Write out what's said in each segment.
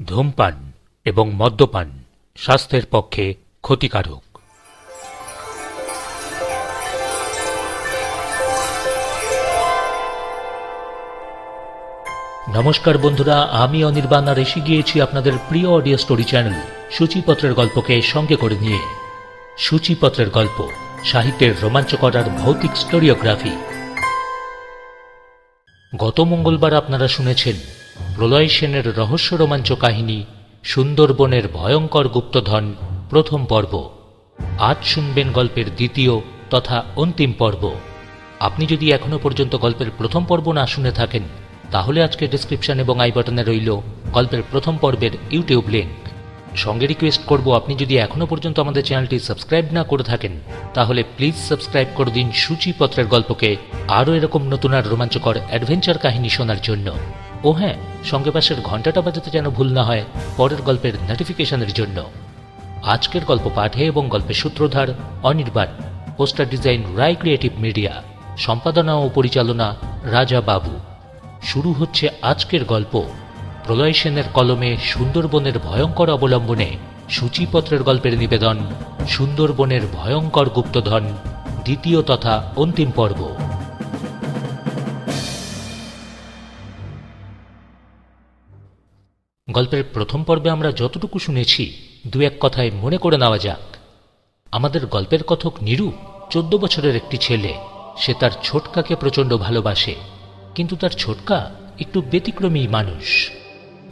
ধূমপান এবং মদ্যপান স্বাস্থ্যের পক্ষে ক্ষতিকারক। নমস্কার বন্ধুরা, আমি অনির্বাণ আর এসে গিয়েছি আপনাদের প্রিয় অডিও স্টোরি চ্যানেল সূচিপত্রের গল্পকে সঙ্গে করে নিয়ে। সূচিপত্রের গল্প, সাহিত্যের রোমাঞ্চকর আর ভৌতিক স্টোরিওগ্রাফি। গত মঙ্গলবার আপনারা শুনেছেন প্রলয় সেনের রহস্য রোমাঞ্চ কাহিনী সুন্দরবনের ভয়ঙ্কর গুপ্তধন প্রথম পর্ব। আজ শুনবেন গল্পের দ্বিতীয় তথা অন্তিম পর্ব। আপনি যদি এখনো পর্যন্ত গল্পের প্রথম পর্ব না শুনে থাকেন, তাহলে আজকে ডেসক্রিপশন এবং আই বাটনে রইল গল্পের প্রথম পর্বের ইউটিউব লিঙ্ক। সঙ্গে রিকোয়েস্ট করব, আপনি যদি এখনো পর্যন্ত আমাদের চ্যানেলটি সাবস্ক্রাইব না করে থাকেন, তাহলে প্লিজ সাবস্ক্রাইব করে দিন সূচিপত্রের গল্পকে আরও এরকম নতুন আর রোমাঞ্চকর অ্যাডভেঞ্চার কাহিনী শোনার জন্য। ও হ্যাঁ, সঙ্গে পাশের ঘন্টাটা বাজাতে যেন ভুল না হয় পরের গল্পের নোটিফিকেশনের জন্য। আজকের গল্প পাঠে এবং গল্পের সূত্রধার অনির্বাণ, পোস্টার ডিজাইন রায় ক্রিয়েটিভ মিডিয়া, সম্পাদনা ও পরিচালনা রাজা বাবু। শুরু হচ্ছে আজকের গল্প। প্রলয় সেনের কলমে সুন্দরবনের ভয়ঙ্কর অবলম্বনে সূচিপত্রের গল্পের নিবেদন সুন্দরবনের ভয়ঙ্কর গুপ্তধন দ্বিতীয় তথা অন্তিম পর্ব। গল্পের প্রথম পর্বে আমরা যতটুকু শুনেছি দু এক কথায় মনে করে নেওয়া যাক। আমাদের গল্পের কথক নীরু 14 বছরের একটি ছেলে। সে তার ছোটকাকে প্রচণ্ড ভালোবাসে, কিন্তু তার ছোটকা একটু ব্যতিক্রমী মানুষ।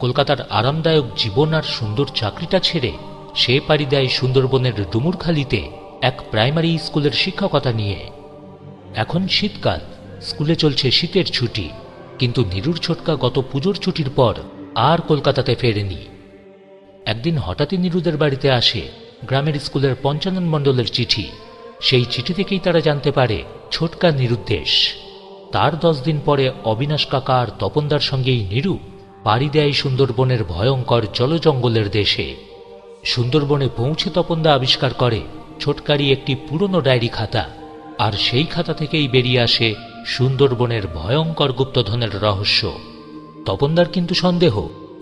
কলকাতার আরামদায়ক জীবন আর সুন্দর চাকরিটা ছেড়ে সে পাড়ি দেয় সুন্দরবনের ডুমুরখালিতে এক প্রাইমারি স্কুলের শিক্ষকতা নিয়ে। এখন শীতকাল, স্কুলে চলছে শীতের ছুটি, কিন্তু নীরুর ছোটকা গত পুজোর ছুটির পর আর কলকাতাতে ফেরেনি। একদিন হঠাৎই নীরুদের বাড়িতে আসে গ্রামের স্কুলের পঞ্চানন মণ্ডলের চিঠি। সেই চিঠি থেকেই তারা জানতে পারে ছোটকা নিরুদ্দেশ। তার 10 দিন পরে অবিনাশ কাকা আর তপনদার সঙ্গেই নীরু পাড়ি দেয় সুন্দরবনের ভয়ঙ্কর জলজঙ্গলের দেশে। সুন্দরবনে পৌঁছে তপনদা আবিষ্কার করে ছোটকারই একটি পুরনো ডায়েরি খাতা, আর সেই খাতা থেকেই বেরিয়ে আসে সুন্দরবনের ভয়ঙ্কর গুপ্তধনের রহস্য। তপনদার কিন্তু সন্দেহ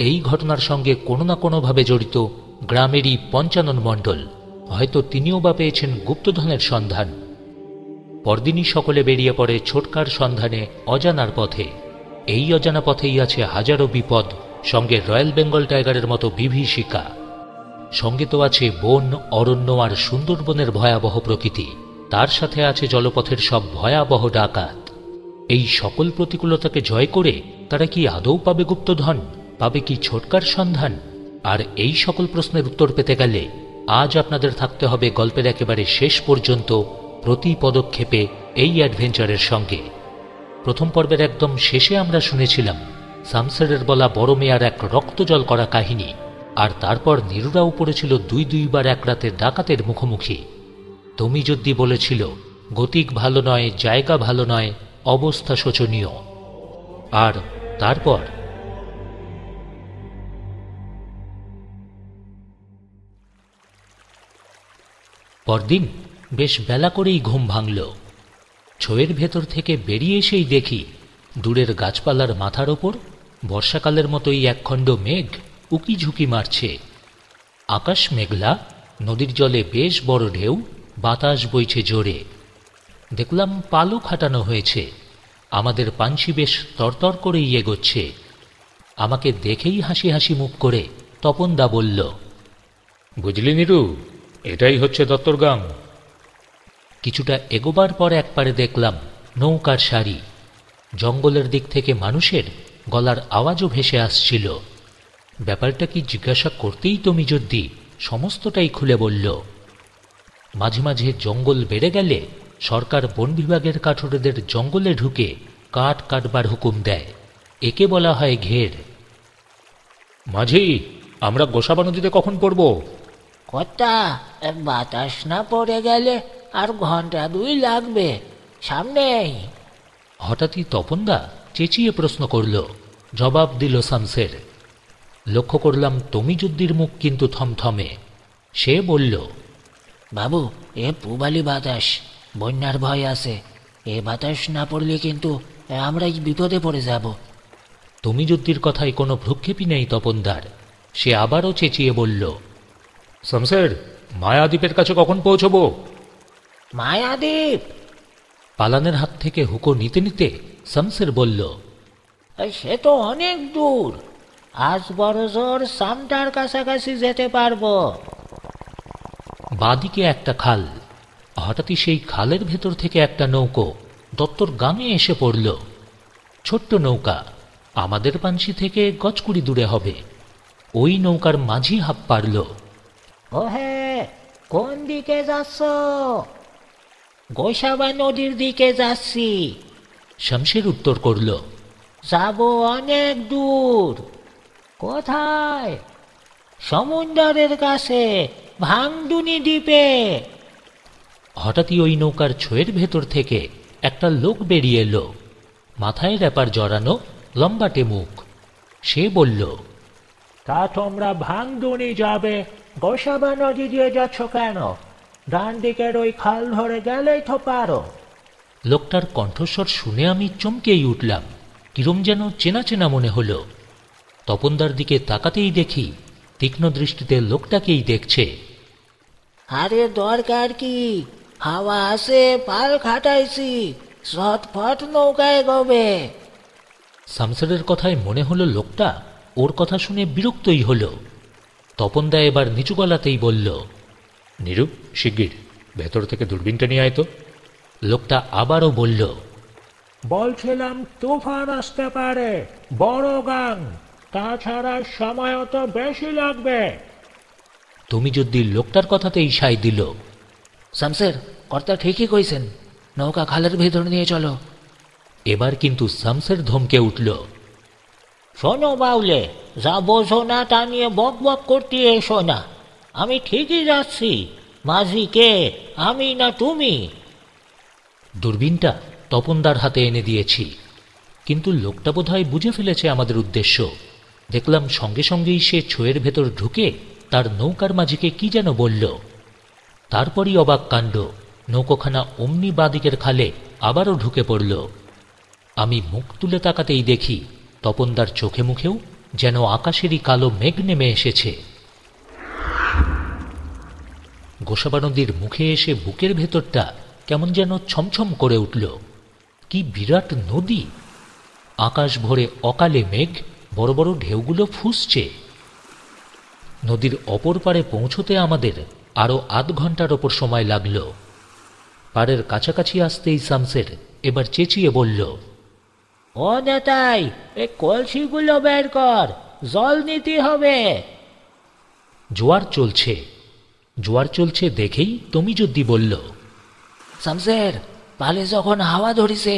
এই ঘটনার সঙ্গে কোনো না কোনোভাবে জড়িত গ্রামেরই পঞ্চানন মণ্ডল। হয়তো তিনিও বা পেয়েছেন গুপ্তধনের সন্ধান। পরদিনই সকলে বেরিয়ে পড়ে ছোটকার সন্ধানে অজানার পথে। এই অজানা পথেই আছে হাজারো বিপদ, সঙ্গে রয়্যাল বেঙ্গল টাইগারের মতো বিভীষিকা। সঙ্গে তো আছে বন, অরণ্য আর সুন্দরবনের ভয়াবহ প্রকৃতি। তার সাথে আছে জলপথের সব ভয়াবহ ডাকাত। এই সকল প্রতিকূলতাকে জয় করে তারা কি আদৌ পাবে গুপ্তধন? পাবে কি ছোটকার সন্ধান? আর এই সকল প্রশ্নের উত্তর পেতে গেলে আজ আপনাদের থাকতে হবে গল্পের একেবারে শেষ পর্যন্ত, প্রতি পদক্ষেপে এই অ্যাডভেঞ্চারের সঙ্গে। প্রথম পর্বের একদম শেষে আমরা শুনেছিলাম শামসেরের বলা বড় মেয়ার এক রক্তজল করা কাহিনী, আর তারপর নীরুরাও পড়েছিল দুইবার এক রাতের ডাকাতের মুখোমুখি। তুমি যদি বলেছিল গতিক ভালো নয়, জায়গা ভালো নয়, অবস্থা শোচনীয়। আর তারপর পরদিন বেশ বেলা করেই ঘুম ভাঙল। ছোয়ের ভেতর থেকে বেরিয়ে এসেই দেখি দূরের গাছপালার মাথার ওপর বর্ষাকালের মতোই একখণ্ড মেঘ উকি ঝুঁকি মারছে। আকাশ মেঘলা, নদীর জলে বেশ বড় ঢেউ, বাতাস বইছে জোরে। দেখলাম পালও খাটানো হয়েছে। আমাদের পাঞ্ছি বেশ তরতর করেই এগোচ্ছে। আমাকে দেখেই হাসি হাসি মুখ করে তপনদা বলল, বুঝলি নীরু, এটাই হচ্ছে দত্তরগাম। কিছুটা এগোবার পর একবারে দেখলাম নৌকার সারি। জঙ্গলের দিক থেকে মানুষের গলার আওয়াজও ভেসে আসছিল। ব্যাপারটা কি জিজ্ঞাসা করতেই তুমি যদি সমস্তটাই খুলে বলল। মাঝে মাঝে জঙ্গল বেড়ে গেলে সরকার বন বিভাগের কাঠুরেদের জঙ্গলে ঢুকে কাঠ কাটবার হুকুম দেয়। একে বলা হয় ঘের। মাঝি, আমরা গোসাবা নদীতে কখন পড়ব? কর্তা, বাতাস না পড়ে গেলে আর ঘন্টা 2 লাগবে, সামনেই। হঠাৎই তপনদা চেঁচিয়ে প্রশ্ন করল। জবাব দিল শামসের। লক্ষ্য করলাম তমিজুদ্দির মুখ কিন্তু থমথমে। সে বলল, বাবু, এ পূবালি বাতাস, বন্যার ভয় আছে। এ বাতাস না পড়লে কিন্তু আমরাই বিপদে পড়ে যাব। তমিজুদ্দির কথায় কোনো ভ্রুক্ষেপই নেই তপনদার। সে আবারও চেঁচিয়ে বলল, শামসের, মায়াদ্বীপের কাছে কখন পৌঁছবো? মায়াদ্বীপ? পালানের হাত থেকে হুঁকো নিতে নিতে শামসের বলল, সে তো অনেক দূর, আজ বড় জোর সামটার কাছাকাছি যেতে পারবো। বাদিকে একটা খাল। হঠাৎই সেই খালের ভেতর থেকে একটা নৌকো দত্তর গাঙে এসে পড়ল। ছোট্ট নৌকা, আমাদের পানসি থেকে গজকুড়ি দূরে হবে। ওই নৌকার মাঝি হাঁপ পারল। ওহে, কোন দিকে যাচ্ছ? গোসাবা নদীর দিকে যাচ্ছি। শামসের উত্তর করল, যাব অনেক দূর। কোথায়? সমুদ্রের কাছে, ভাঙডুনি দ্বীপে। হঠাৎই ওই নৌকার ছোঁয়ের ভেতর থেকে একটা লোক বেরিয়ে এলো। মাথায় র্যাপার জড়ানো, লম্বাটে মুখ। সে বলল, তা তোমরা ভাঙডুনি যাবে, গোসাবা নদী দিয়ে যাচ্ছ কেন? ডান দিকের ওই খাল ধরে গেলেই তো পারো। লোকটার কণ্ঠস্বর শুনে আমি চমকেই উঠলাম। কিরম যেন চেনা চেনা মনে হলো। তপনদার দিকে তাকাতেই দেখি তীক্ষ্ণ দৃষ্টিতে লোকটাকেই দেখছে। আরে দরকার কি? হাওয়া আছে, পাল খাটাইছি, ঝটফট নৌকায় গবে। শামসেরের কথায় মনে হলো লোকটা ওর কথা শুনে বিরক্তই হলো। তপনদা এবার নিচু গলাতেই বলল, নিরু, শিগগির ভেতর থেকে দূরবীনটা নিয়ে আয় তো। লোকটা আবারও বলল, বলছিলাম তুফান আসতে পারে, বড় গাং, তাছাড়া সময়ও তো বেশি লাগবে। তুমি যদি লোকটার কথাতেই সাই দিল। শামসের, কর্তা ঠিকই কইছেন, নৌকা খালের ভেতর নিয়ে চলো। এবার কিন্তু শামসের ধমকে উঠল, শোনো বাউলে, যা বোঝো না তা নিয়ে বক বক করতে এসো না। আমি ঠিকই যাচ্ছি। মাঝি কে, আমি না তুমি? দূরবীনটা তপনদার হাতে এনে দিয়েছি, কিন্তু লোকটা বোধহয় বুঝে ফেলেছে আমাদের উদ্দেশ্য। দেখলাম সঙ্গে সঙ্গেই সে ছোঁয়ের ভেতর ঢুকে তার নৌকার মাঝিকে কি যেন বলল। তারপরই অবাক কাণ্ড, নৌকোখানা অমনি বাদিকের খালে আবারও ঢুকে পড়ল। আমি মুখ তুলে তাকাতেই দেখি তপনদার চোখে মুখেও যেন আকাশেরই কালো মেঘ নেমে এসেছে। গোসাবা নদীর মুখে এসে বুকের ভেতরটা কেমন যেন ছমছম করে উঠল। কি বিরাট নদী! আকাশ ভরে অকালে মেঘ, বড় বড় ঢেউগুলো ফুঁসছে। নদীর অপর পারে পৌঁছতে আমাদের আরো আধ ঘন্টার ওপর সময় লাগল। পাড়ের কাছাকাছি আসতেই শামসের এবার চেঁচিয়ে বলল, ও নেতাই, এই কলসিগুলো বের কর, জল নিতে হবে। জোয়ার চলছে। জোয়ার চলছে দেখেই তুমি যদি বলল, শামসের, পালে যখন হাওয়া ধরিছে,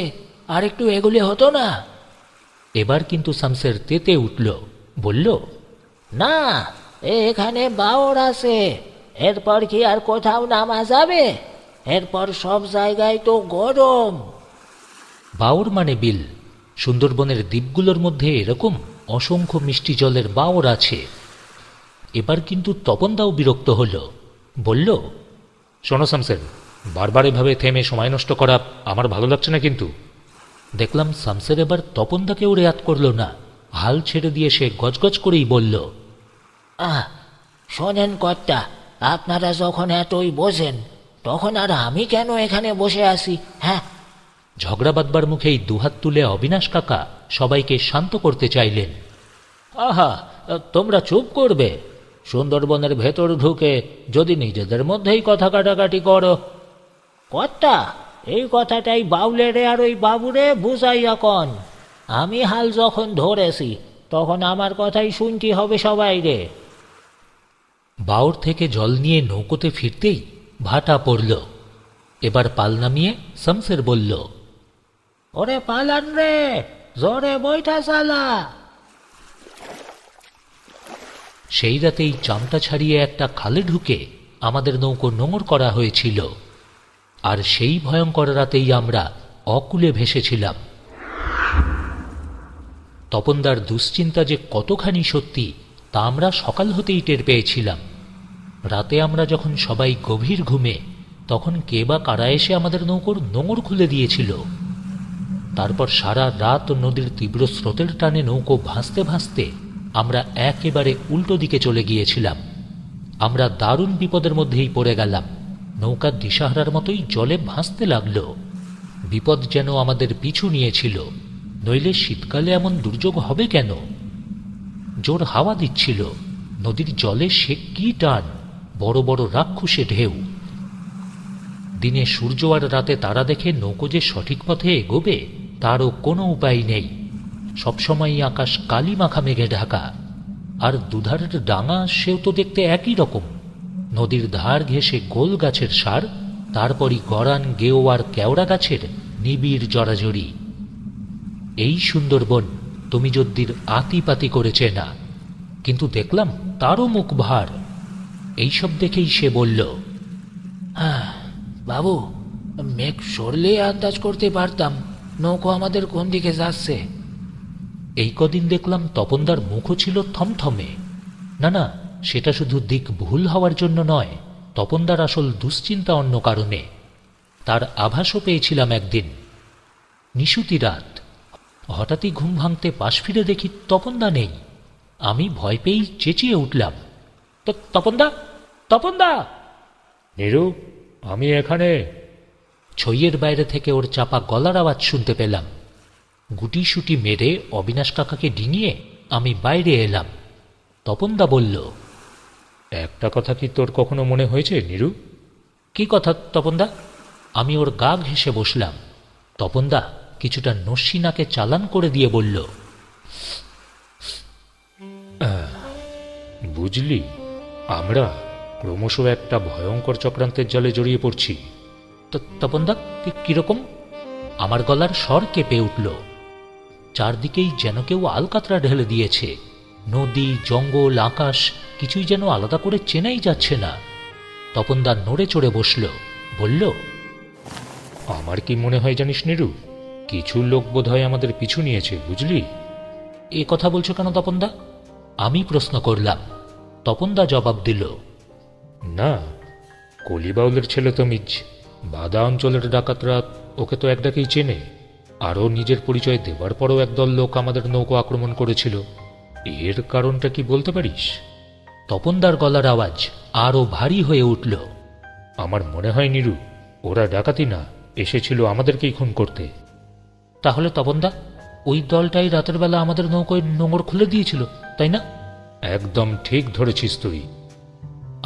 আর একটু এগুলি হতো না? এবার কিন্তু শামসের তেতে উঠল, বলল, না, এখানে বাওর আছে, এরপর কি আর কোথাও নামা যাবে? এরপর সব জায়গায় তো গরম। বাওর মানে বিল। সুন্দরবনের দ্বীপগুলোর মধ্যে এরকম অসংখ্য মিষ্টি জলের বাওর আছে। এবার কিন্তু তপনদাও বিরক্ত হল, বলল, শোনো শামসের, বারবার এভাবে থেমে সময় নষ্ট করা আমার ভালো লাগছে না কিন্তু। দেখলাম শামসের এবার তপনদাকেও রেয়াত করল না, হাল ছেড়ে দিয়ে সে গজগজ করেই বলল, শোনেন কর্তা, আপনারা যখন এতই বোঝেন, তখন আর আমি কেন এখানে বসে আছি? হ্যাঁ। ঝগড়া বাঁধবার মুখেই দুহাত তুলে অবিনাশ কাকা সবাইকে শান্ত করতে চাইলেন। আহা, তোমরা চুপ করবে? সুন্দরবনের ভেতর ঢুকে যদি নিজেদের মধ্যেই কথা কাটাকাটি করো। কর্তা, এই কথাটাই বাউলেরে আর ওই বাবুরে বুঝাইয়া কন। আমি হাল যখন ধরেছি, তখন আমার কথাই শুনতে হবে সবাই রে। বাওর থেকে জল নিয়ে নৌকোতে ফিরতেই ভাটা পড়ল। এবার পাল নামিয়ে শামসের বলল, ওরে পালান রে, জোরে বৈঠা চালা। সেই রাতেই চামটা ছাড়িয়ে একটা খালে ঢুকে আমাদের নৌকো নোঙর করা হয়েছিল। আর সেই ভয়ঙ্কর রাতেই আমরা অকুলে ভেসেছিলাম। তপনদার দুশ্চিন্তা যে কতখানি সত্যি তা আমরা সকাল হতেই টের পেয়েছিলাম। রাতে আমরা যখন সবাই গভীর ঘুমে, তখন কে বা কারা এসে আমাদের নৌকোর নোঙর খুলে দিয়েছিল। তারপর সারা রাত নদীর তীব্র স্রোতের টানে নৌকো ভাসতে ভাসতে আমরা একেবারে উল্টো দিকে চলে গিয়েছিলাম। আমরা দারুণ বিপদের মধ্যেই পড়ে গেলাম। নৌকা দিশাহারার মতোই জলে ভাসতে লাগল। বিপদ যেন আমাদের পিছু নিয়েছিল, নইলে শীতকালে এমন দুর্যোগ হবে কেন? জোর হাওয়া দিচ্ছিল, নদীর জলে সে কি টান, বড় বড় রাক্ষসে ঢেউ। দিনে সূর্য আর রাতে তারা দেখে নৌকো যে সঠিক পথে এগোবে তারও কোনো উপায় নেই। সবসময়ই আকাশ কালি মাখা মেঘে ঢাকা, আর দুধারের ডাঙা সেও তো দেখতে একই রকম। নদীর ধার ঘেঁষে গোল গাছের সার, তারপরই গরান, গেও আর কেওড়া গাছের নিবিড় জড়াজড়ি। এই সুন্দরবন তমিজদ্দির আতিপাতি করেছে না, কিন্তু দেখলাম তারও মুখ ভার। এইসব দেখেই সে বলল, হ্যাঁ বাবু, মেঘ সরলে আন্দাজ করতে পারতাম নৌকো আমাদের কোন দিকে যাচ্ছে। এই কদিন দেখলাম তপনদার মুখও ছিল থমথমে। না না, সেটা শুধু দিক ভুল হওয়ার জন্য নয়, তপনদার আসল দুশ্চিন্তা অন্য কারণে। তার আভাসও পেয়েছিলাম একদিন। নিশুতি রাত, হঠাৎই ঘুম ভাঙতে পাশ ফিরে দেখি তপনদা নেই। আমি ভয় পেয়েই চেঁচিয়ে উঠলাম, তপনদা, তপনদা! নীরু, আমি এখানে। ছইয়ের বাইরে থেকে ওর চাপা গলার আওয়াজ শুনতে পেলাম। গুটিসুটি মেরে অবিনাশ কাকাকে ডিঙিয়ে আমি বাইরে এলাম। তপনদা বলল, একটা কথা কি তোর কখনো মনে হয়েছে নীরু? কি কথা তপনদা? আমি ওর গা ঘেঁষে বসলাম। তপনদা কিছুটা নস্যিনাকে চালান করে দিয়ে বলল, বুঝলি, আমরা ক্রমশ একটা ভয়ঙ্কর চক্রান্তের জালে জড়িয়ে পড়ছি। তপনদা, কিরকম? আমার গলার স্বর কেঁপে উঠল। চারদিকেই যেন কেউ আলকাতরা ঢেলে দিয়েছে। নদী, জঙ্গল, আকাশ কিছুই যেন আলাদা করে চেনাই যাচ্ছে না। তপনদা নড়ে চড়ে বসল, বলল, আমার কি মনে হয় জানিস নীরু, কিছু লোক বোধহয় আমাদের পিছু নিয়েছে, বুঝলি? এ কথা বলছো কেন তপনদা? আমি প্রশ্ন করলাম। তপনদা জবাব দিল, না, কলিবাউলের ছেলে তমিজ, বাদা অঞ্চলের ডাকাতরা ওকে তো এক ডাকেই চেনে। আরও নিজের পরিচয় দেবার পরও একদল লোক আমাদের নৌকো আক্রমণ করেছিল। এর কারণটা কি বলতে পারিস? তপনদার গলার আওয়াজ আরও ভারী হয়ে উঠল। আমার মনে হয় নীরু, ওরা ডাকাতি না, এসেছিল আমাদেরকেই খুন করতে। তাহলে তপনদা, ওই দলটাই রাতের বেলা আমাদের নৌকোয় নোঙর খুলে দিয়েছিল, তাই না? একদম ঠিক ধরেছিস তুই।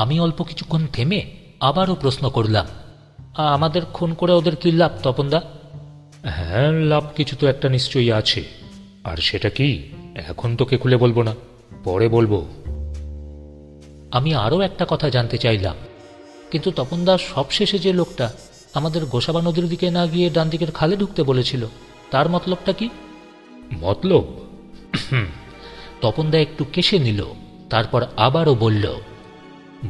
আমি অল্প কিছুক্ষণ থেমে আবারও প্রশ্ন করলাম, আমাদের খুন করে ওদের কি লাভ তপনদা? হ্যাঁ, লাভ কিছু তো একটা নিশ্চয়ই আছে। আর সেটা কি এখন তোকে খুলে বলবো না, পরে বলবো। আমি আরও একটা কথা জানতে চাইলাম, কিন্তু তপনদা সবশেষে যে লোকটা আমাদের গোসাবা নদীর দিকে না গিয়ে ডান দিকের খালে ঢুকতে বলেছিল, তার মতলবটা কি? মতলব? তপনদা একটু কেশে নিল, তারপর আবারও বলল,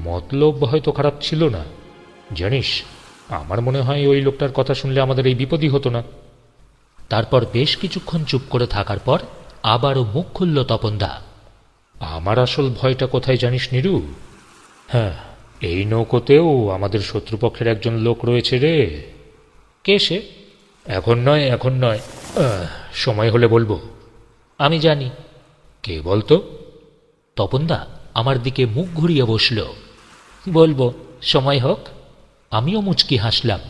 মতলব হয়তো খারাপ ছিল না। জানিস, আমার মনে হয় ওই লোকটার কথা শুনলে আমাদের এই বিপদই হতো না। তারপর বেশ কিছুক্ষণ চুপ করে থাকার পর আবারও মুখ খুলল তপনদা। আমার আসল ভয়টা কোথায় জানিস নীরু? হ্যাঁ, এই নৌকোতেও আমাদের শত্রুপক্ষের একজন লোক রয়েছে রে। কে সে? এখন নয়, এখন নয়, সময় হলে বলবো। আমি জানি। কে বলতো? তপনদা আমার দিকে মুখ ঘুরিয়ে বসল। বলবো, সময় হোক। আমিও মুচকি হাসলাম।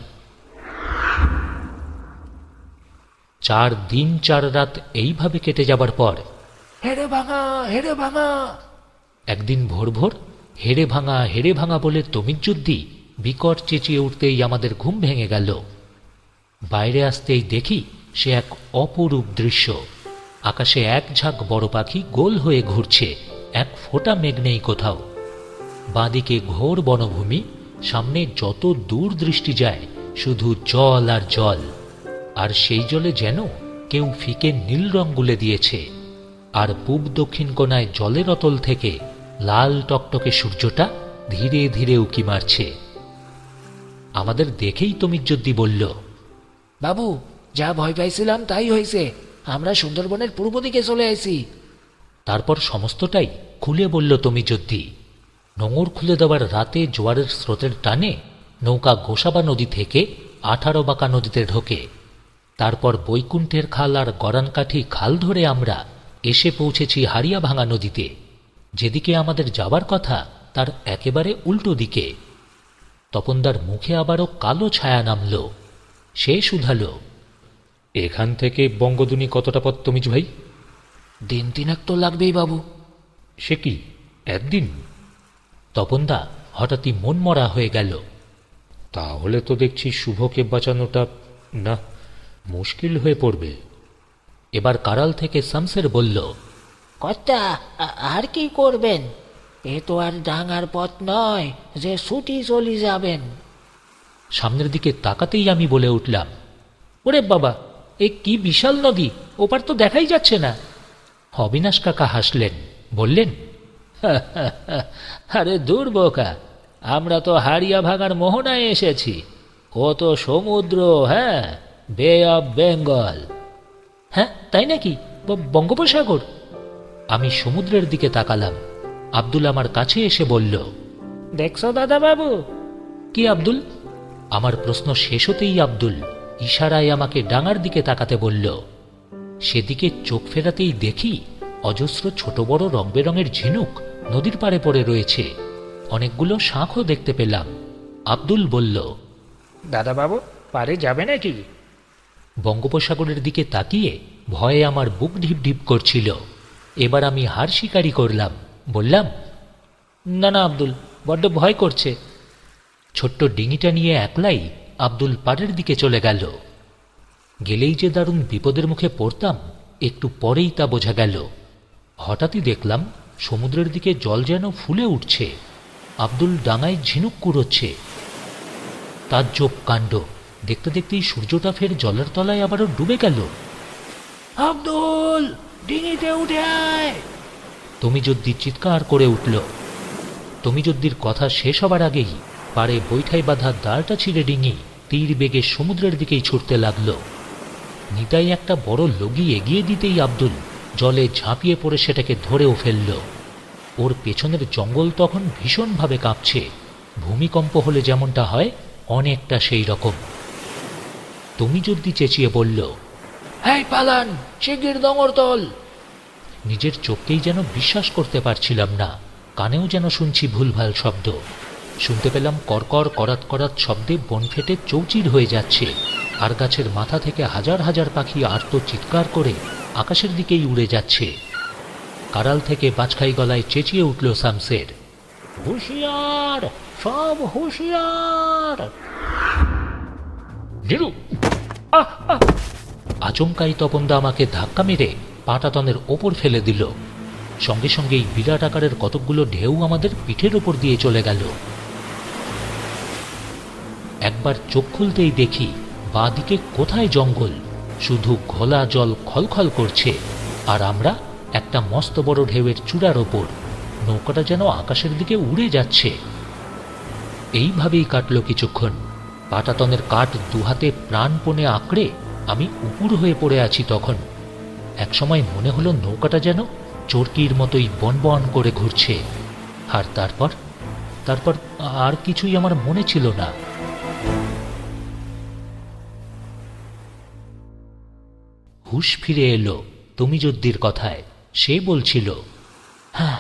4 দিন 4 রাত এইভাবে কেটে যাবার পর হেড়ে ভাঙা, হেড়ে ভাঙা, একদিন ভোর ভোর হেড়ে ভাঙা বলে তমিজুদ্দি বিকট চেঁচিয়ে উঠতেই আমাদের ঘুম ভেঙে গেল। বাইরে আসতেই দেখি সে এক অপরূপ দৃশ্য। আকাশে এক ঝাঁক বড় পাখি গোল হয়ে ঘুরছে, এক ফোঁটা মেঘ নেই কোথাও। বাঁদিকে ঘোর বনভূমি, সামনে যত দূর দৃষ্টি যায় শুধু জল আর জল। আর সেই জলে যেন কেউ ফিকে নীল রং গুলে দিয়েছে। আর পূব দক্ষিণ কোণায় জলের অতল থেকে লাল টকটকে সূর্যটা ধীরে ধীরে উকি মারছে। আমাদের দেখেই তমিজুদ্দি বলল, বাবু, যা ভয় পাইছিলাম তাই হয়েছে, আমরা সুন্দরবনের পূর্ব দিকে চলে আসি। তারপর সমস্তটাই খুলে বলল তমিজুদ্দি। নোঙর খুলে দেওয়ার রাতে জোয়ারের স্রোতের টানে নৌকা গোসাবা নদী থেকে 18 বাঁকা নদীতে ঢোকে। তারপর বৈকুণ্ঠের খাল আর গরানকাঠি খাল ধরে আমরা এসে পৌঁছেছি হারিয়াভাঙা নদীতে। যেদিকে আমাদের যাবার কথা তার একেবারে উল্টো দিকে। তপনদার মুখে আবারও কালো ছায়া নামল। সে শুধালো, এখান থেকে বঙ্গদুনি কতটা পথ তমিজ ভাই? দিন তিনেক তো লাগবেই বাবু। সে কি একদিন? তপনদা হঠাৎই মনমরা হয়ে গেল। তাহলে তো দেখছি শুভকে বাঁচানোটা না, মুশকিল হয়ে পড়বে। এবার কারাল থেকে শামসের বলল, কর্তা, আর কি করবেন? এ তো আর ডাঙার পথ নয় যে ছুটি চলে যাবেন। সামনের দিকে তাকাতেই আমি বলে উঠলাম, ওরে বাবা, এ কি বিশাল নদী, ওপার তো দেখাই যাচ্ছে না। অবিনাশ কাকা হাসলেন, বললেন, আরে দূর বোকা, আমরা তো হারিয়াভাঙার মোহনায় এসেছি। ও তো সমুদ্র, হ্যাঁ, বে অফ বেঙ্গল। হ্যাঁ তাই নাকি? বঙ্গোপসাগর? আমি সমুদ্রের দিকে তাকালাম। আব্দুল আমার কাছে এসে বলল, দেখছো দাদা বাবু? কি আব্দুল? আমার প্রশ্ন শেষ হতেই আব্দুল ইশারায় আমাকে ডাঙার দিকে তাকাতে বলল। সেদিকে চোখ ফেরাতেই দেখি অজস্র ছোট বড় রং বেরঙের ঝিনুক নদীর পাড়ে পড়ে রয়েছে। অনেকগুলো শাঁখও দেখতে পেলাম। আব্দুল বলল, দাদা বাবু, পারে যাবে নাকি? বঙ্গোপসাগরের দিকে তাকিয়ে ভয়ে আমার বুক ঢিপ ঢিপ করছিল। এবার আমি হার স্বীকারই করলাম, বললাম, না না আব্দুল, বড্ড ভয় করছে। ছোট্ট ডিঙিটা নিয়ে একলাই আব্দুল পাড়ের দিকে চলে গেল। গেলেই যে দারুণ বিপদের মুখে পড়তাম একটু পরেই তা বোঝা গেল। হঠাৎই দেখলাম সমুদ্রের দিকে জল যেন ফুলে উঠছে। আব্দুল ডাঙায় ঝিনুক কুড়োচ্ছে। তাজ্জব কাণ্ড! দেখতে দেখতেই সূর্যটা ফের জলের তলায় আবারও ডুবে গেল। আব্দুল, ডিঙিতে উঠে আয়! তমিজুদ্দির চিৎকার করে উঠল। তমিজুদ্দির কথা শেষ হবার আগেই পাড়ে বৈঠাই বাঁধা দাঁড়টা ছিঁড়ে ডিঙি তীর বেগে সমুদ্রের দিকেই ছুটতে লাগল। নিতাই একটা বড় লগি এগিয়ে দিতেই আব্দুল জলে ঝাঁপিয়ে পড়ে সেটাকে ধরেও ফেলল। ওর পেছনের জঙ্গল তখন ভীষণভাবে কাঁপছে। ভূমিকম্প হলে যেমনটা হয় অনেকটা সেই রকম। তমিজুদ্দি চেঁচিয়ে বলল, এই পালান, শিগগির দঙর তোল! নিজের চোখকেই যেন বিশ্বাস করতে পারছিলাম না। কানেও যেন শুনছি ভুলভাল শব্দ। শুনতে পেলাম করকর করাত করাত শব্দে বন ফেটে চৌচির হয়ে যাচ্ছে, আর গাছের মাথা থেকে হাজার হাজার পাখি আর্ত চিৎকার করে আকাশের দিকেই উড়ে যাচ্ছে। কারাল থেকে বাজখাই গলায় চেঁচিয়ে উঠল শামসের, হুঁশিয়ার, সব হুঁশিয়ার! নিরু! আচমকাই তপনদা আমাকে ধাক্কা মেরে পাটাতনের ওপর ফেলে দিল। সঙ্গে সঙ্গেই বিরাট আকারের কতকগুলো ঢেউ আমাদের পিঠের ওপর দিয়ে চলে গেল। একবার চোখ খুলতেই দেখি বাঁদিকে কোথায় জঙ্গল, শুধু ঘোলা জল খলখল করছে, আর আমরা একটা মস্ত বড় ঢেউয়ের চূড়ার ওপর। নৌকাটা যেন আকাশের দিকে উড়ে যাচ্ছে। এইভাবেই কাটল কিছুক্ষণ। পাটাতনের কাঠ দুহাতে প্রাণপণে আঁকড়ে আমি উপুর হয়ে পড়ে আছি তখন। একসময় মনে হলো নৌকাটা যেন চরকির মতোই বনবন করে ঘুরছে। আর তারপর তারপর আর কিছুই আমার মনে ছিল না। হুশ ফিরে এলো তমিজুদ্দির কথায়। সে বলছিল, হ্যাঁ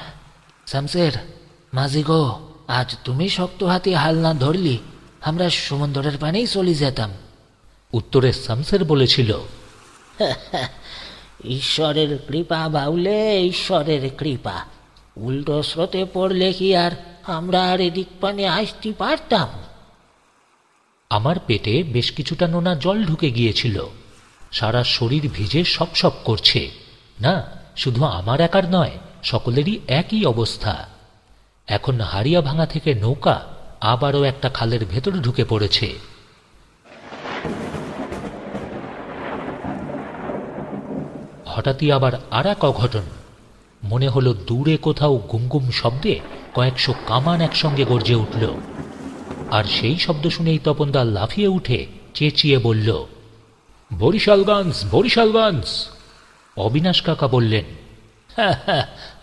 শামসের, মাঝি গো, আজ তুমি শক্ত হাতে হাল না ধরলি আমরা সমুদ্রের পানেই চলে যেতাম। উত্তরে শামসের বলেছিল, ঈশ্বরের কৃপা বাউলে, ঈশ্বরের কৃপা। উল্টো স্রোতে পড়লে কি আর আমরা আর এদিক পানে আসতে পারতাম? আমার পেটে বেশ কিছুটা নোনা জল ঢুকে গিয়েছিল। সারা শরীর ভিজে সপ সপ করছে। না, শুধু আমার একার নয়, সকলেরই একই অবস্থা। এখন হারিয়াভাঙা থেকে নৌকা আবারও একটা খালের ভেতরে ঢুকে পড়েছে। হঠাৎই আবার আর এক অঘটন। মনে হলো দূরে কোথাও গুমগুম শব্দে কয়েকশো কামান একসঙ্গে গর্জে উঠল। আর সেই শব্দ শুনেই তপনদা লাফিয়ে উঠে চেঁচিয়ে বলল, বরিশালগঞ্জ, বরিশালগঞ্জ! অবিনাশ কাকা বললেন,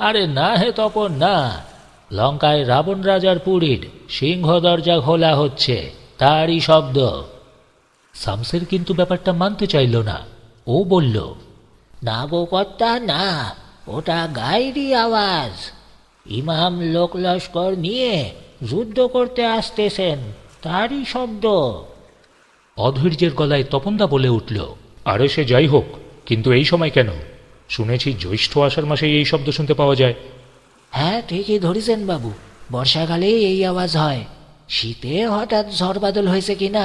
আরে না হে তপন না, লঙ্কায় রাবণ রাজার পুরীর সিংহ দরজা খোলা হচ্ছে, তারই শব্দ। শামসের কিন্তু ব্যাপারটা মানতে চাইল না। ও বলল, না গো কর্তা না, ওটা গায়েরই আওয়াজ। ইমাম লোক লস্কর নিয়ে যুদ্ধ করতে আসতেছেন, তারই শব্দ। অধৈর্যের গলায় তপনদা বলে উঠল, আরে সে যাই হোক, কিন্তু এই সময় কেন? শুনেছি জ্যৈষ্ঠ আষাঢ় মাসে এই শব্দ শুনতে পাওয়া যায়। হ্যাঁ, ঠিকই ধরেছেন বাবু, বর্ষাকালেই এই আওয়াজ হয়। শীতে হঠাৎ ঝড় বাদল হয়েছে কিনা,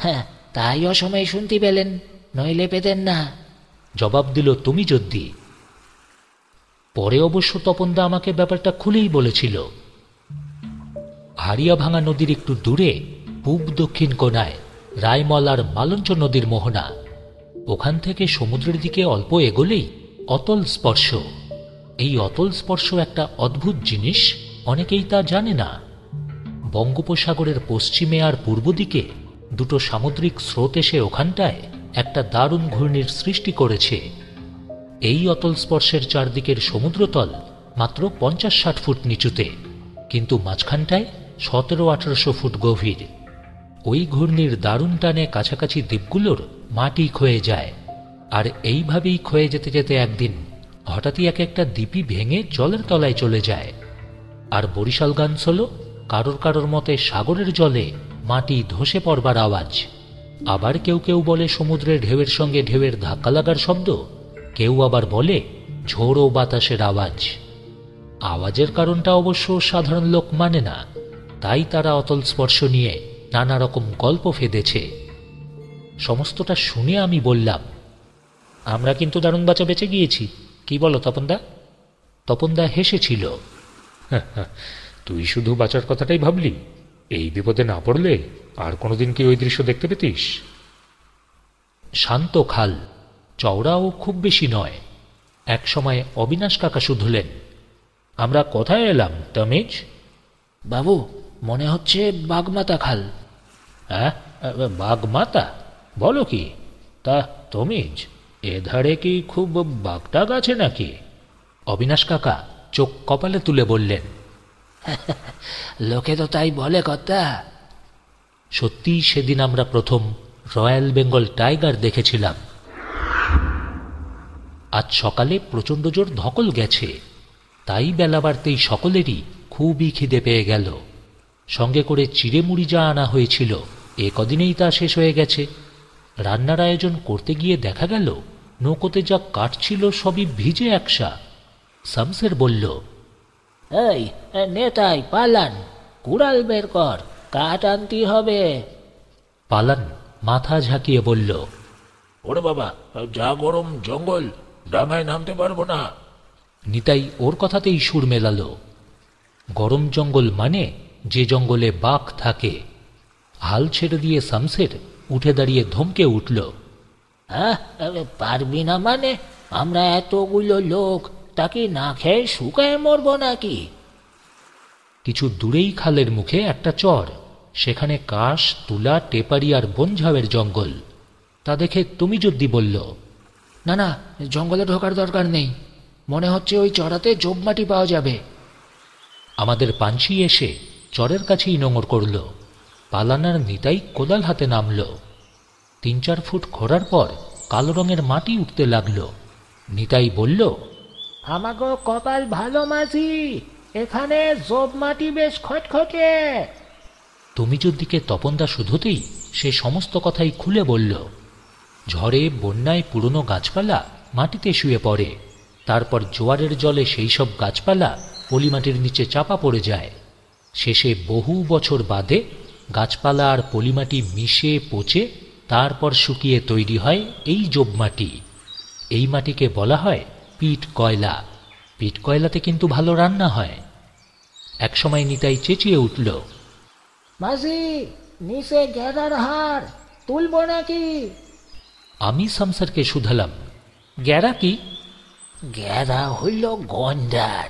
হ্যাঁ, তাই অসময়ে শুনতে পেলেন, নইলে পেতেন না। জবাব দিল তুমি যদি। পরে অবশ্য তপনদা আমাকে ব্যাপারটা খুলেই বলেছিল। হারিয়াভাঙা নদীর একটু দূরে পূব দক্ষিণ কোণায় রায়মল আর মালঞ্চ নদীর মোহনা। ওখান থেকে সমুদ্রের দিকে অল্প এগোলেই অতল স্পর্শ। এই অতল স্পর্শ একটা অদ্ভুত জিনিস, অনেকেই তা জানে না। বঙ্গোপসাগরের পশ্চিমে আর পূর্ব দিকে দুটো সামুদ্রিক স্রোত এসে ওখানটায় একটা দারুণ ঘূর্ণির সৃষ্টি করেছে। এই অতল স্পর্শের চারদিকের সমুদ্রতল মাত্র ৫০-৬০ ফুট নিচুতে, কিন্তু মাঝখানটায় ১৭-১৮০০ ফুট গভীর। ওই ঘূর্ণির দারুণ টানে কাছাকাছি দ্বীপগুলোর মাটি ক্ষয়ে যায়, আর এইভাবেই ক্ষয়ে যেতে যেতে একদিন হঠাৎই এক একটা দ্বীপই ভেঙে জলের তলায় চলে যায়। আর বরিশালগঞ্জ হল কারোর কারোর মতে সাগরের জলে মাটি ধসে পড়বার আওয়াজ। আবার কেউ কেউ বলে সমুদ্রের ঢেউয়ের সঙ্গে ঢেউয়ের ধাক্কা লাগার শব্দ, কেউ আবার বলে ঝোড়ো বাতাসের আওয়াজ। আওয়াজের কারণটা অবশ্য সাধারণ লোক মানে না, তাই তারা অতল স্পর্শ নিয়ে নানা রকম গল্প ফেঁদেছে। সমস্তটা শুনে আমি বললাম, আমরা কিন্তু দারুণ বাঁচা বেঁচে গিয়েছি, কি বলো তপনদা? তপনদা হেসেছিল। তুই শুধু বাঁচার কথাটাই ভাবলি, এই বিপদে না পড়লে আর কোনোদিন কি ওই দৃশ্য দেখতে পেতিস? শান্ত খাল, চওড়াও খুব বেশি নয়। এক সময় অবিনাশ কাকা শুধলেন, আমরা কোথায় এলাম তমিজ? বাবু, মনে হচ্ছে বাগমাতা খাল। হ্যাঁ, বাগমাতা? বলো কি? তা তমিজ, এধারে কি খুব বাগটাগ আছে নাকি? অবিনাশ কাকা চোখ কপালে তুলে বললেন, লোকে তো তাই বলে কর্তা। সত্যিই সেদিন আমরা প্রথম রয়্যাল বেঙ্গল টাইগার দেখেছিলাম। আজ সকালে প্রচণ্ড জোর ধকল গেছে, তাই বেলা বাড়তেই সকলেরই খুবই খিদে পেয়ে গেল। সঙ্গে করে চিড়ে মুড়ি যা আনা হয়েছিল, এ কদিনেই তা শেষ হয়ে গেছে। রান্নার আয়োজন করতে গিয়ে দেখা গেল নৌকোতে যা কাঠ ছিল সবই ভিজে একসা। শামসের বলল, এই নেতাই পালান, কুড়াল বের কর, কাঠ আনতে হবে। পালান মাথা ঝাঁকিয়ে বলল, ওরে বাবা, যা গরম জঙ্গল, ডাঙায় নামতে পারবো না। নিতাই ওর কথাতেই সুর মেলাল। গরম জঙ্গল মানে যে জঙ্গলে বাঘ থাকে। হাল ছেড়ে দিয়ে শামসের উঠে দাঁড়িয়ে ধমকে উঠল, হ্যাঁ, পারবি না মানে? আমরা এতগুলো লোক, তাকে না খেয়ে শুকায় মরব নাকি? কিছু দূরেই খালের মুখে একটা চর, সেখানে কাশ, তুলা, টেপারি আর বনঝাউয়ের জঙ্গল। তা দেখে তুমি যদি বলল, না না, জঙ্গলে ঢোকার দরকার নেই, মনে হচ্ছে ওই চড়াতে জোবমাটি পাওয়া যাবে। আমাদের পাঞ্ছি এসে চরের কাছেই নোঙর করল। পালানার নিতাই কোদাল হাতে নামল। ৩-৪ ফুট খোঁড়ার পর কালো রঙের মাটি উঠতে লাগল। নিতাই বলল, আমাগো কপাল ভালো মাঝি, এখানে জোব মাটি বেশ খটখটে। তুমি যদিকে তপনদা শুধুতেই সে সমস্ত কথাই খুলে বলল। ঝড়ে বন্যায় পুরনো গাছপালা মাটিতে শুয়ে পড়ে, তারপর জোয়ারের জলে সেই সব গাছপালা পলিমাটির নিচে চাপা পড়ে যায়। শেষে বহু বছর বাদে গাছপালা আর পলিমাটি মিশে পচে তারপর শুকিয়ে তৈরি হয় এই জোবমাটি। এই মাটিকে বলা হয় পিট কয়লা। পিট কয়লাতে কিন্তু ভালো রান্না হয়। একসময় নিতাই চেঁচিয়ে উঠল, মাঝি, নিচে গেরার হাড় তুলব নাকি? আমি শামসারকে শুধালাম, গ্যারা কি? গেরা হইল গন্ডার।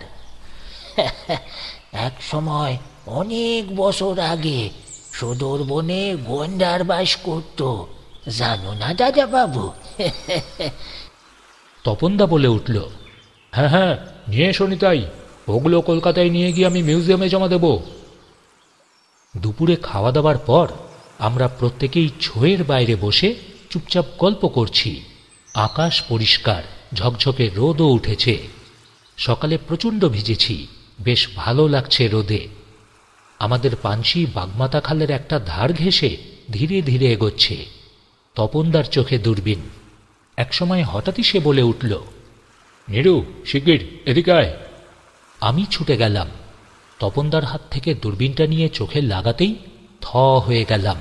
এক সময় অনেক বছর আগে সদর বনে গন্ডার বাস করত, জানো না দাদা বাবু? তপনদা বলে উঠল, হ্যাঁ হ্যাঁ, নিয়ে এসো নিতাই, ওগুলো কলকাতায় নিয়ে গিয়ে আমি মিউজিয়ামে জমা দেব। দুপুরে খাওয়া দাওয়ার পর আমরা প্রত্যেকেই ছোঁয়ের বাইরে বসে চুপচাপ গল্প করছি। আকাশ পরিষ্কার, ঝকঝকে রোদও উঠেছে। সকালে প্রচণ্ড ভিজেছি, বেশ ভালো লাগছে রোদে। আমাদের পানসি বাগমাতা খালের একটা ধার ঘেঁষে ধীরে ধীরে এগোচ্ছে। তপনদার চোখে দূরবীন। একসময় হঠাৎই সে বলে উঠল, নিরু, শিগগির এদিকে আয়। আমি ছুটে গেলাম। তপনদার হাত থেকে দূরবীনটা নিয়ে চোখে লাগাতেই থ হয়ে গেলাম।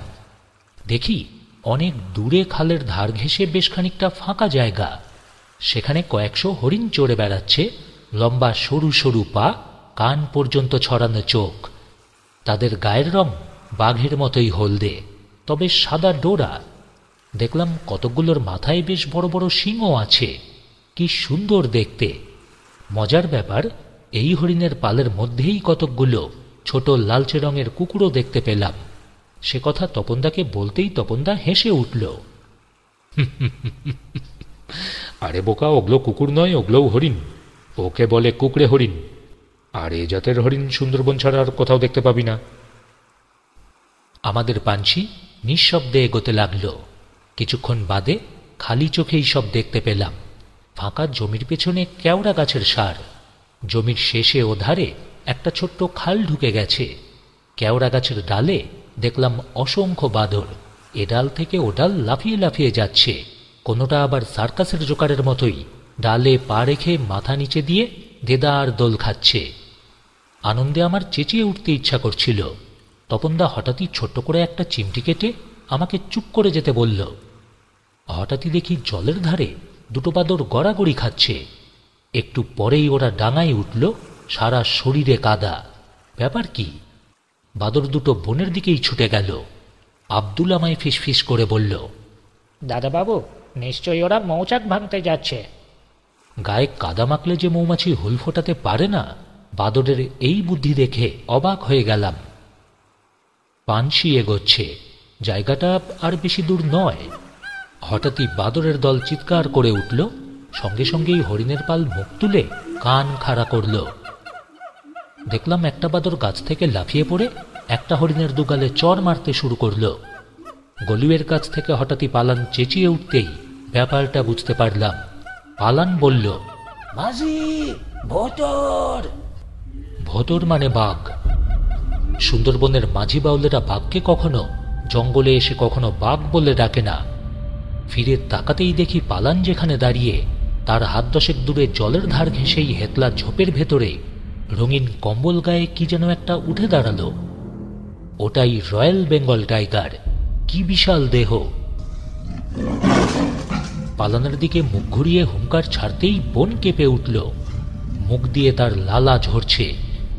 দেখি অনেক দূরে খালের ধার ঘেঁষে বেশ খানিকটা ফাঁকা জায়গা। সেখানে কয়েকশো হরিণ চড়ে বেড়াচ্ছে, লম্বা সরু সরু পা, কান পর্যন্ত ছড়ানো চোখ। তাদের গায়ের রং বাঘের মতোই হলদে, তবে সাদা ডোরা। দেখলাম কতকগুলোর মাথায় বেশ বড় বড় শিংও আছে। কি সুন্দর দেখতে! মজার ব্যাপার, এই হরিণের পালের মধ্যেই কতকগুলো ছোট লালচে রঙের কুকুরও দেখতে পেলাম। সে কথা তপনদাকে বলতেই তপনদা হেসে উঠল। আরে বোকা, ওগুলো কুকুর নয়, ওগুলোও হরিণ। ওকে বলে কুকড়ে হরিণ। আর এ জাতের হরিণ সুন্দরবন ছাড়া আর কোথাও দেখতে পাবি না। আমাদের পানসি নিঃশব্দে এগোতে লাগল। কিছুক্ষণ বাদে খালি চোখেই সব দেখতে পেলাম। ফাঁকা জমির পেছনে কেওড়া গাছের সার। জমির শেষে ও ধারে একটা ছোট্ট খাল ঢুকে গেছে। কেওড়া গাছের ডালে দেখলাম অসংখ্য বাদর। এ ডাল থেকে ও ডাল লাফিয়ে লাফিয়ে যাচ্ছে। কোনোটা আবার সার্কাসের জোকারের মতোই ডালে পা রেখে মাথা নিচে দিয়ে দেদার দোল খাচ্ছে। আনন্দে আমার চেঁচিয়ে উঠতে ইচ্ছা করছিল। তপনদা হঠাৎই ছোট্ট করে একটা চিমটি কেটে আমাকে চুপ করে যেতে বলল। হঠাৎই দেখি জলের ধারে দুটো বাদর গড়াগড়ি খাচ্ছে। একটু পরেই ওরা ডাঙায় উঠল, সারা শরীরে কাদা। ব্যাপার কি? বাদর দুটো বনের দিকেই ছুটে গেল। আব্দুল আমায় ফিসফিস করে বলল, দাদাবাবু, নিশ্চয়ই ওরা মৌচাক ভাঙতে যাচ্ছে। গায়ে কাদা মাখলে যে মৌমাছি হুল ফোটাতে পারে না, বাদরের এই বুদ্ধি দেখে অবাক হয়ে গেলাম। পানসি এগোচ্ছে। জায়গাটা আর বেশি দূর নয়। হঠাৎই বাদরের দল চিৎকার করে উঠল। সঙ্গে সঙ্গেই হরিণের পাল মুখ তুলে কান খাড়া করল। দেখলাম একটা বাদর গাছ থেকে লাফিয়ে পড়ে একটা হরিণের দুগালে চড় মারতে শুরু করল। গলুয়ের কাছ থেকে হঠাৎই পালান চেঁচিয়ে উঠতেই ব্যাপারটা বুঝতে পারলাম। পালান বলল, মাঝি, ভোটর। ভোটর মানে বাঘ। সুন্দরবনের মাঝি বাউলেরা বাঘকে কখনো জঙ্গলে এসে কখনো বাঘ বলে ডাকে না। ফিরে তাকাতেই দেখি পালান যেখানে দাঁড়িয়ে, তার হাত দশেক দূরে জলের ধার ঘেঁষেই হেতলা ঝোপের ভেতরে রঙিন কম্বল গায়ে কি যেন একটা উঠে দাঁড়ালো। ওটাই রয়্যাল বেঙ্গল টাইগার। কি বিশাল দেহ! পালানের দিকে মুখ ঘুরিয়ে হুঙ্কার ছাড়তেই বন কেঁপে উঠল। মুখ দিয়ে তার লালা ঝরছে।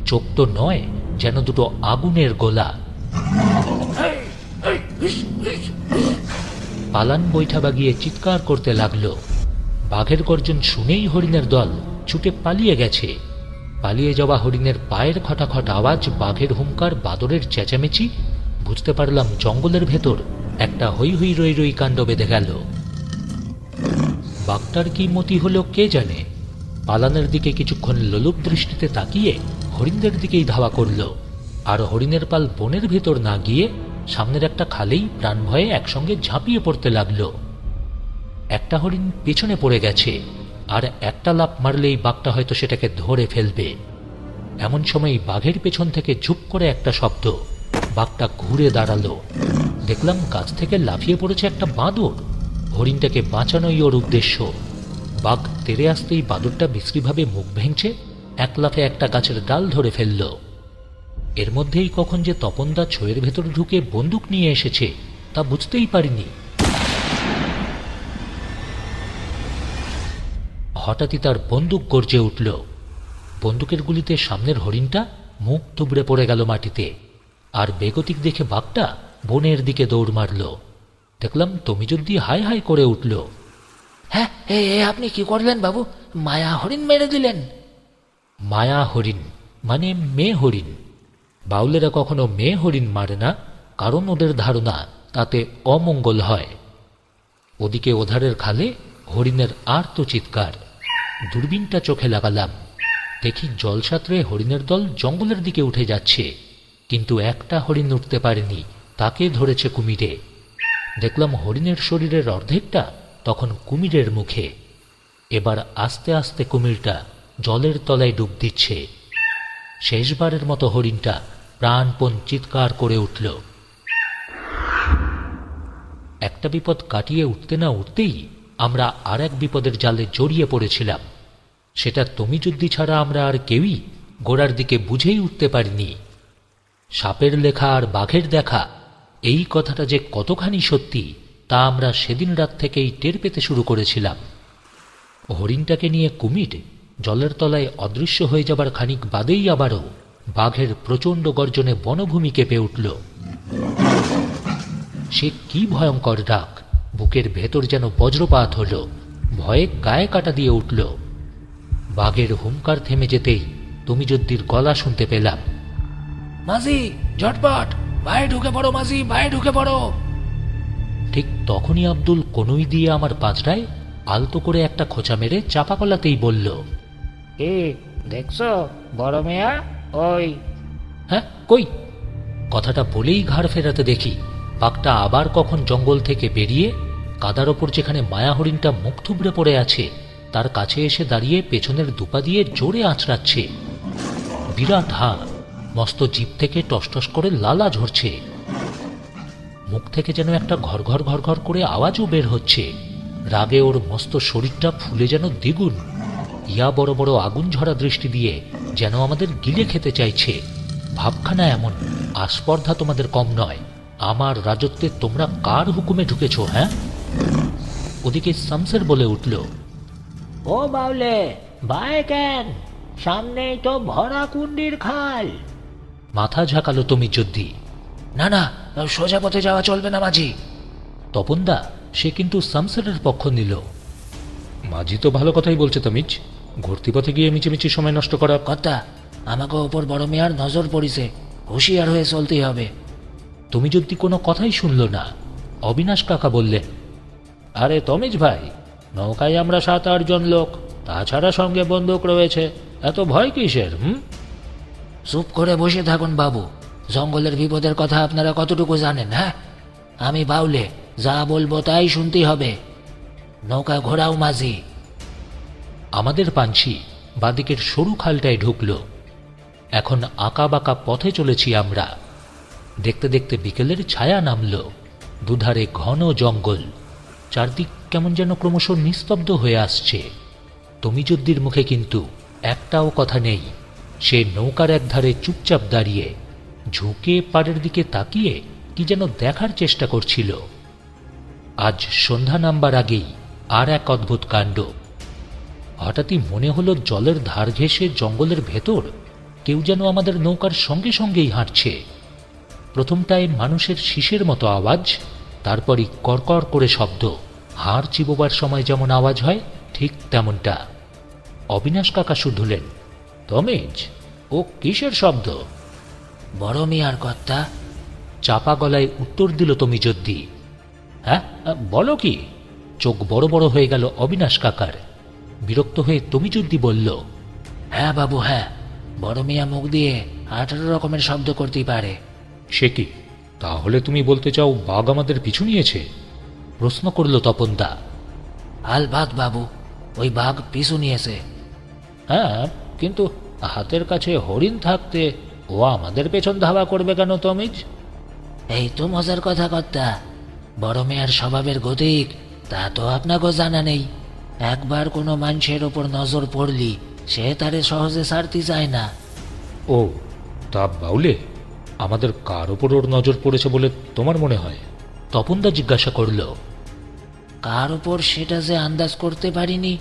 চোখ তো নয়, যেন দুটো আগুনের গোলা। পালান বৈঠা বাগিয়ে চিৎকার করতে লাগলো। বাঘের গর্জন শুনেই হরিণের দল ছুটে পালিয়ে গেছে। পালিয়ে যাওয়া হরিণের পায়ের খটাখট আওয়াজ, বাঘের হুঙ্কার, বাদরের চেঁচামেচি, বুঝতে পারলাম জঙ্গলের ভেতর একটা হৈ হৈ রই রই কাণ্ড বেঁধে গেল। বাঘটার কি মতি হলো কে জানে। পালানের দিকে কিছুক্ষণ লোলুপ দৃষ্টিতে তাকিয়ে হরিণদের দিকেই ধাওয়া করল। আর হরিণের পাল বনের ভেতর না গিয়ে সামনের একটা খালেই প্রাণ ভয়ে একসঙ্গে ঝাঁপিয়ে পড়তে লাগল। একটা হরিণ পেছনে পড়ে গেছে, আর একটা লাফ মারলেই বাঘটা হয়তো সেটাকে ধরে ফেলবে। এমন সময় বাঘের পেছন থেকে ঝুপ করে একটা শব্দ। বাঘটা ঘুরে দাঁড়ালো। দেখলাম গাছ থেকে লাফিয়ে পড়েছে একটা বাঁদর। হরিণটাকে বাঁচানোই ওর উদ্দেশ্য। বাঘ তেড়ে আসতেই বাদরটা বিশ্রীভাবে মুখ ভেঙছে, এক লাফে একটা গাছের ডাল ধরে ফেলল। এর মধ্যেই কখন যে তপনদা ছয়ের ভেতর ঢুকে বন্দুক নিয়ে এসেছে তা বুঝতেই পারিনি। হঠাৎই তার বন্দুক গর্জে উঠল। বন্দুকের গুলিতে সামনের হরিণটা মুখ থুবড়ে পড়ে গেল মাটিতে। আর বেগতিক দেখে বাঘটা বনের দিকে দৌড় মারল। দেখলাম তমিজুর দিয়ে হাই হাই করে উঠল। হ্যাঁ, আপনি কি করলেন বাবু? মায়া হরিণ মেরে দিলেন। মায়া হরিণ মানে মেয়ে হরিণ। বাউলেরা কখনো মেয়ে হরিণ মারে না, কারণ ওদের ধারণা তাতে অমঙ্গল হয়। ওদিকে ওধারের খালে হরিণের আর্ত চিৎকার। দূরবীনটা চোখে লাগালাম। দেখি জল সাঁতরে হরিণের দল জঙ্গলের দিকে উঠে যাচ্ছে, কিন্তু একটা হরিণ উঠতে পারেনি, তাকে ধরেছে কুমিরে। দেখলাম হরিণের শরীরের অর্ধেকটা তখন কুমিরের মুখে। এবার আস্তে আস্তে কুমিরটা জলের তলায় ডুব দিচ্ছে। শেষবারের মতো হরিণটা প্রাণপণ চিৎকার করে উঠল। একটা বিপদ কাটিয়ে উঠতে না উঠতেই আমরা আর এক বিপদের জালে জড়িয়ে পড়েছিলাম। সেটা তুমি যুদ্ধি ছাড়া আমরা আর কেউই গোড়ার দিকে বুঝেই উঠতে পারিনি। সাপের লেখা আর বাঘের দেখা, এই কথাটা যে কতখানি সত্যি তা আমরা সেদিন রাত থেকেই টের পেতে শুরু করেছিলাম। হরিণটাকে নিয়ে কুমির জলের তলায় অদৃশ্য হয়ে যাবার খানিক বাদেই আবারও বাঘের প্রচণ্ড গর্জনে বনভূমি কেঁপে উঠল। সে কি ভয়ঙ্কর ডাক! বুকের ভেতর যেন বজ্রপাত হল, ভয়ে গায়ে কাটা দিয়ে উঠল। বাঘের হুঙ্কার থেমে যেতেই তুমি যদ্দির গলা শুনতে পেলাম, মাঝি ঝটপট ভাই ঢুকে পড়ো, মাঝি ভাই ঢুকে পড়ো। ঠিক তখনই আব্দুল কনুই দিয়ে আমার পাঁচড়ায় আলতো করে একটা খোঁচা মেরে চাপা গলাতেই বলল, এ দেখছো বড় মেয়া ওই। হ্যাঁ কই? কথাটা বলেই ঘাড় ফেরাতে দেখি বাঘটা আবার কখন জঙ্গল থেকে বেরিয়ে কাদার ওপর যেখানে মায়া হরিণটা মুখ থুবড়ে পড়ে আছে তার কাছে এসে দাঁড়িয়ে পেছনের দুপা দিয়ে জোরে আঁচড়াচ্ছে। বিরাট হাঁ, মস্ত জিভ থেকে টসটস করে লালা ঝরছে, মুখ থেকে যেন একটা ঘর ঘর ঘর ঘর করে আওয়াজও বের হচ্ছে। রাগে ওর মস্ত শরীরটা ফুলে যেন দ্বিগুণ, ইয়া বড় বড় আগুন ঝরা দৃষ্টি দিয়ে যেন আমাদের গিলে খেতে চাইছে। ভাবখানা এমন, আস্পর্ধা তোমাদের কম নয়। আমার রাজত্বে তোমরা কার হুকুমে ঢুকেছ? হ্যাঁ? ওদিকে শামসের বলে উঠল, ও বাউলে বাই কেন, সামনেই তো ভরা কুন্ডির খাল। মাথা ঝাঁকালো তুমি যদ্দি। না না, সোজা পথে যাওয়া চলবে না মাঝি। তপনদা সে কিন্তু শামসেরের পক্ষ নিল। মাঝি তো ভালো কথাই বলছে তমিজ, ঘুরতি পথে গিয়ে মিছিমিছি সময় নষ্ট করা। কথা, আমাকে ওপর বড় মেয়ার নজর পড়িছে, হুঁশিয়ার হয়ে চলতেই হবে। তুমি যদি কোনো কথাই শুনল না। অবিনাশ কাকা বললেন, আরে তমিজ ভাই, নৌকায় আমরা 7-8 জন লোক, তাছাড়া সঙ্গে বন্দুক রয়েছে, এত ভয় কিসের? চুপ করে বসে থাকুন বাবু, জঙ্গলের বিপদের কথা আপনারা কতটুকু জানেন? হ্যাঁ, আমি বাউলে, যা বলবো তাই শুনতেই হবে। নৌকা ঘোরাও মাঝি। আমাদের পাঞ্ছি বাদিকের সরু খালটায় ঢুকল। এখন আঁকা বাঁকা পথে চলেছি আমরা। দেখতে দেখতে বিকেলের ছায়া নামল। দুধারে ঘন জঙ্গল, চারদিক কেমন যেন ক্রমশ নিস্তব্ধ হয়ে আসছে। তুমি যদ্দির মুখে কিন্তু একটাও কথা নেই। সে নৌকার একধারে চুপচাপ দাঁড়িয়ে ঝুঁকে পাড়ের দিকে তাকিয়ে কি যেন দেখার চেষ্টা করছিল। আজ সন্ধ্যা নামবার আগেই আর এক অদ্ভুত কাণ্ড। হঠাৎই মনে হলো জলের ধার ঘেঁষে জঙ্গলের ভেতর কেউ যেন আমাদের নৌকার সঙ্গে সঙ্গেই হাঁটছে। প্রথমটায় মানুষের শিশের মতো আওয়াজ, তারপরই কড়কড় করে শব্দ। হাড় চিবোবার সময় যেমন আওয়াজ হয় ঠিক তেমনটা। অবিনাশ কাকা শুধুলেন, তমেজ, ও কিসের শব্দ? বড় মিয়ার কর্তা। চাপা গলায় উত্তর দিল তুমি যদ্দি। হ্যাঁ বলো কি? চোখ বড় বড় হয়ে গেল অবিনাশ কাকার। বিরক্ত হয়ে তুমি যদ্দি বলল, হ্যাঁ বাবু হ্যাঁ, বড় মিয়া মুখ দিয়ে 18 রকমের শব্দ করতেই পারে। সে কি, তাহলে তুমি বলতে চাও বাঘ আমাদের পিছু নিয়েছে? প্রশ্ন করল তপনদা। আলবাত বাবু, ওই বাঘ পিছু নিয়েছে। হ্যাঁ, কিন্তু হাতের কাছে হরিণ থাকতে ও আমাদের পেছন ধাওয়া করবে কেন তমিজ? এই তো মজার কথা কর্তা, বড় মেয়ার স্বভাবের গতিক তা তো আপনাকেও জানা নেই। একবার কোনো মানুষের ওপর নজর পড়লি সে তারে সহজে ছাড়তে চায় না। ও তা বাউলে, আমাদের কার ওপর ওর নজর পড়েছে বলে তোমার মনে হয়? তপনদা জিজ্ঞাসা করল। কার ওপর সেটা যে আন্দাজ করতে পারিনি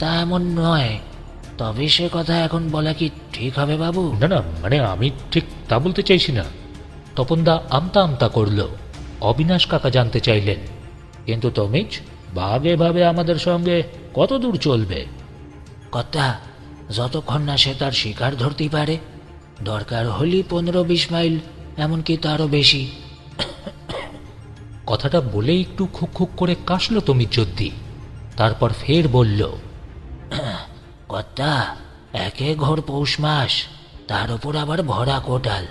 তা এমন নয়, তবে সে কথা এখন বলা কি ঠিক হবে বাবু? না না, মানে আমি ঠিক তা বলতে চাইছি না। তপনদা আমতা আমতা করল। অবিনাশ কাকা জানতে চাইলেন, কিন্তু তমিজ, বাঘ এভাবে আমাদের সঙ্গে কত দূর চলবে? কর্তা, যতক্ষণ না সে তার শিকার ধরতেই পারে। দরকার হলি 15-20 মাইল, এমনকি তারও বেশি। কথাটা বলে একটু খুক খুক করে কাশল তুমি যদ্দি। তারপর ফের বলল, কর্তা, একে ঘোর পৌষ মাস, তার উপর আবার ভরা কোটাল।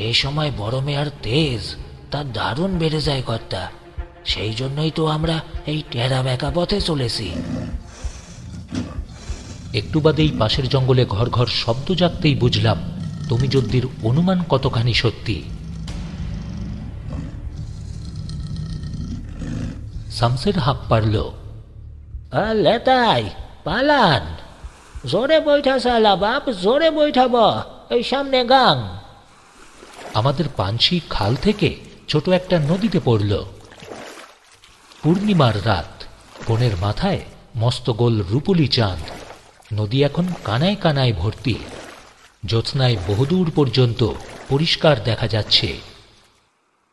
এই সময় বড় মেয়ার তেজ তার দারুণ বেড়ে যায় কর্তা। সেই জন্যই তো আমরা এই টেরা বেঁকা পথে চলেছি। একটু বাদেই পাশের জঙ্গলে ঘর ঘর শব্দ জাগতেই বুঝলাম তমিজুদ্দির অনুমান কতখানি সত্যি। শামসের হাঁক পারল, লেতাই পালান, জোরে বৈঠা সালা বাপ, জোরে বৈঠাব, এই সামনে গাং। আমাদের পানসি খাল থেকে ছোট একটা নদীতে পড়ল। পূর্ণিমার রাত, বনের মাথায় মস্ত গোল রূপলি চাঁদ। নদী এখন কানায় কানায় ভর্তি, জ্যোৎস্নায় বহুদূর পর্যন্ত পরিষ্কার দেখা যাচ্ছে।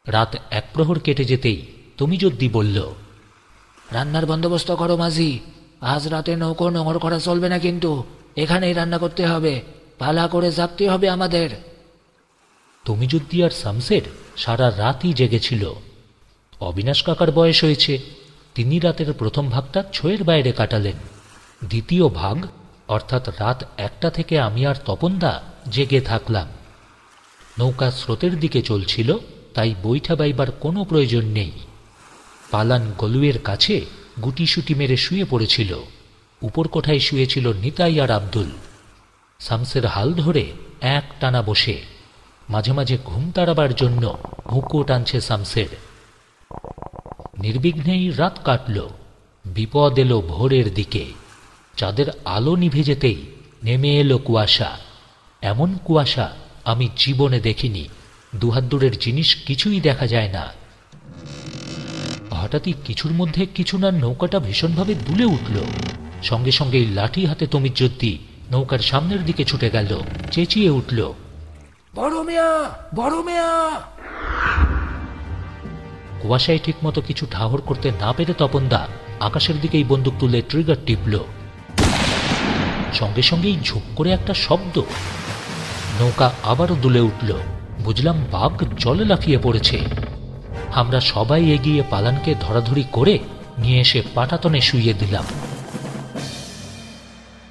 রাত এক প্রহর কেটে যেতেই তমিজুদ্দি বলল, রান্নার বন্দোবস্ত করো মাঝি, আজ রাতে নৌকো নোংর করা চলবে না, কিন্তু এখানেই রান্না করতে হবে, পালা করে জাগতে হবে আমাদের। তমিজুদ্দি আর শামসের সারা রাতই জেগেছিল। অবিনাশ কাকার বয়স হয়েছে, তিনি রাতের প্রথম ভাগটা ছয়ের বাইরে কাটালেন। দ্বিতীয় ভাগ অর্থাৎ রাত 1টা থেকে আমি আর তপনদা জেগে থাকলাম। নৌকা স্রোতের দিকে চলছিল, তাই বৈঠা বাইবার কোনো প্রয়োজন নেই। পালান গলুয়ের কাছে গুটিসুটি মেরে শুয়ে পড়েছিল। উপর কোঠায় শুয়েছিল নিতাই আর আব্দুল। শামসের হাল ধরে এক টানা বসে, মাঝে মাঝে ঘুম তাড়াবার জন্য হুঁকো টানছে শামসের। নির্বিঘ্নেই রাত কাটল। বিপদ এলো ভোরের দিকে। চাঁদের আলো নিভে যেতেই নেমে এলো কুয়াশা। এমন কুয়াশা আমি জীবনে দেখিনি। দুহাত দূরের জিনিস কিছুই দেখা যায় না। হঠাৎই কিছুর মধ্যে কিছু না নৌকাটা ভীষণভাবে দুলে উঠল। সঙ্গে সঙ্গেই লাঠি হাতে তমিজুদ্দি নৌকার সামনের দিকে ছুটে গেল, চেঁচিয়ে উঠল, বড় মিয়া, বড় মিয়া। কুয়াশায় ঠিকমতো কিছু ঠাহর করতে না পেরে তপনদা আকাশের দিকেই বন্দুক তুলে ট্রিগার টিপল। সঙ্গে সঙ্গেই ঝুপ করে একটা শব্দ। নৌকা আবারও দুলে উঠল। বুঝলাম বাঘ জলে লাফিয়ে পড়েছে। আমরা সবাই এগিয়ে পালানকে ধরাধরি করে নিয়ে এসে পাটাতনে শুইয়ে দিলাম।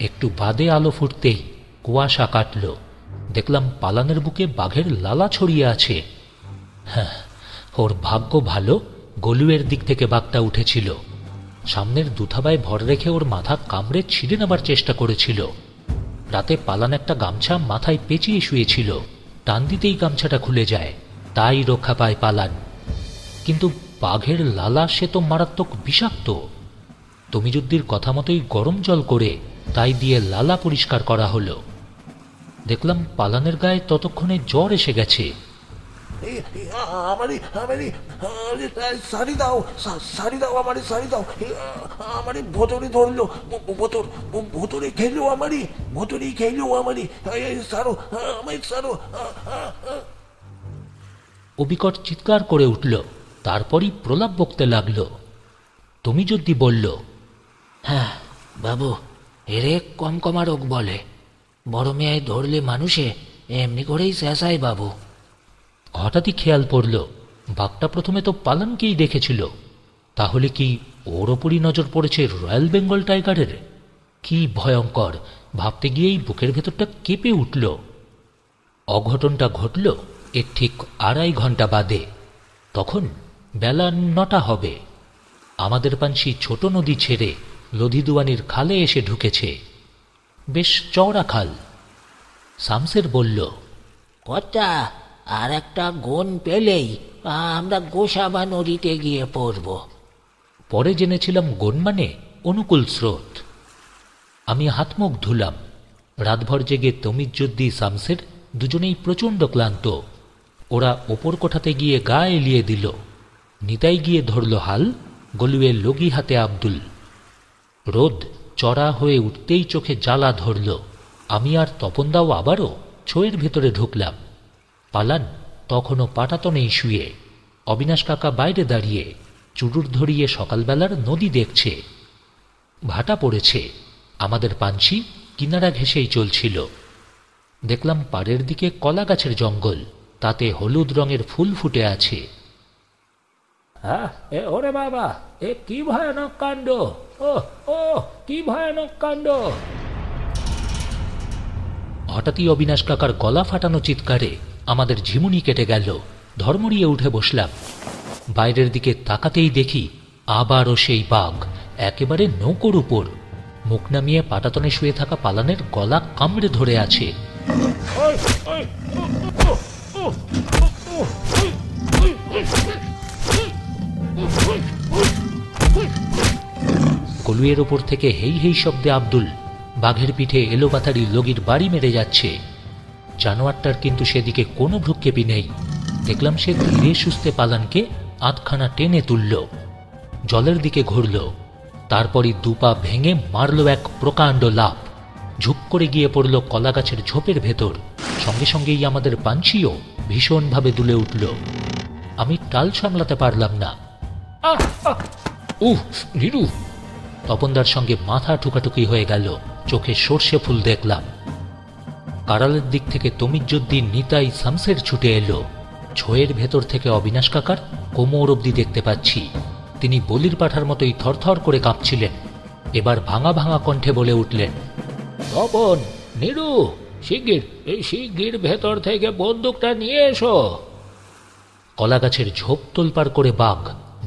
একটু বাদে আলো ফুটতেই কুয়াশা কাটল। দেখলাম পালানের বুকে বাঘের লালা ছড়িয়ে আছে। হ্যাঁ, ওর ভাগ্য ভালো, গলুয়ের দিক থেকে বাঘটা উঠেছিল। সামনের দুথাবায় ভর রেখে ওর মাথা কামড়ে ছিঁড়ে নেবার চেষ্টা করেছিল। রাতে পালান একটা গামছা মাথায় পেঁচিয়ে শুয়েছিল। টান দিতেই গামছাটা খুলে যায়, তাই রক্ষা পায় পালান। কিন্তু বাঘের লালা সে তো মারাত্মক বিষাক্ত। তমিজুদ্দির কথা মতোই গরম জল করে তাই দিয়ে লালা পরিষ্কার করা হলো। দেখলাম পালানের গায়ে ততক্ষণে জ্বর এসে গেছে। ভোতরে ধরলো, ভোতরে খেলো, ভোতরেই খেলো, সারো আমায় সারো। অবিকট চিৎকার করে উঠল, তারপরই প্রলাপ বকতে লাগল। তমিজুদ্দি বলল, হ্যাঁ বাবু, এরে কমকমা রোগ বলে। বড় মেয়ায় ধরলে মানুষে এমনি করেই চেঁচায় বাবু। হঠাৎই খেয়াল পড়ল, বাঘটা প্রথমে তো পালানকেই দেখেছিল। তাহলে কি ওর ওপরই নজর পড়েছে রয়্যাল বেঙ্গল টাইগারের? কি ভয়ঙ্কর! ভাবতে গিয়েই বুকের ভেতরটা কেঁপে উঠল। অঘটনটা ঘটল এর ঠিক 2.5 ঘন্টা বাদে। তখন বেলা 9টা হবে। আমাদের পানসি ছোট নদী ছেড়ে লধিদুয়ানির খালে এসে ঢুকেছে। বেশ চওড়া খাল। শামসের বলল, কর্তা, আর একটা গন পেলেই আমরা গোসাবা নদীতে গিয়ে পড়ব। পরে জেনেছিলাম গন মানে অনুকূল স্রোত। আমি হাত মুখ ধুলাম। রাতভর জেগে তমিজুদ্দি শামসের দুজনেই প্রচণ্ড ক্লান্ত। ওরা ওপর কোঠাতে গিয়ে গা এলিয়ে দিল। নিতাই গিয়ে ধরল হাল, গলুয়ে লগি হাতে আব্দুল। রোদ চড়া হয়ে উঠতেই চোখে জ্বালা ধরল। আমি আর তপনদাও আবারও ছোয়ের ভেতরে ঢুকলাম। পালান তখনও পাটাতনেই শুয়ে। অবিনাশ কাকা বাইরে দাঁড়িয়ে চুরুর ধরিয়ে সকালবেলার নদী দেখছে। ভাটা পড়েছে। আমাদের পানসি কিনারা ঘেঁষেই চলছিল। দেখলাম পাড়ের দিকে কলা গাছের জঙ্গল, তাতে হলুদ রঙের ফুল ফুটে আছে। হ্যাঁ, ওরে বাবা, এ কি ভয়ানক কাণ্ড! ও ও কি ভয়ানক কাণ্ড! হঠাৎই অবিনাশ কাকার গলা ফাটানো চিৎকারে আমাদের ঝিমুনি কেটে গেল। ধর্মড়িয়ে উঠে বসলাম। বাইরের দিকে তাকাতেই দেখি আবারও সেই বাঘ, একেবারে নৌকোর উপর। মুখ নামিয়ে পাটাতনে শুয়ে থাকা পালানের গলা কামড়ে ধরে আছে। কলুয়ের ওপর থেকে হেই হেই শব্দে আব্দুল বাঘের পিঠে এলোপাথারি লগির বাড়ি মেরে যাচ্ছে। জানোয়ারটার কিন্তু সেদিকে কোনো ভ্রুক্ষেপই নেই। দেখলাম সে ধীরে সুস্থে পালানকে আধখানা টেনে তুলল, জলের দিকে ঘুরল, তারপরই দুপা ভেঙে মারল এক প্রকাণ্ড লাফ, ঝুপ করে গিয়ে পড়ল কলা গাছের ঝোপের ভেতর। সঙ্গে সঙ্গেই আমাদের পাঞ্চিও ভীষণভাবে দুলে উঠল। আমি টাল সামলাতে পারলাম না। উহ নিরু! তপনদার সঙ্গে মাথা ঠুকাঠুকি হয়ে গেল। চোখে সর্ষে ফুল দেখলাম। কারালের দিক থেকে তমিজুদ্দিন, নিতাই, শামসের ছুটে এলো। ছোয়ের ভেতর থেকে অবিনাশ কাকার কোমর অবধি দেখতে পাচ্ছি। তিনি বলির পাঠার মতোই থরথর করে কাঁপছিলেন। এবার ভাঙা ভাঙা কণ্ঠে বলে উঠলেন, তপন, নিরু, শিগগির ভেতর থেকে বন্দুকটা নিয়ে এসো। কলা গাছের ঝোপ তোলপাড় করে বাঘ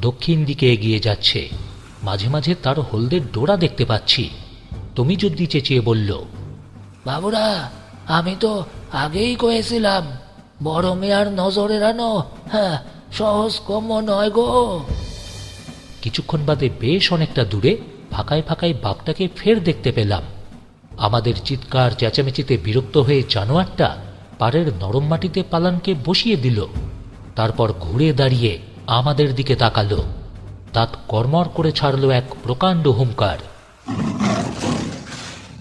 দক্ষিণ দিকে এগিয়ে যাচ্ছে। মাঝে মাঝে তার হলদের ডোরা দেখতে পাচ্ছি। তমিজুদ্দি চেঁচিয়ে বলল, বাবুরা, আমি তো আগেই কয়েছিলাম বড় মেয়ার নজর এড়ানো সহজ কম্য নয় গো। কিছুক্ষণ বাদে বেশ অনেকটা দূরে ফাঁকায় ফাঁকায় বাঘটাকে ফের দেখতে পেলাম। আমাদের চিৎকার চেঁচামেচিতে বিরক্ত হয়ে জানোয়ারটা পাড়ের নরম মাটিতে পালানকে বসিয়ে দিল। তারপর ঘুরে দাঁড়িয়ে আমাদের দিকে তাকালো। দাঁত কর্মর করে ছাড়ল এক প্রকাণ্ড হুঙ্কার।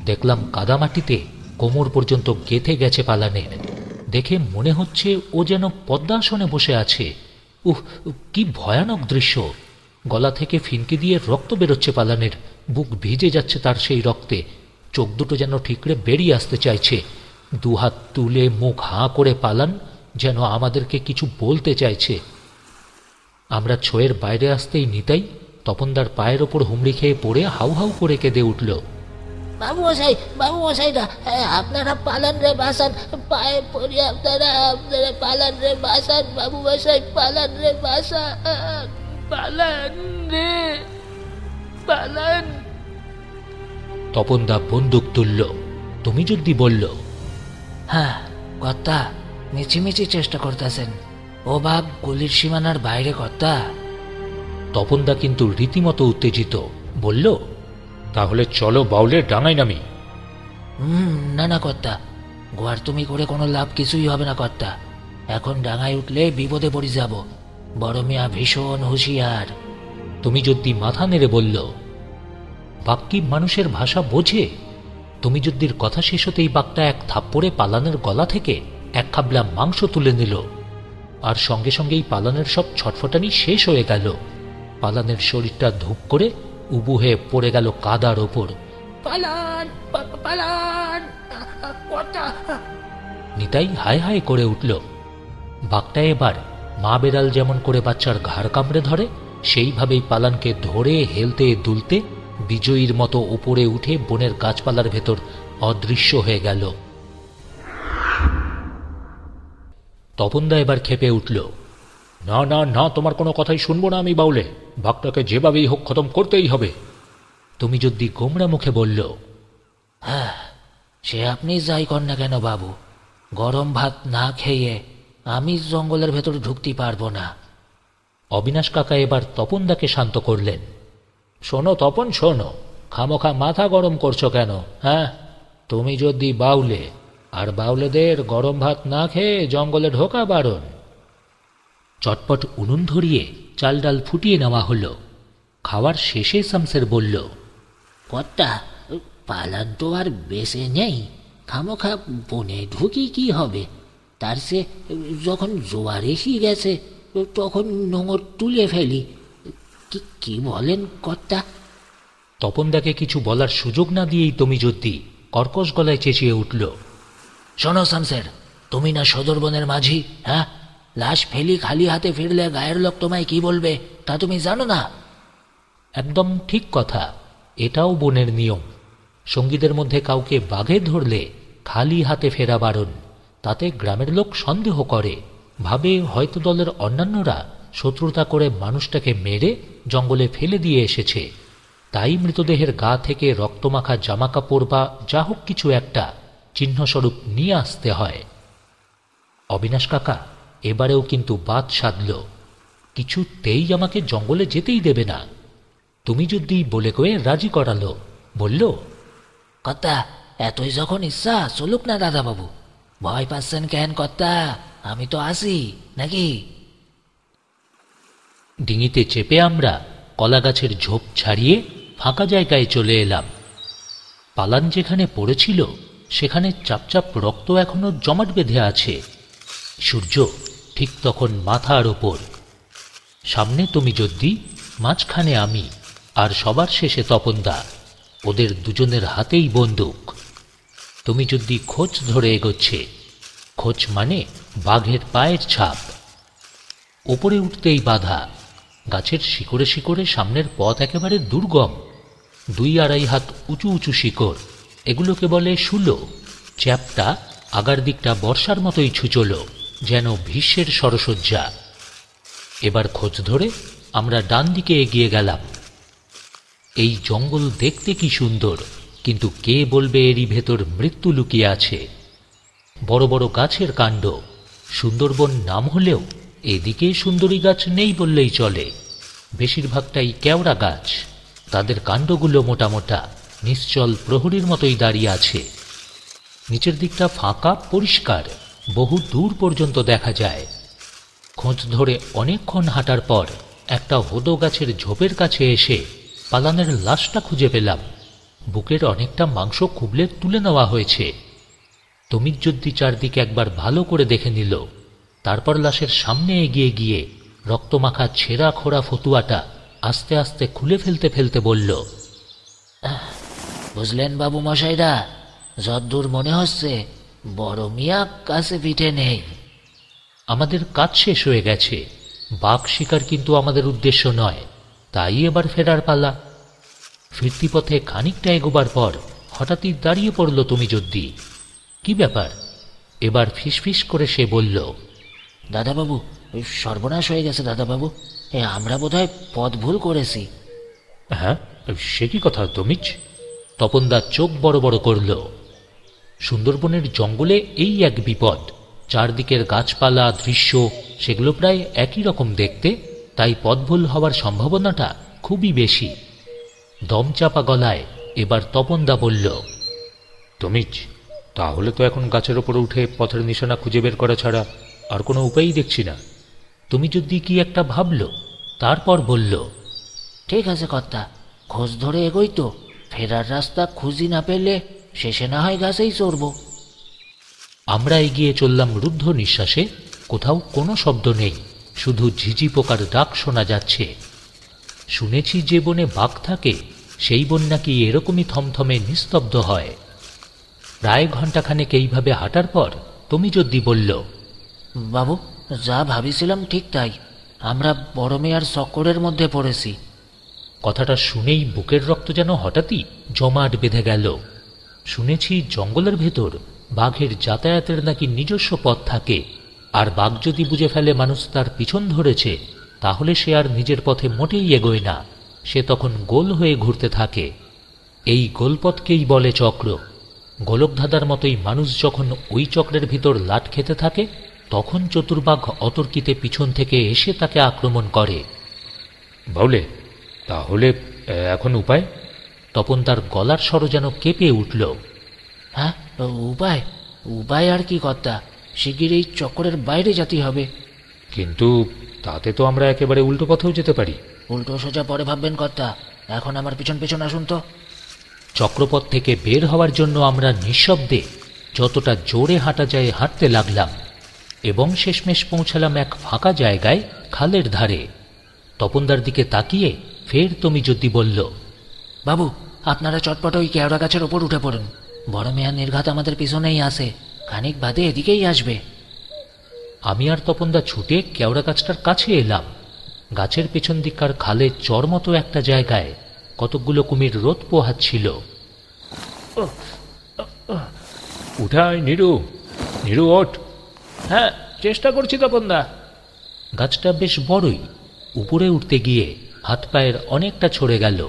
দেখলাম কাদামাটিতে কোমর পর্যন্ত গেঁথে গেছে পালানের। দেখে মনে হচ্ছে ও যেন পদ্মাসনে বসে আছে। কি ভয়ানক দৃশ্য! গলা থেকে ফিনকি দিয়ে রক্ত বেরোচ্ছে পালানের। বুক ভিজে যাচ্ছে তার সেই রক্তে। চোখ দুটো যেন ঠিকরে বেরিয়ে আসতে চাইছে। দুহাত তুলে মুখ হাঁ করে পালান যেন আমাদেরকে কিছু বলতে চাইছে। আমরা ছোয়ের বাইরে আসতেই নিতাই তপনদার পায়ের ওপর হুমড়ি খেয়ে পড়ে হাউ হাউ করে কেঁদে উঠল। বাবু মশাইরা, আপনারা পালান রে বাসান, পায়ে পড়ি আপনারা পালান রে বাসান, বাবু মশাই পালান রে বাসান, পালান রে পালান। তপনদা বন্দুক তুলল। তমিজুদ্দি বলল, কর্তা মিছিমিছি চেষ্টা করতেছেন, ও বাঘ গলির সীমানার বাইরে কর্তা। তপনদা কিন্তু রীতিমতো উত্তেজিত, বলল, তাহলে চলো বাউলের ডাঙায় নামি। না কর্তা, গোয়ার তুমি করে কোনো লাভ কিছুই হবে না কর্তা। এখন ডাঙায় উঠলে বিপদে পড়ে যাব। বড় মিয়া ভীষণ হুঁশিয়ার। তমিজুদ্দি মাথা নেড়ে বলল, বাঘ কি মানুষের ভাষা বোঝে? তমিজুদ্দির কথা শেষ হতেই বাঘটা এক থাপ্পড়ে পালানের গলা থেকে এক খাবলা মাংস তুলে নিল। আর সঙ্গে সঙ্গেই পালানের সব ছটফটানি শেষ হয়ে গেল। পালানের শরীরটা ধূপ করে উবু হয়ে পড়ে গেল কাদার ওপর। নিতাই হায় হায় করে উঠল। বাঘটা এবার মা বেড়াল যেমন করে বাচ্চার ঘাড় কামড়ে ধরে সেইভাবেই পালানকে ধরে হেলতে দুলতে বিজয়ীর মতো উপরে উঠে বনের গাছপালার ভেতর অদৃশ্য হয়ে গেল। তপনদা এবার খেপে উঠল, না না না, তোমার কোনো কথাই শুনবো না আমি বাউলে। বাঘটাকে যেভাবেই হোক খতম করতেই হবে। তুমি যদি গোমরা মুখে বলল, সে আপনি যাই কর না কেন বাবু, গরম ভাত না খেয়ে আমি জঙ্গলের ভেতর ঢুকতে পারবো না। অবিনাশ কাকা এবার তপনদাকে শান্ত করলেন। শোনো তপন, শোনো, খামোখা মাথা গরম করছো কেন? তুমি যদি বাউলে, আর বাউলেদের গরম ভাত না খেয়ে জঙ্গলে ঢোকা বারণ। চটপট উনুন ধরিয়ে চাল ডাল ফুটিয়ে নেওয়া হলো। খাওয়ার শেষে শামসের বলল, কর্তা, পালান তো আর বেঁচে নেই, খামোখা বনে ঢুকি কি হবে? তার সে যখন জোয়ার এসে গেছে তখন নোঙর তুলে ফেলি। কি বলেন কর্তা? তপনদাকে কিছু বলার সুযোগ না দিয়েই তমিজুদ্দি কর্কশ গলায় চেঁচিয়ে উঠল, শোনো শামসের, তুমি না সদর বনের মাঝি? লাশ ফেলি খালি হাতে ফিরলে গায়ের লোক তোমায় কি বলবে তা তুমি জানো না? একদম ঠিক কথা। এটাও বনের নিয়ম। সঙ্গীদের মধ্যে কাউকে বাঘে ধরলে খালি হাতে ফেরা বারণ। তাতে গ্রামের লোক সন্দেহ করে, ভাবে হয়তো দলের অন্যান্যরা শত্রুতা করে মানুষটাকে মেরে জঙ্গলে ফেলে দিয়ে এসেছে। তাই মৃতদেহের গা থেকে রক্তমাখা জামাকাপড় বা যা হোক কিছু একটা চিহ্নস্বরূপ নিয়ে আসতে হয়। অবিনাশ কাকা এবারেও কিন্তু বাদ সাধল, কিছুতেই আমাকে জঙ্গলে যেতেই দেবে না। তুমি যদি বলে কয়ে রাজি করালো, বলল, কর্তা এতই যখন ইচ্ছা চলুক না দাদাবাবু, ভয় পাচ্ছেন কেন কর্তা, আমি তো আসি নাকি। ডিঙিতে চেপে আমরা কলা গাছের ঝোপ ছাড়িয়ে ফাঁকা জায়গায় চলে এলাম। পালান যেখানে পড়েছিল সেখানে চাপচাপ রক্ত এখনো জমাট বেঁধে আছে। সূর্য ঠিক তখন মাথার ওপর। সামনে তুমি যদি, মাঝখানে আমি, আর সবার শেষে তপনদা। ওদের দুজনের হাতেই বন্দুক। তুমি যদি খোঁজ ধরে এগোচ্ছে। খোঁজ মানে বাঘের পায়ের ছাপ। ওপরে উঠতেই বাধা। গাছের শিকড়ে শিকড়ে সামনের পথ একেবারে দুর্গম। 2-2.5 হাত উঁচু উঁচু শিকড়, এগুলোকে বলে শুলো। চ্যাপটা, আগার দিকটা বর্ষার মতোই ছুচলো, যেন ভীষ্মের সরসজ্জা। এবার খোঁজ ধরে আমরা ডান দিকে এগিয়ে গেলাম। এই জঙ্গল দেখতে কি সুন্দর, কিন্তু কে বলবে এরই ভেতর মৃত্যু লুকিয়ে আছে। বড় বড় গাছের কাণ্ড। সুন্দরবন নাম হলেও এদিকে সুন্দরী গাছ নেই বললেই চলে। বেশিরভাগটাই কেওড়া গাছ। তাদের কাণ্ডগুলো মোটা মোটা, নিশ্চল প্রহরীর মতোই দাঁড়িয়ে আছে। নিচের দিকটা ফাঁকা, পরিষ্কার, বহু দূর পর্যন্ত দেখা যায়। খোঁজ ধরে অনেকক্ষণ হাঁটার পর একটা হোদো গাছের ঝোপের কাছে এসে পালানের লাশটা খুঁজে পেলাম। বুকের অনেকটা মাংস খুবলে তুলে নেওয়া হয়েছে। তুমি যদি চারদিকে একবার ভালো করে দেখে নিল, তারপর লাশের সামনে এগিয়ে গিয়ে রক্তমাখা ছেঁড়া খোড়া ফতুয়াটা আস্তে আস্তে খুলে ফেলতে ফেলতে বলল, বুঝলেন বাবু মশাইরা, যদ্দূর মনে হচ্ছে বড় মিয়া কাছে পিঠে নেই। আমাদের কাজ শেষ হয়ে গেছে। বাঘ শিকার কিন্তু আমাদের উদ্দেশ্য নয়, তাই এবার ফেরার পালা। ফিরতি পথে খানিকটা এগোবার পর হঠাৎই দাঁড়িয়ে পড়ল তুমি যদি। কি ব্যাপার? এবার ফিসফিস করে সে বলল, দাদাবাবু, ওই সর্বনাশ হয়ে গেছে দাদাবাবু, আমরা বোধহয় পথ ভুল করেছি। হ্যাঁ, সে কি কথা তমিজ? তপনদা চোখ বড় বড় করল। সুন্দরবনের জঙ্গলে এই এক বিপদ। চারদিকের গাছপালা, দৃশ্য, সেগুলো প্রায় একই রকম দেখতে, তাই পথ ভুল হওয়ার সম্ভাবনাটা খুবই বেশি। দমচাপা গলায় এবার তপনদা বলল, তমিজ, তাহলে তো এখন গাছের ওপরে উঠে পথের নিশানা খুঁজে বের করা ছাড়া আর কোনো উপায়ই দেখছি না। তুমি যদি কি একটা ভাবল, তারপর বলল, ঠিক আছে কর্তা, খোঁজ ধরে এগোই তো, ফেরার রাস্তা খুঁজি না পেলে শেষে না হয় গাছেই চড়ব। আমরা এগিয়ে চললাম রুদ্ধ নিঃশ্বাসে। কোথাও কোনো শব্দ নেই, শুধু ঝিঝি পোকার ডাক শোনা যাচ্ছে। শুনেছি যে বনে বাঘ থাকে, সেই বন নাকি এরকমই থমথমে নিস্তব্ধ হয়। প্রায় ঘণ্টাখানেক এইভাবে হাঁটার পর তুমি যদি বলল, বাবু, যা ভাবিছিলাম ঠিক তাই, আমরা বড় মেয়ার চক্করের মধ্যে পড়েছি। কথাটা শুনেই বুকের রক্ত যেন হঠাৎই জমাট বেঁধে গেল। শুনেছি জঙ্গলের ভেতর বাঘের যাতায়াতের নাকি নিজস্ব পথ থাকে, আর বাঘ যদি বুঝে ফেলে মানুষ তার পিছন ধরেছে, তাহলে সে আর নিজের পথে মোটেই এগোয় না, সে তখন গোল হয়ে ঘুরতে থাকে। এই গোলপথকেই বলে চক্র। গোলকধাঁধার মতোই মানুষ যখন ওই চক্রের ভিতর লাট খেতে থাকে, তখন চতুর্বাঘ অতর্কিতে পিছন থেকে এসে তাকে আক্রমণ করে। বাউলে, তাহলে এখন উপায়? তপন তার গলার স্বর যেন কেঁপে উঠল। হ্যাঁ, উপায়? উপায় আর কি কর্তা, শিগগির এই চক্করের বাইরে যেতে হবে। কিন্তু তাতে তো আমরা একেবারে উল্টো পথেও যেতে পারি। উল্টো সোজা পরে ভাববেন কর্তা, এখন আমার পিছন পিছন আসুন তো। চক্রপথ থেকে বের হওয়ার জন্য আমরা নিঃশব্দে যতটা জোরে হাঁটা যায় হাঁটতে লাগলাম, এবং শেষমেশ পৌঁছালাম এক ফাঁকা জায়গায়, খালের ধারে। তপনদার দিকে তাকিয়ে ফের তুমি যদি বলল, বাবু, আপনারা চটপট ওই কেওড়া গাছের ওপর উঠে পড়ুন, বড় মেয়ার নির্ঘাত আমাদের পিছনেই আসে, খানিক বাদে এদিকেই আসবে। আমি আর তপনদা ছুটে কেওড়া গাছটার কাছে এলাম। গাছের পেছন দিককার খালে চর মতো একটা জায়গায় কতকগুলো কুমির রোদ পোহাচ্ছিল। উঠাই নিরু, নিরু ওঠ। হ্যাঁ, চেষ্টা করছি তপনদা। গাছটা বেশ বড়ই, উপরে উঠতে গিয়ে হাত পায়ের অনেকটা ছড়ে গেল।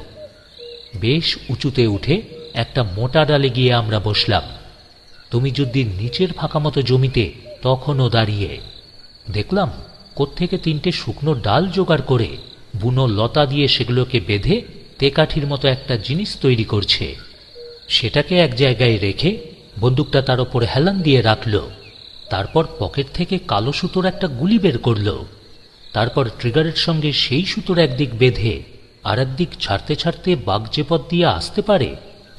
বেশ উঁচুতে উঠে একটা মোটা ডালে গিয়ে আমরা বসলাম। তুমি যদি নিচের ফাঁকা মতো জমিতে তখনও দাঁড়িয়ে। দেখলাম কোত্থেকে 3টে শুকনো ডাল জোগাড় করে বুনো লতা দিয়ে সেগুলোকে বেঁধে তেকাঠির মতো একটা জিনিস তৈরি করছে। সেটাকে এক জায়গায় রেখে বন্দুকটা তার ওপর হেলান দিয়ে রাখল। তারপর পকেট থেকে কালো সুতোর একটা গুলি বের করল। তারপর ট্রিগারের সঙ্গে সেই সুতোর একদিক বেঁধে আর একদিক ছাড়তে ছাড়তে বাঘ যে পথ দিয়ে আসতে পারে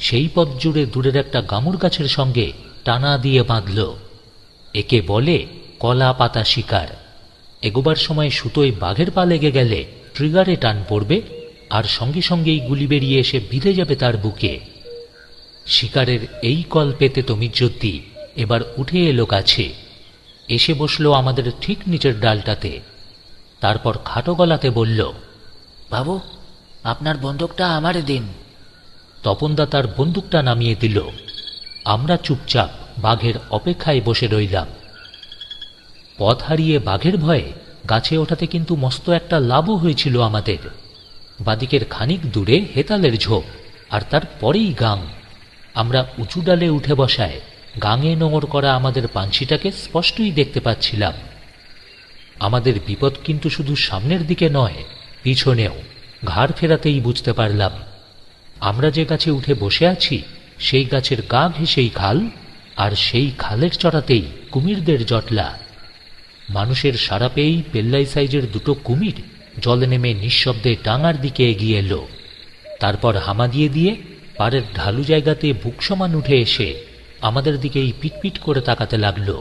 সেই পথ জুড়ে দূরের একটা গামুর গাছের সঙ্গে টানা দিয়ে বাঁধল। একে বলে কলা পাতা শিকার। এগোবার সময় সুতোয় বাঘের পা লেগে গেলে ট্রিগারে টান পড়বে আর সঙ্গে সঙ্গেই গুলি বেরিয়ে এসে বিঁধে যাবে তার বুকে। শিকারের এই কল পেতে তমিজ্জদ্দি এবার উঠে এলো কাছে, এসে বসল আমাদের ঠিক নিচের ডালটাতে। তারপর খাটো গলাতে বলল, বাবু, আপনার বন্দুকটা আমারে দিন। তপনদা তার বন্দুকটা নামিয়ে দিল। আমরা চুপচাপ বাঘের অপেক্ষায় বসে রইলাম। পথ হারিয়ে বাঘের ভয়ে গাছে ওঠাতে কিন্তু মস্ত একটা লাভও হয়েছিল আমাদের। বাদিকের খানিক দূরে হেতালের ঝোপ, আর তার পরেই গাং। আমরা উঁচু ডালে উঠে বসায় গাঙে নোঙর করা আমাদের পাঞ্ছিটাকে স্পষ্টই দেখতে পাচ্ছিলাম। আমাদের বিপদ কিন্তু শুধু সামনের দিকে নয়, পিছনেও। ঘাড় ফেরাতেই বুঝতে পারলাম আমরা যে গাছে উঠে বসে আছি সেই গাছের গা ঘেঁষেই খাল, আর সেই খালের চড়াতেই কুমিরদের জটলা। মানুষের সাড়া পেয়েই পেল্লাই সাইজের 2টো কুমির জলে নেমে নিঃশব্দে ডাঙার দিকে এগিয়ে এলো। তারপর হামা দিয়ে দিয়ে পাড়ের ঢালু জায়গাতে বুক সমান উঠে এসে আমাদের দিকেই পিটপিট করে তাকাতে লাগলো।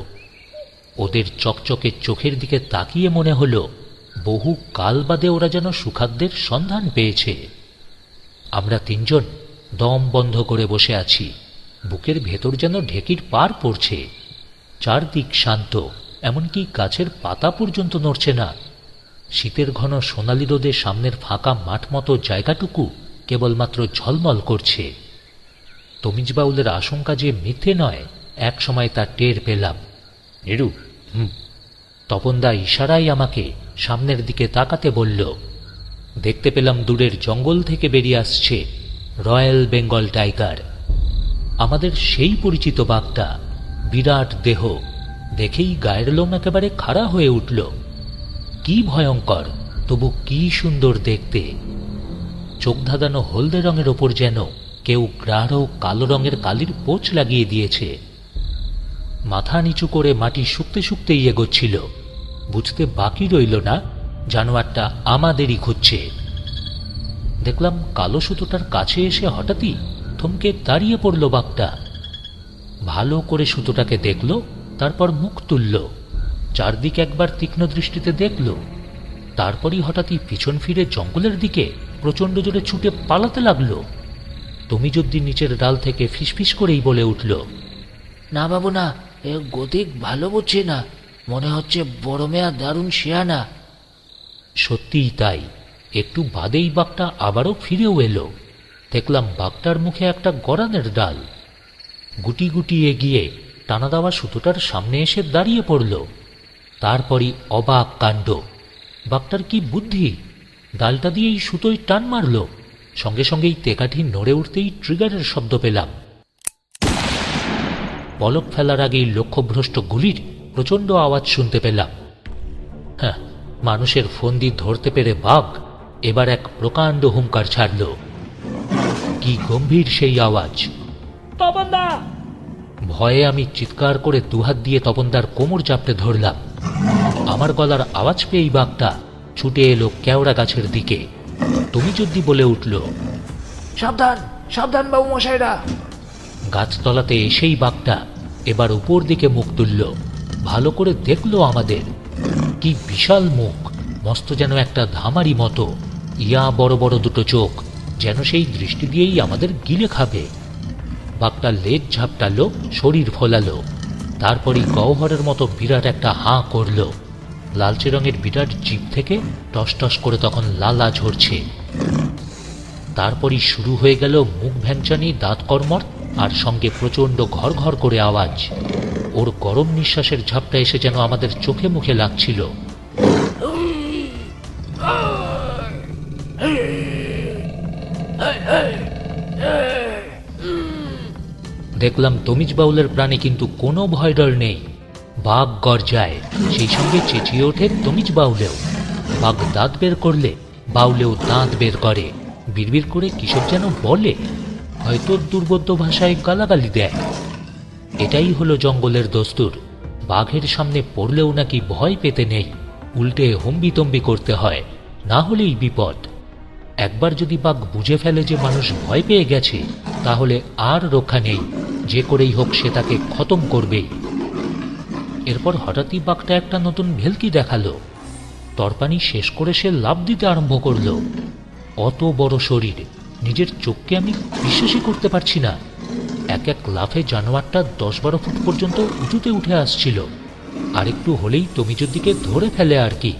ওদের চকচকে চোখের দিকে তাকিয়ে মনে হলো বহু কাল বাদে ওরা যেন সুখাদ্যের সন্ধান পেয়েছে। আমরা 3জন দম বন্ধ করে বসে আছি। বুকের ভেতর যেন ঢেকির পার পড়ছে। চারদিক শান্ত, এমনকি গাছের পাতা পর্যন্ত নড়ছে না। শীতের ঘন সোনালি রোদে সামনের ফাঁকা মাঠ মতো জায়গাটুকু কেবলমাত্র ঝলমল করছে। তমিজ বাউলের আশঙ্কা যে মিথ্যে নয়, এক সময় তা টের পেলাম। নিরু, তপনদা ইশারায় আমাকে সামনের দিকে তাকাতে বলল। দেখতে পেলাম দূরের জঙ্গল থেকে বেরিয়ে আসছে রয়্যাল বেঙ্গল টাইগার। আমাদের সেই পরিচিত বাঘটা, বিরাট দেহ, দেখেই গায়ের লোম একেবারে খাড়া হয়ে উঠল। কি ভয়ঙ্কর, তবু কি সুন্দর দেখতে। চোখ ধাঁধানো হলদে রঙের ওপর যেন কেউ গাঢ় কালো রঙের কালির পোঁচ লাগিয়ে দিয়েছে। মাথা নিচু করে মাটি শুকতে শুকতেই এগোচ্ছিল। বুঝতে বাকি রইল না জানোয়ারটা আমাদেরই খুঁজছে। দেখলাম কালো সুতোটার কাছে এসে হঠাৎই থমকে দাঁড়িয়ে পড়ল বাঘটা। ভালো করে সুতোটাকে দেখল, তারপর মুখ তুলল, চারদিকে একবার তীক্ষ্ণ দৃষ্টিতে দেখল, তারপরই হঠাৎই পিছন ফিরে জঙ্গলের দিকে প্রচণ্ড জোরে ছুটে পালাতে লাগল। তমিজদ্দিন নিচের ডাল থেকে ফিসফিস করেই বলে উঠল, না বাবু না, এ গতিক ভালো বুঝছি না, মনে হচ্ছে বড় মেয়া দারুণ শেয়ানা। সত্যিই তাই। একটু বাদেই বাঘটা আবারও ফিরেও এলো। দেখলাম বাঘটার মুখে একটা গরানের ডাল। গুটি গুটি এগিয়ে টানা দেওয়া সুতোটার সামনে এসে দাঁড়িয়ে পড়ল। তারপরই অবাক কাণ্ড। বাঘটার কি বুদ্ধি, ডালটা দিয়েই সুতোয় টান মারল। সঙ্গে সঙ্গেই তেকাঠি নড়ে উঠতেই ট্রিগারের শব্দ পেলাম। পলক ফেলার আগেই লক্ষ্যভ্রষ্ট গুলির প্রচণ্ড আওয়াজ শুনতে পেলাম। হ্যাঁ, মানুষের ফন্দি ধরতে পেরে বাঘ এবার এক প্রকাণ্ড হুঙ্কার ছাড়ল। কি গম্ভীর সেই আওয়াজ! তপনদা! ভয়ে আমি চিৎকার করে দুহাত দিয়ে তপনদার কোমর চাপড়ে ধরলাম। আমার গলার আওয়াজ পেয়েই বাঘটা ছুটে এলো কেওড়া গাছের দিকে। তমিজদ্দি বলে উঠল, সাবধান সাবধান বাবু মশাইরা। গাছতলাতে এসেই বাঘটা এবার উপর দিকে মুখ তুলল। ভালো করে দেখল আমাদের। কি বিশাল মুখ, মস্ত যেন একটা ধামারি মতো। ইয়া বড় বড় 2টো চোখ, যেন সেই দৃষ্টি দিয়েই আমাদের গিলে খাবে। বাঘটা লেজ ঝাপটালো, শরীর ফোলালো, তারপরই গহ্বরের মতো বিরাট একটা হাঁ করল। লালচে রঙের বিরাট জিভ থেকে টস টস করে তখন লালা ঝরছে। তারপরই শুরু হয়ে গেল মুখ ভ্যাংচানি, দাঁত কর্মর, আর সঙ্গে প্রচণ্ড ঘর ঘর করে আওয়াজ। ওর গরম নিঃশ্বাসের ঝাপটা এসে যেন আমাদের চোখে মুখে লাগছিল। দেখলাম তমিজ বাউলের প্রাণে কিন্তু কোনো ভয় ডর নেই। বাঘ গর্জায়, সেই সঙ্গে চেঁচিয়ে ওঠে তমিজ বাউলেও। বাঘ দাঁত বের করলে বাউলেও দাঁত বের করে, বিড়বিড় করে কিসব যেন বলে, হয়তো দুর্বোধ্য ভাষায় গালাগালি দেয়। এটাই হলো জঙ্গলের দস্তুর। বাঘের সামনে পড়লেও নাকি ভয় পেতে নেই, উল্টে হম্বিতম্বি করতে হয়, না হলেই বিপদ। একবার যদি বাঘ বুঝে ফেলে যে মানুষ ভয় পেয়ে গেছে, তাহলে আর রক্ষা নেই, যে করেই হোক সে তাকে খতম করবেই। এরপর হঠাৎই বাঘটা একটা নতুন ভেলকি দেখালো। তরপানি শেষ করে সে লাফ দিতে আরম্ভ করলো। অত বড় শরীর, নিজের চোখকে আমি বিশ্বাসই করতে পারছি না। এক এক লাফে জানোয়ারটা 10-12 ফুট পর্যন্ত উঁচুতে উঠে আসছিল। আর একটু হলেই তমিজের দিকে ধরে ফেলে আর কি।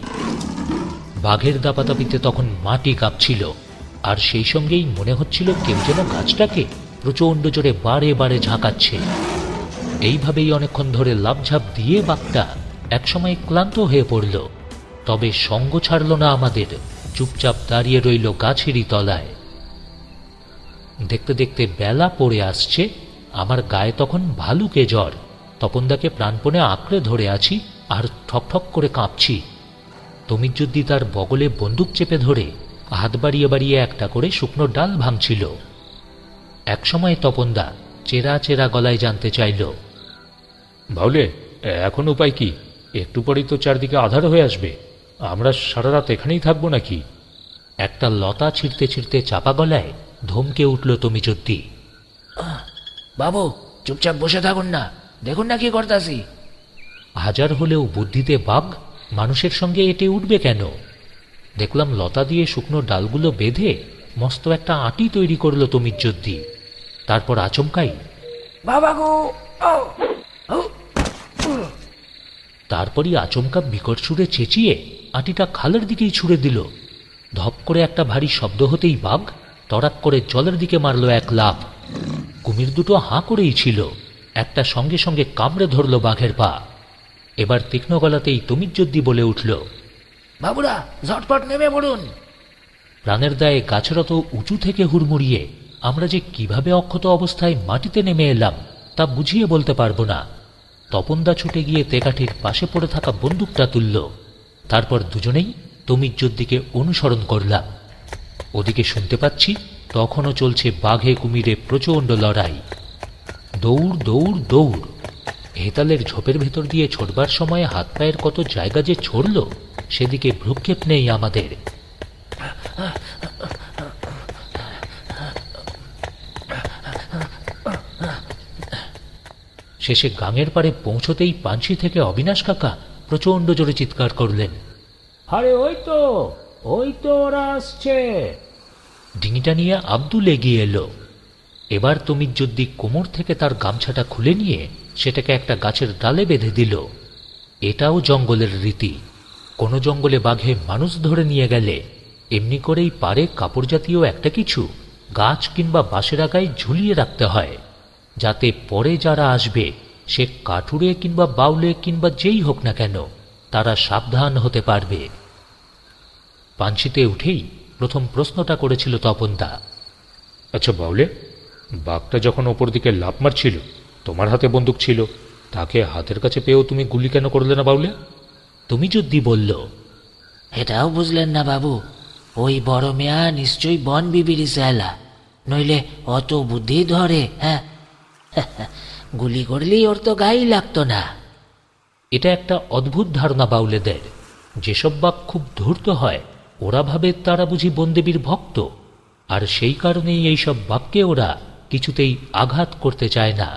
বাঘের দাপাদাপিতে তখন মাটি কাঁপছিল, আর সেই সঙ্গেই মনে হচ্ছিল কেউ যেন গাছটাকে প্রচণ্ড জোরে বারে বারে ঝাঁকাচ্ছে। এইভাবেই অনেকক্ষণ ধরে লাফঝাপ দিয়ে বাঘটা একসময় ক্লান্ত হয়ে পড়ল, তবে সঙ্গ ছাড়ল না আমাদের, চুপচাপ দাঁড়িয়ে রইল গাছেরই তলায়। দেখতে দেখতে বেলা পড়ে আসছে। আমার গায়ে তখন ভালুকে জ্বর। তপনদাকে প্রাণপণে আঁকড়ে ধরে আছি আর ঠকঠক করে কাঁপছি। তমিজুদ্দি তার বগলে বন্দুক চেপে ধরে হাত বাড়িয়ে বাড়িয়ে একটা করে শুকনো ডাল ভাঙছিল। একসময় তপনদা চেরা চেরা গলায় জানতে চাইল, বাউলে, এখন উপায় কি? একটু পরেই তো চারদিকে আধার হয়ে আসবে, আমরা সারা রাত এখানেই থাকবো নাকি? একটা লতা ছিঁড়তে ছিঁড়তে চাপা গলায় ধমকে উঠল তমিজুদ্দি। বাবু, চুপচাপ বসে থাকুন না, দেখুন না কি করতাছি। হাজার হলেও বুদ্ধিতে বাঘ মানুষের সঙ্গে এটে উঠবে কেন? দেখলাম লতা দিয়ে শুকনো ডালগুলো বেঁধে মস্ত একটা আঁটি তৈরি করল তমিজুদ্দি। তারপর আচমকাই বাবা গো, তারপরই আচমকা বিকট সুরে চেঁচিয়ে আঁটিটা খালের দিকেই ছুঁড়ে দিল। ধপ করে একটা ভারী শব্দ হতেই বাঘ তড়াক করে জলের দিকে মারল এক লাফ। কুমির দুটো হাঁ করেই ছিল, একটা সঙ্গে সঙ্গে কামড়ে ধরল বাঘের পা। এবার তীক্ষ্ণ গলাতেই তমিজুদ্দি বলে উঠল, বাবুরা ঝটপট নেমে পড়ুন। প্রাণের দায়ে গাছের অত উঁচু থেকে হুড়মুড়িয়ে আমরা যে কিভাবে অক্ষত অবস্থায় মাটিতে নেমে এলাম তা বুঝিয়ে বলতে পারবো না। তপনদা ছুটে গিয়ে তেকাঠির পাশে পড়ে থাকা বন্দুকটা তুলল। তারপর দুজনেই তমিজুদ্দিকে অনুসরণ করলাম। ওদিকে শুনতে পাচ্ছি তখনও চলছে বাঘে কুমিরে প্রচণ্ড লড়াই। দৌড় দৌড় দৌড়। হেতালের ঝোপের ভেতর দিয়ে ছোড়বার সময় হাত পায়ের কত জায়গা যে ছড়ল, সেদিকে ভ্রুক্ষেপ নেই আমাদের। শেষে গাঙের পাড়ে পৌঁছতেই পাঞ্ছি থেকে অবিনাশ কাকা প্রচণ্ড জোরে চিৎকার করলেন, আরে ওই তো ওরা আসছে। ডিঙিটা নিয়ে আব্দুল এগিয়ে এলো। এবার তমিজুদ্দি কোমর থেকে তার গামছাটা খুলে নিয়ে সেটাকে একটা গাছের ডালে বেঁধে দিল। এটাও জঙ্গলের রীতি। কোনো জঙ্গলে বাঘে মানুষ ধরে নিয়ে গেলে এমনি করেই পারে কাপড় জাতীয় একটা কিছু গাছ কিংবা বাঁশের আগায় ঝুলিয়ে রাখতে হয়, যাতে পরে যারা আসবে, সে কাঠুরে কিংবা বাউলে কিংবা যেই হোক না কেন, তারা সাবধান হতে পারবে। পাঞ্ছিতে উঠেই প্রথম প্রশ্নটা করেছিল তপনদা, আচ্ছা বাউলে, বাঘটা যখন ওপর দিকে লাফ মারছিল, তোমার হাতে বন্দুক ছিল, তাকে হাতের কাছে পেয়েও তুমি গুলি কেন করলে না বাউলে? তমিজুদ্দি বলল, এটাও বুঝলেন না বাবু? ওই বড় মেয়া নিশ্চয়ই বন বিবির স্যালা, নইলে অত বুদ্ধি ধরে? হ্যাঁ, গুলি করলেই ওর তো গায়ে লাগতো না। এটা একটা অদ্ভুত ধারণা বাউলেদের। যেসব বাঘ খুব ধূর্ত হয়, ওরা ভাবে তারা বুঝি বনদেবীর ভক্ত, আর সেই কারণেই এইসব বাঘকে ওরা কিছুতেই আঘাত করতে চায় না।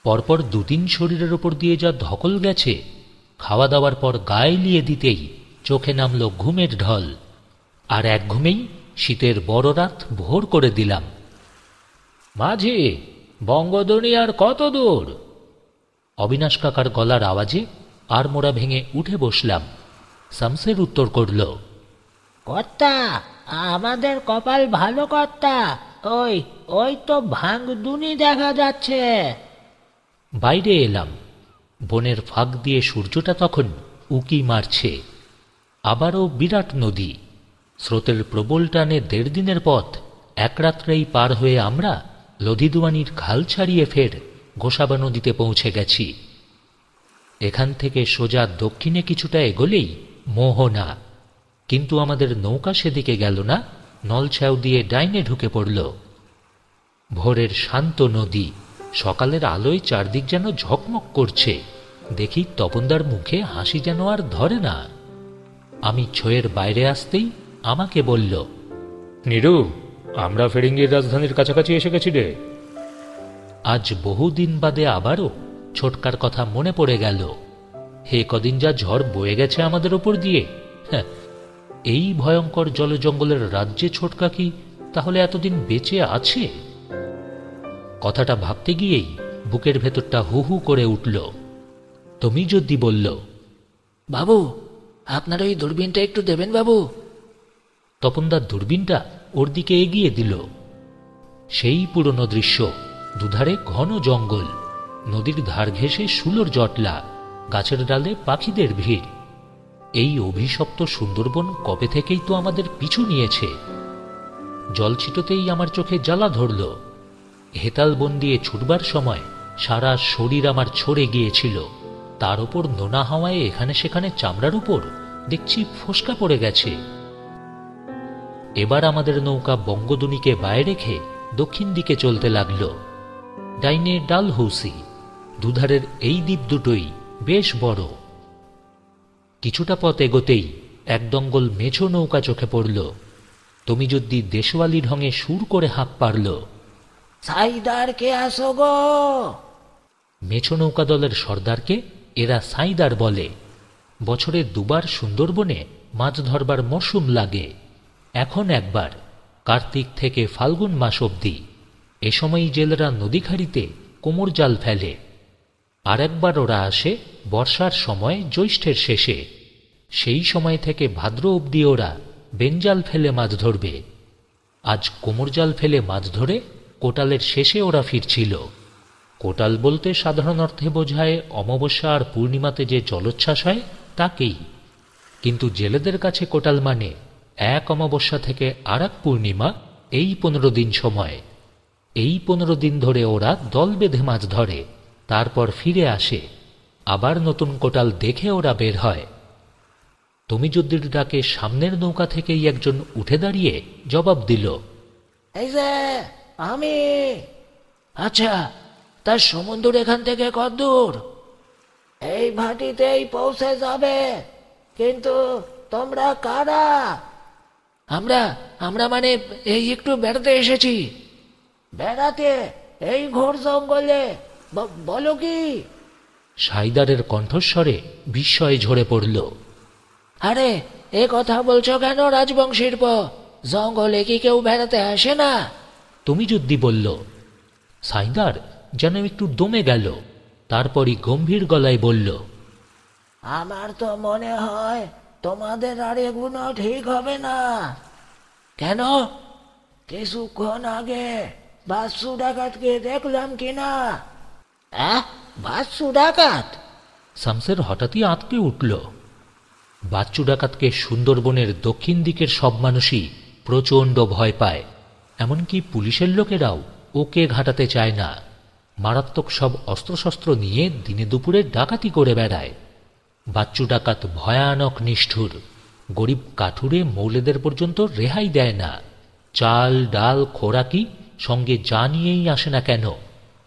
পরপর 2-3 শরীরের ওপর দিয়ে যা ধকল গেছে, খাওয়া দাওয়ার পর গায়ে লিয়ে দিতেই চোখে নামল ঘুমের ঢল। আর এক ঘুমেই শীতের বড় রাত ভোর করে দিলাম। মাঝি, বঙ্গদনি আর কত দূর? অবিনাশ কাকার গলার আওয়াজে আর মোড়া ভেঙে উঠে বসলাম। শামসের উত্তর করল, কর্তা, আমাদের কপাল ভালো কর্তা, ওই তো ভাঙদুনি দেখা যাচ্ছে। বাইরে এলাম। বনের ফাঁক দিয়ে সূর্যটা তখন উকি মারছে। আবারও বিরাট নদী। স্রোতের প্রবল টানে 1.5 দিনের পথ এক রাত্রেই পার হয়ে আমরা লধিদুয়ানির খাল ছাড়িয়ে ফের গোসাবা নদীতে পৌঁছে গেছি। এখান থেকে সোজা দক্ষিণে কিছুটা এগোলেই মোহনা, কিন্তু আমাদের নৌকা সেদিকে গেল না, নলছাউ দিয়ে ডাইনে ঢুকে পড়ল। ভোরের শান্ত নদী, সকালের আলোয় চারদিক যেন ঝকমক করছে। দেখি তপনদার মুখে হাসি যেন আর ধরে না। আমি ছয়ের বাইরে আসতেই আমাকে বলল, নীরু, আমরা ফেরিঙ্গির রাজধানীর কাছাকাছি এসে গেছি রে। আজ বহুদিন বাদে আবারও ছোটকার কথা মনে পড়ে গেল। হে কদিন যা ঝড় বয়ে গেছে আমাদের ওপর দিয়ে। হ্যাঁ, এই ভয়ঙ্কর জলজঙ্গলের রাজ্যে ছোটকা কি তাহলে এতদিন বেঁচে আছে? কথাটা ভাবতে গিয়েই বুকের ভেতরটা হু হু করে উঠল। তুমি যদি বলল, বাবু, আপনার ওই দূরবীনটা একটু দেবেন বাবু। তপনদার দূরবীনটা ওর দিকে এগিয়ে দিল। সেই পুরনো দৃশ্য, দুধারে ঘন জঙ্গল, নদীর ধার ঘেঁষে শুলোর জটলা, গাছের ডালে পাখিদের ভিড়। এই অভিশপ্ত সুন্দরবন কবে থেকেই তো আমাদের পিছু নিয়েছে। জল ছিটোতেই আমার চোখে জ্বালা ধরল। হেতাল বন দিয়ে ছুটবার সময় সারা শরীর আমার ছড়ে গিয়েছিল। তার উপর নোনা হাওয়ায় এখানে সেখানে চামড়ার উপর দেখছি ফোসকা পড়ে গেছে। এবার আমাদের নৌকা বঙ্গদুনিকে বায়ে রেখে দক্ষিণ দিকে চলতে লাগল। ডাইনে ডালহৌসি, দুধারের এই দ্বীপ দুটোই বেশ বড়। কিছুটা পথ এগোতেই এক দঙ্গল মেছো নৌকা চোখে পড়ল। তুমি যদি দেশওয়ালি ঢঙে সুর করে হাঁক পারল, সাইদার কে আসো গো। মেছো নৌকা দলের সর্দারকে এরা সাইদার বলে। বছরে দুবার সুন্দরবনে মাছ ধরবার মরশুম লাগে। এখন একবার কার্তিক থেকে ফাল্গুন মাস অবধি। এ সময়ই জেলেরা নদীখাড়িতে কোমর জাল ফেলে। আর একবার ওরা আসে বর্ষার সময় জ্যৈষ্ঠের শেষে। সেই সময় থেকে ভাদ্র অবধি ওরা বেঞ্জাল ফেলে মাছ ধরবে। আজ কোমর জাল ফেলে মাছ ধরে কোটালের শেষে ওরা ফিরছিল। কোটাল বলতে সাধারণ অর্থে বোঝায় অমাবস্যা আর পূর্ণিমাতে যে জলোচ্ছ্বাস হয় তাকেই। কিন্তু জেলেদের কাছে কোটাল মানে এক অমাবস্যা থেকে আর এক পূর্ণিমা, এই 15 দিন সময়। এই 15 দিন ধরে ওরা দল বেঁধে মাছ ধরে, তারপর ফিরে আসে। আবার নতুন কোটাল দেখে ওরা বের হয়। তুমি যদি ডাকে সামনের নৌকা থেকেই একজন উঠে দাঁড়িয়ে জবাব দিল, এই যে আমি। আচ্ছা, তার সমুদ্র এখান থেকে কত দূর? এই ভাটিতেই পৌঁছে যাবে। কিন্তু তোমরা কারা? আমরা আমরা মানে এই একটু বেড়াতে এসেছি। বেড়াতে? এই ঘোর জঙ্গলে? বলো কি? সাইদারের কণ্ঠস্বরে বিস্ময়ে ঝরে পড়ল। আরে, এ কথা বলছো কেন রাজবংশীর পর? জঙ্গলে কি কেউ বেড়াতে আসে না? তুমি যদি বলল। সাইদার যেন একটু দমে গেল, তারপরই গম্ভীর গলায় বলল, আমার তো মনে হয় তোমাদের আর এগুলো ঠিক হবে না। কেন? কিছুক্ষণ আগে বাসু ডাকাতকে দেখলাম কিনা। বাসু ডাকাত? শামসের হঠাৎই আঁতকে উঠল। বাচ্চু ডাকাতকে সুন্দরবনের দক্ষিণ দিকের সব মানুষই প্রচণ্ড ভয় পায়। এমনকি পুলিশের লোকেরাও ওকে ঘাটাতে চায় না। মারাত্মক সব অস্ত্রশস্ত্র নিয়ে দিনে দুপুরে ডাকাতি করে বেড়ায়। বাচ্চু ডাকাত ভয়ানক নিষ্ঠুর। গরিব কাঠুরে মৌলেদের পর্যন্ত রেহাই দেয় না। চাল ডাল খোরাকি সঙ্গে যা নিয়েই আসে না কেন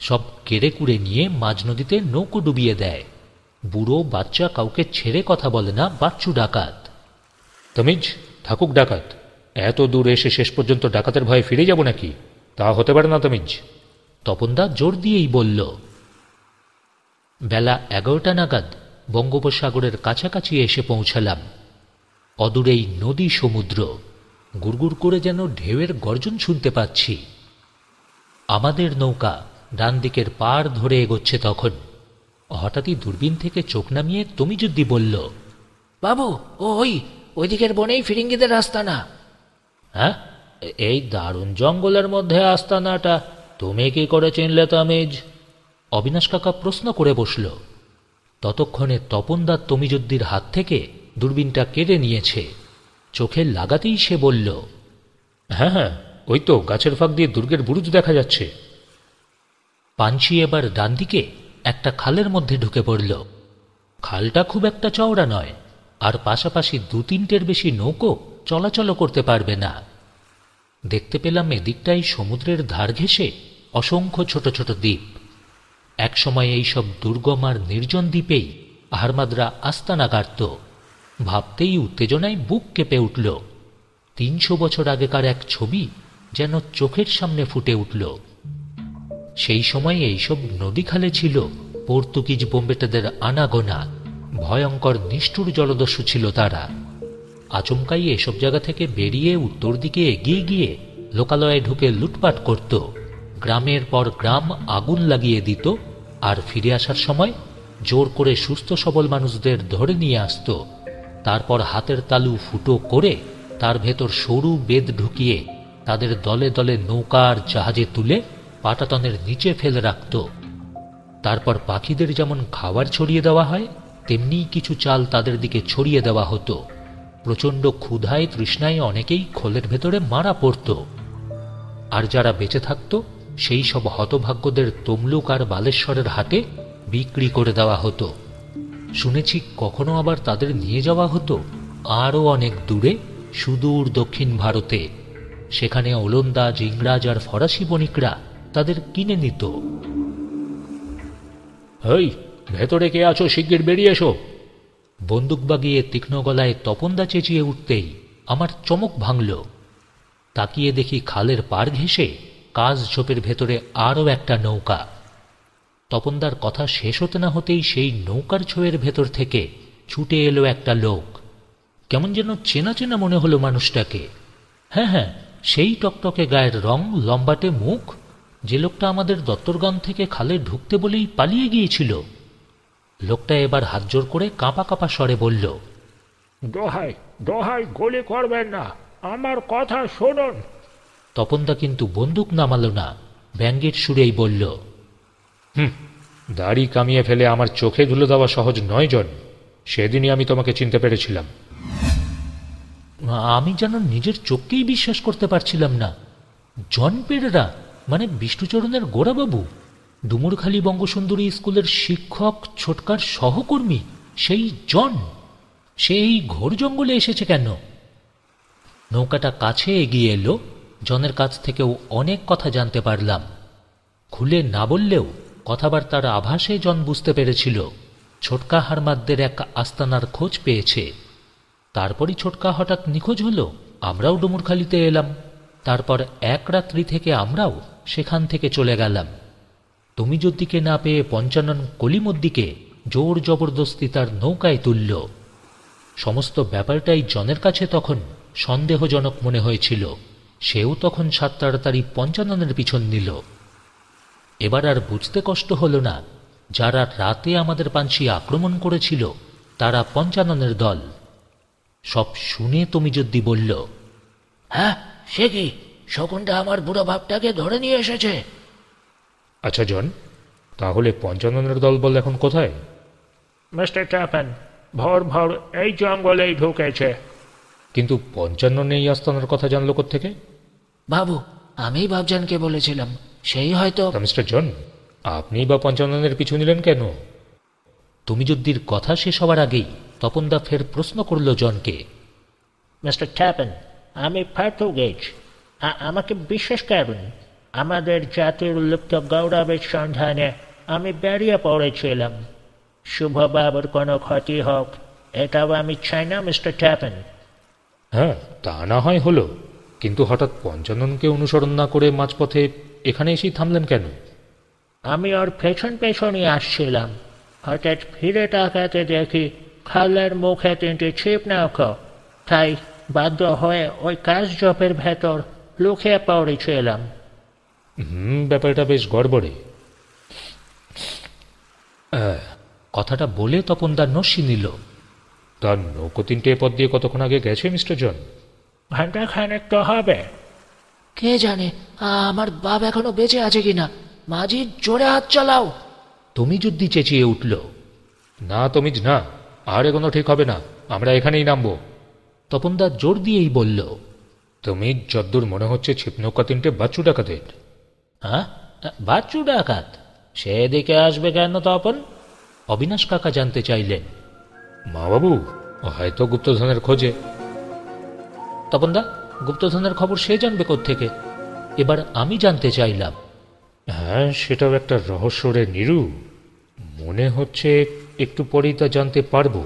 সব কেড়ে কুড়ে নিয়ে মাঝ নদীতে নৌকো ডুবিয়ে দেয়। বুড়ো বাচ্চা কাউকে ছেড়ে কথা বলে না বাচ্চু ডাকাত। তমিজ, থাকুক ডাকাত। এত দূর এসে শেষ পর্যন্ত ডাকাতের ভয়ে ফিরে যাব নাকি? তা হতে পারে না তমিজ। তপনদা জোর দিয়েই বলল। বেলা 11টা নাগাদ বঙ্গোপসাগরের কাছাকাছি এসে পৌঁছালাম। অদূরেই নদী সমুদ্র, গুড়গুড় করে যেন ঢেউয়ের গর্জন শুনতে পাচ্ছি। আমাদের নৌকা ডান দিকের পাড় ধরে এগোচ্ছে। তখন হঠাৎই দূরবীন থেকে চোখ নামিয়ে তুমি যদি বলল, বাবু, ওই দিকের বনেই ফিরিঙ্গিদের আস্তানা। হ্যাঁ, এই দারুণ জঙ্গলের মধ্যে আস্তানাটা তুমি কি করে চিনলে তামিজ? অবিনাশ কাকা প্রশ্ন করে বসল। ততক্ষণে তপনদা তমিজুদ্দির হাত থেকে দূরবীনটা কেড়ে নিয়েছে। চোখে লাগাতেই সে বলল, হ্যাঁ হ্যাঁ, ওই তো গাছের ফাঁক দিয়ে দুর্গের বুরুজ দেখা যাচ্ছে। পাঞ্চি এবার ডান দিকে একটা খালের মধ্যে ঢুকে পড়ল। খালটা খুব একটা চওড়া নয়, আর পাশাপাশি 2-3টের বেশি নৌকো চলাচল করতে পারবে না। দেখতে পেলাম এদিকটাই সমুদ্রের ধার ঘেঁষে অসংখ্য ছোট ছোট দ্বীপ। একসময় এইসব দুর্গম আর নির্জন দ্বীপেই আহমাদরা আস্তানা গাড়ত। ভাবতেই উত্তেজনায় বুক কেঁপে উঠল। 300 বছর আগেকার এক ছবি যেন চোখের সামনে ফুটে উঠল। সেই সময় এইসব নদী খালে ছিল পর্তুগিজ বোম্বেটাদের আনাগোনা। ভয়ঙ্কর নিষ্ঠুর জলদস্যু ছিল তারা। আচমকাই এসব জায়গা থেকে বেরিয়ে উত্তর দিকে এগিয়ে গিয়ে লোকালয়ে ঢুকে লুটপাট করত। গ্রামের পর গ্রাম আগুন লাগিয়ে দিত, আর ফিরে আসার সময় জোর করে সুস্থ সবল মানুষদের ধরে নিয়ে আসত। তারপর হাতের তালু ফুটো করে তার ভেতর সরু বেদ ঢুকিয়ে তাদের দলে দলে নৌকা আর জাহাজে তুলে পাটাতনের নিচে ফেলে রাখত। তারপর পাখিদের যেমন খাবার ছড়িয়ে দেওয়া হয়, তেমনি কিছু চাল তাদের দিকে ছড়িয়ে দেওয়া হতো। প্রচণ্ড ক্ষুধায় তৃষ্ণায় অনেকেই খোলের ভেতরে মারা পড়ত। আর যারা বেঁচে থাকত সেই সব হতভাগ্যদের তমলুক আর বালেশ্বরের হাটে বিক্রি করে দেওয়া হতো। শুনেছি কখনো আবার তাদের নিয়ে যাওয়া হতো আরও অনেক দূরে, সুদূর দক্ষিণ ভারতে। সেখানে ওলন্দাজ, ইংরাজ আর ফরাসি বণিকরা তাদের কিনে নিত। এই, ভেতরে কে আছো? শিগগির বেরিয়ে এসো। বন্দুক বাগিয়ে তীক্ষ্ণ গলায় তপনদা চেঁচিয়ে উঠতেই আমার চমক ভাঙল। তাকিয়ে দেখি খালের পাড় ঘেঁষে কাজ ঝোপের ভেতরে আরও একটা নৌকা। তপনদার কথা শেষ হতে না হতেই সেই নৌকার ছোঁয়ের ভেতর থেকে ছুটে এলো একটা লোক। কেমন যেন চেনা চেনা মনে হলো মানুষটাকে। হ্যাঁ হ্যাঁ, সেই টকটকে গায়ের রং, লম্বাটে মুখ, যে লোকটা আমাদের দত্তরগান থেকে খালে ঢুকতে বলেই পালিয়ে গিয়েছিল। লোকটা এবার হাত জোর করে কাঁপা কাঁপা স্বরে বলল, দোহাই দোহাই, গুলি করবেন না, আমার কথা শুনুন। তপনদা কিন্তু বন্দুক নামালো না, ব্যঙ্গের সুরেই বলল, দাড়ি কামিয়ে ফেলে আমার চোখে ধুলো দেওয়া সহজ নয় জন। সেদিনই আমি তোমাকে চিনতে পেরেছিলাম। আমি যেন নিজের চোখকেই বিশ্বাস করতে পারছিলাম না। জন পেরেরা, মানে বিষ্ণুচরণের গোড়াবাবু, ডুমুরখালী বঙ্গসুন্দরী স্কুলের শিক্ষক ছোটকার সহকর্মী, সেই জন। সেই ঘোর জঙ্গলে এসেছে কেন? নৌকাটা কাছে এগিয়ে এলো। জনের কাছ থেকেও অনেক কথা জানতে পারলাম। খুলে না বললেও কথাবার্তার আভাসে জন বুঝতে পেরেছিল ছোটকা হারমাদদের এক আস্তানার খোঁজ পেয়েছে। তারপরই ছোটকা হঠাৎ নিখোঁজ হলো। আমরাও ডুমুরখালীতে এলাম। তারপর এক রাত্রি থেকে আমরাও সেখান থেকে চলে গেলাম। তুমি যদ্দিকে না পেয়ে পঞ্চানন কলিমদ্দিকে জোর জবরদস্তি তার নৌকায় তুলল। সমস্ত ব্যাপারটাই জনের কাছে তখন সন্দেহজনক মনে হয়েছিল। সেও তখন সাত তাড়াতাড়ি পঞ্চাননের পিছন নিল। এবার আর বুঝতে কষ্ট হলো না, যারা রাতে আমাদের পাঞ্চি আক্রমণ করেছিল তারা পঞ্চাননের দল। সব শুনে তুমি যদি বলল, হ্যাঁ, সে কি? শকুনটা আমার বুড়ো বাপটাকে ধরে নিয়ে এসেছে। আচ্ছা জন, তাহলে পঞ্চাননের দল বল এখন কোথায়? মিস্টার ট্যাপেন, ভোর ভোর এই জঙ্গলেই ঢুকেছে। কিন্তু পঞ্চানন এই আস্তানার কথা জানলো কোত্থেকে? বাবু, আমি বাবজানকে বলেছিলাম, সেই হয়তো। মিস্টার জন, আপনি বা পঞ্চাননের পিছু নিলেন কেন? তুমি যদ্দির কথা শেষ হওয়ার আগেই তপনদা ফের প্রশ্ন করল জনকে। মিস্টার ট্যাপেন, আমি পর্তুগিজ। আমাকে বিশ্বাস করুন, আমাদের জাতির লুপ্ত গৌরবের সন্ধানে আমি বেরিয়ে পড়েছিলাম। শুভবাবুর কোনো ক্ষতি হোক, এটাও আমি চাই না মিস্টার ট্যাপেন। হ্যাঁ, তা না হয় হলো, কিন্তু হঠাৎ পঞ্চাননকে অনুসরণ না করে মাঝপথে এখানে এসেই থামলেন কেন? আমি ওর পেছন পেছনই আসছিলাম। হঠাৎ ফিরে তাকাতে দেখি খালের মুখে 3টি ছিপ নৌকো। তাই বাধ্য হয়ে ওই কাশঝোপের ভেতর লুকিয়ে পড়েছিলাম। ব্যাপারটা বেশ গড়বড়ে। কথাটা বলে তপনদা নস্যি নিল। তার নৌকো 3টে পথ দিয়ে কতক্ষণ আগে গেছে মিস্টার জন? ঘন্টা খানেক তো হবে। কে জানে আমার বাপ এখনো বেঁচে আছে কিনা। মাঝি, জোরে হাত চালাও। তুমি যদি চেঁচিয়ে উঠল, না তমিজ না, আর এগোনো ঠিক হবে না, আমরা এখানেই নামবো। তপনদা জোর দিয়েই বলল, তুমি যদ্দূর মনে হচ্ছে ছিপনৌকা তিনটে বাচ্চু ডাকাতের। হ্যাঁ, বাচ্চু ডাকাত সেদিকে আসবে কেন তপন? অবিনাশ কাকা জানতে চাইলেন। মা বাবু, হয়তো গুপ্তধনের খোঁজে। তপনদা, গুপ্তধনের খবর সে জানবে কোত্থেকে? এবার আমি জানতে চাইলাম। হ্যাঁ, সেটাও একটা রহস্য রে নীরু। মনে হচ্ছে একটু পরেই তা জানতে পারবো।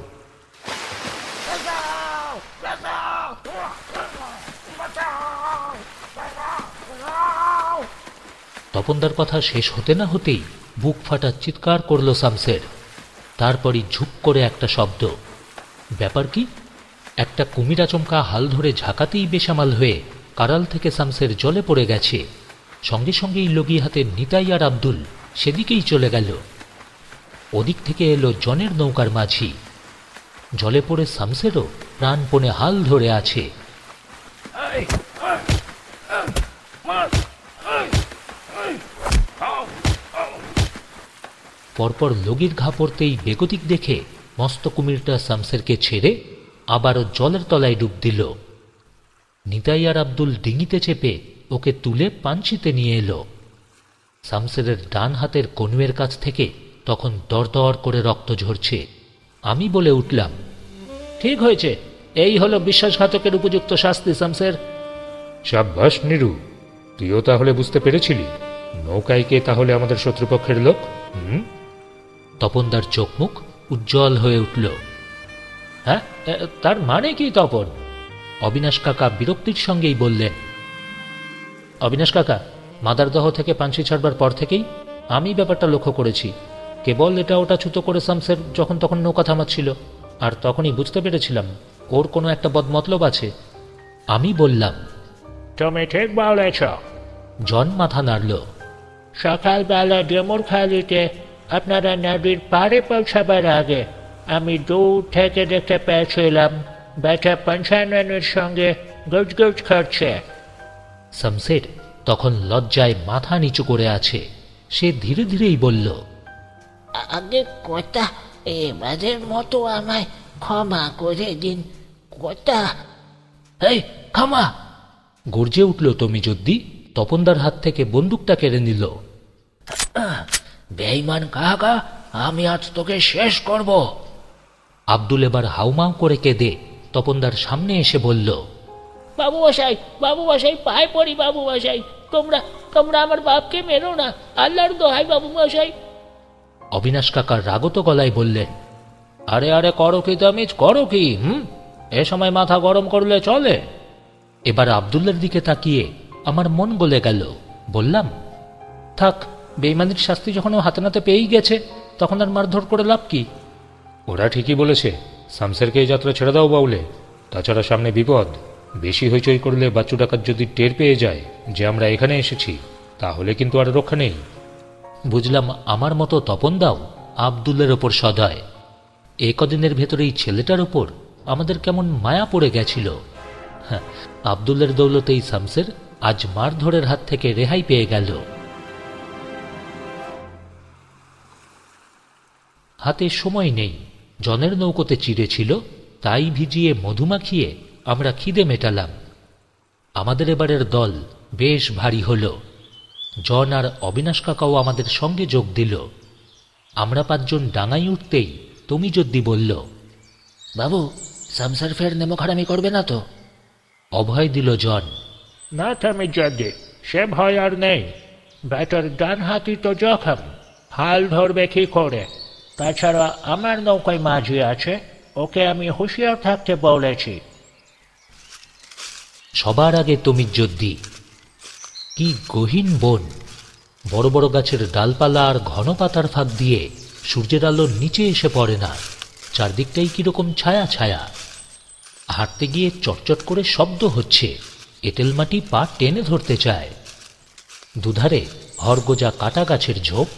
তপনদার কথা শেষ হতে না হতেই বুক ফাটা চিৎকার করল শামসের। তারপরই ঝুপ করে একটা শব্দ। ব্যাপার কি? একটা কুমির আচমকা হাল ধরে ঝাঁকাতেই বেসামাল হয়ে কারাল থেকে শামসের জলে পড়ে গেছে। সঙ্গে সঙ্গেই লগি হাতে নিতাই আর আব্দুল সেদিকেই চলে গেল। ওদিক থেকে এলো জনের নৌকার মাঝি। জলে পড়ে শামসেরও প্রাণপণে হাল ধরে আছে। পরপর লগির ঘা পড়তেই বেগতিক দেখে মস্ত কুমিরটা শামসেরকে ছেড়ে আবারও জলের তলায় ডুব দিল। নিতাই আর আব্দুল ডিঙিতে চেপে ওকে তুলে পাঞ্চিতে নিয়ে এলো। শামসেরের ডান হাতের কনুয়ের কাছ থেকে তখন দরদর করে রক্ত ঝরছে। আমি বলে উঠলাম, ঠিক হয়েছে, এই হলো বিশ্বাসঘাতকের উপযুক্ত শাস্তি শামসের। সাব্বাস নীরু, তুইও তাহলে বুঝতে পেরেছিলি নৌকায় কে তাহলে আমাদের শত্রুপক্ষের লোক? তপনদার চোখ মুখ উজ্জ্বল হয়ে উঠল। হ্যাঁ, তার মানে কি তপন? অবিনাশ কাকা বিরক্তির সঙ্গেই বললেন। অবিনাশ কাকা, মাদারদহ থেকে পাঞ্চি ছাড়বার পর থেকেই আমি ব্যাপারটা লক্ষ্য করেছি। কেবল এটা ওটা ছুতো করে শামসের যখন তখন নৌকা থামাচ্ছিল, আর তখনই বুঝতে পেরেছিলাম ওর কোনো একটা বদমতলব আছে। আমি বললাম, তুমি ঠিক বলেছ। জন মাথা নাড়ল। সকালবেলা ডেমুরখালিতে আপনারা নদীর পাড়ে পৌঁছাবার আগে আমি দূর থেকে দেখতে পেয়েছিলাম বেটা পঞ্চাননের সঙ্গে গুজগুজ করছে। শামসের তখন লজ্জায় মাথা নিচু করে আছে। সে ধীরে ধীরেই বলল, আগে কর্তা, এবারের মতো আমায় ক্ষমা করে দিন কর্তা। এই ক্ষমা! গর্জে উঠল তমিজুদ্দি। তপনদার হাত থেকে বন্দুকটা কেড়ে নিল। বেঈমান কাকা, আমি আজ তোকে শেষ করব। আব্দুল এবার হাউমাউ করে কেঁদে তপনদার সামনে এসে বলল, বাবু মশাই, পায়ে পড়ি বাবু মশাই, তোমরা আমার বাপকে মেরো না, আল্লাহর দোহাই বাবু মশাই। অবিনাশ কাকা রাগত গলায় বললেন, আরে আরে, করো কি তামিজ, করো কি? এ সময় মাথা গরম করলে চলে? এবার আব্দুল্লার দিকে তাকিয়ে আমার মন গলে গেল। বললাম, থাক, বেঈমানির শাস্তি যখন ও হাতে নাতে পেয়েই গেছে, তখন আর মারধর করে লাভ কি? ওরা ঠিকই বলেছে, শামসেরকে এই যাত্রা ছেড়ে দাও বাউলে। তাছাড়া সামনে বিপদ। বেশি হইচই করলে বাচ্চু ডাকাত যদি টের পেয়ে যায় যে আমরা এখানে এসেছি, তাহলে কিন্তু আর রক্ষা নেই। বুঝলাম আমার মতো তপনদাও আব্দুলের ওপর সদয়। এ কদিনের ভেতরেই ছেলেটার ওপর আমাদের কেমন মায়া পড়ে গেছিল। হ্যাঁ, আব্দুলের দৌলতেই শামসের আজ মারধরের হাত থেকে রেহাই পেয়ে গেল। হাতে সময় নেই। জনের নৌকোতে চিড়ে ছিল, তাই ভিজিয়ে মধু মাখিয়ে আমরা খিদে মেটালাম। আমাদের এবারের দল বেশ ভারী হল। জন আর অবিনাশ কাকাও আমাদের সঙ্গে যোগ দিল। আমরা 5 জন ডাঙায় উঠতেই তমিজুদ্দি বলল, বাবু, শামসের ফের নেমোখারামি করবে না তো? অভয় দিল জন। না তামিজুদ্দি, সে ভয় আর নেই। ব্যাটার ডান হাতি তো জখম, হাল ধরবে কি করে? তাছাড়া আমার নৌকায় মাঝি আছে, ওকে আমি হুঁশিয়ার থাকতে বলেছি। সবার আগে তমিজুদ্দি। কি গহীন বন! বড় বড় গাছের ডালপালা আর ঘন পাতার ফাঁক দিয়ে সূর্যের আলো নিচে এসে পড়ে না। চারদিকটাই কিরকম ছায়া ছায়া। হাঁটতে গিয়ে চটচট করে শব্দ হচ্ছে। এঁটেল মাটি পা টেনে ধরতে চায়। দুধারে হরগোজা কাটা গাছের ঝোপ,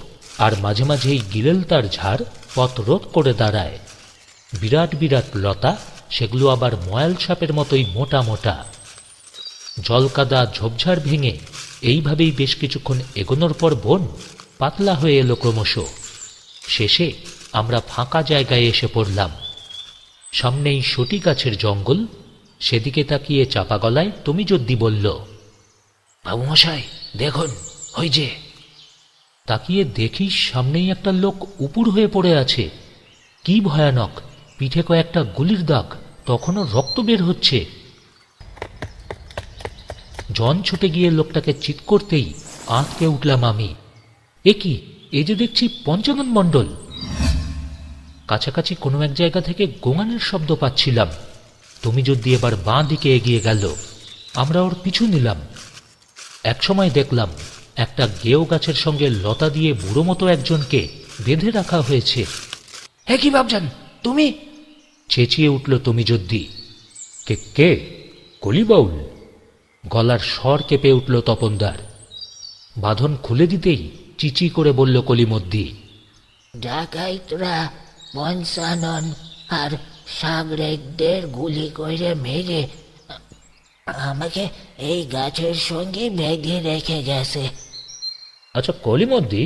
আর মাঝে মাঝেই গিলেল তার ঝাড় পথ রোধ করে দাঁড়ায়। বিরাট বিরাট লতা, সেগুলো আবার ময়াল সাপের মতোই মোটা মোটা। জলকাদা ঝোপঝাড় ভেঙে এইভাবেই বেশ কিছুক্ষণ এগোনোর পর বন পাতলা হয়ে এলো ক্রমশ। শেষে আমরা ফাঁকা জায়গায় এসে পড়লাম। সামনেই সটি গাছের জঙ্গল, সেদিকে তাকিয়ে চাপা গলায় তুমি যদি বলল, বাবু মশাই দেখুন, ওই যে। তাকিয়ে দেখি সামনেই একটা লোক উপুড় হয়ে পড়ে আছে। কি ভয়ানক! পিঠে কয়েকটা গুলির দাগ, তখনও রক্ত বের হচ্ছে। জন ছুটে গিয়ে লোকটাকে চিৎ করতেই আঁতকে উঠলাম আমি। এ কি, এ যে দেখছি পঞ্চানন মণ্ডল। কাছাকাছি কোনো এক জায়গা থেকে গোঙানের শব্দ পাচ্ছিলাম। তুমি যদি এবার বাঁ দিকে এগিয়ে গেল, আমরা ওর পিছু নিলাম। একসময় দেখলাম একটা গেও গাছের সঙ্গে লতা দিয়ে বুড়ো মতো একজনকে বেঁধে রাখা হয়েছে। হে কি ভাবছেন তুমি? চেঁচিয়ে উঠল তুমি যদি। কে কে? কলি বাউল? গলার স্বর কেঁপে উঠল তপনদার। বাঁধন খুলে দিতেই চিচি করে বলল কলিমদ্দি, ডাকাইতরা পঞ্চানন আর সাগরেকদের গুলি করে মেরে আমাকে এই গাছের সঙ্গে বেঁধে রেখে গেছে। আচ্ছা কলিমদ্দি,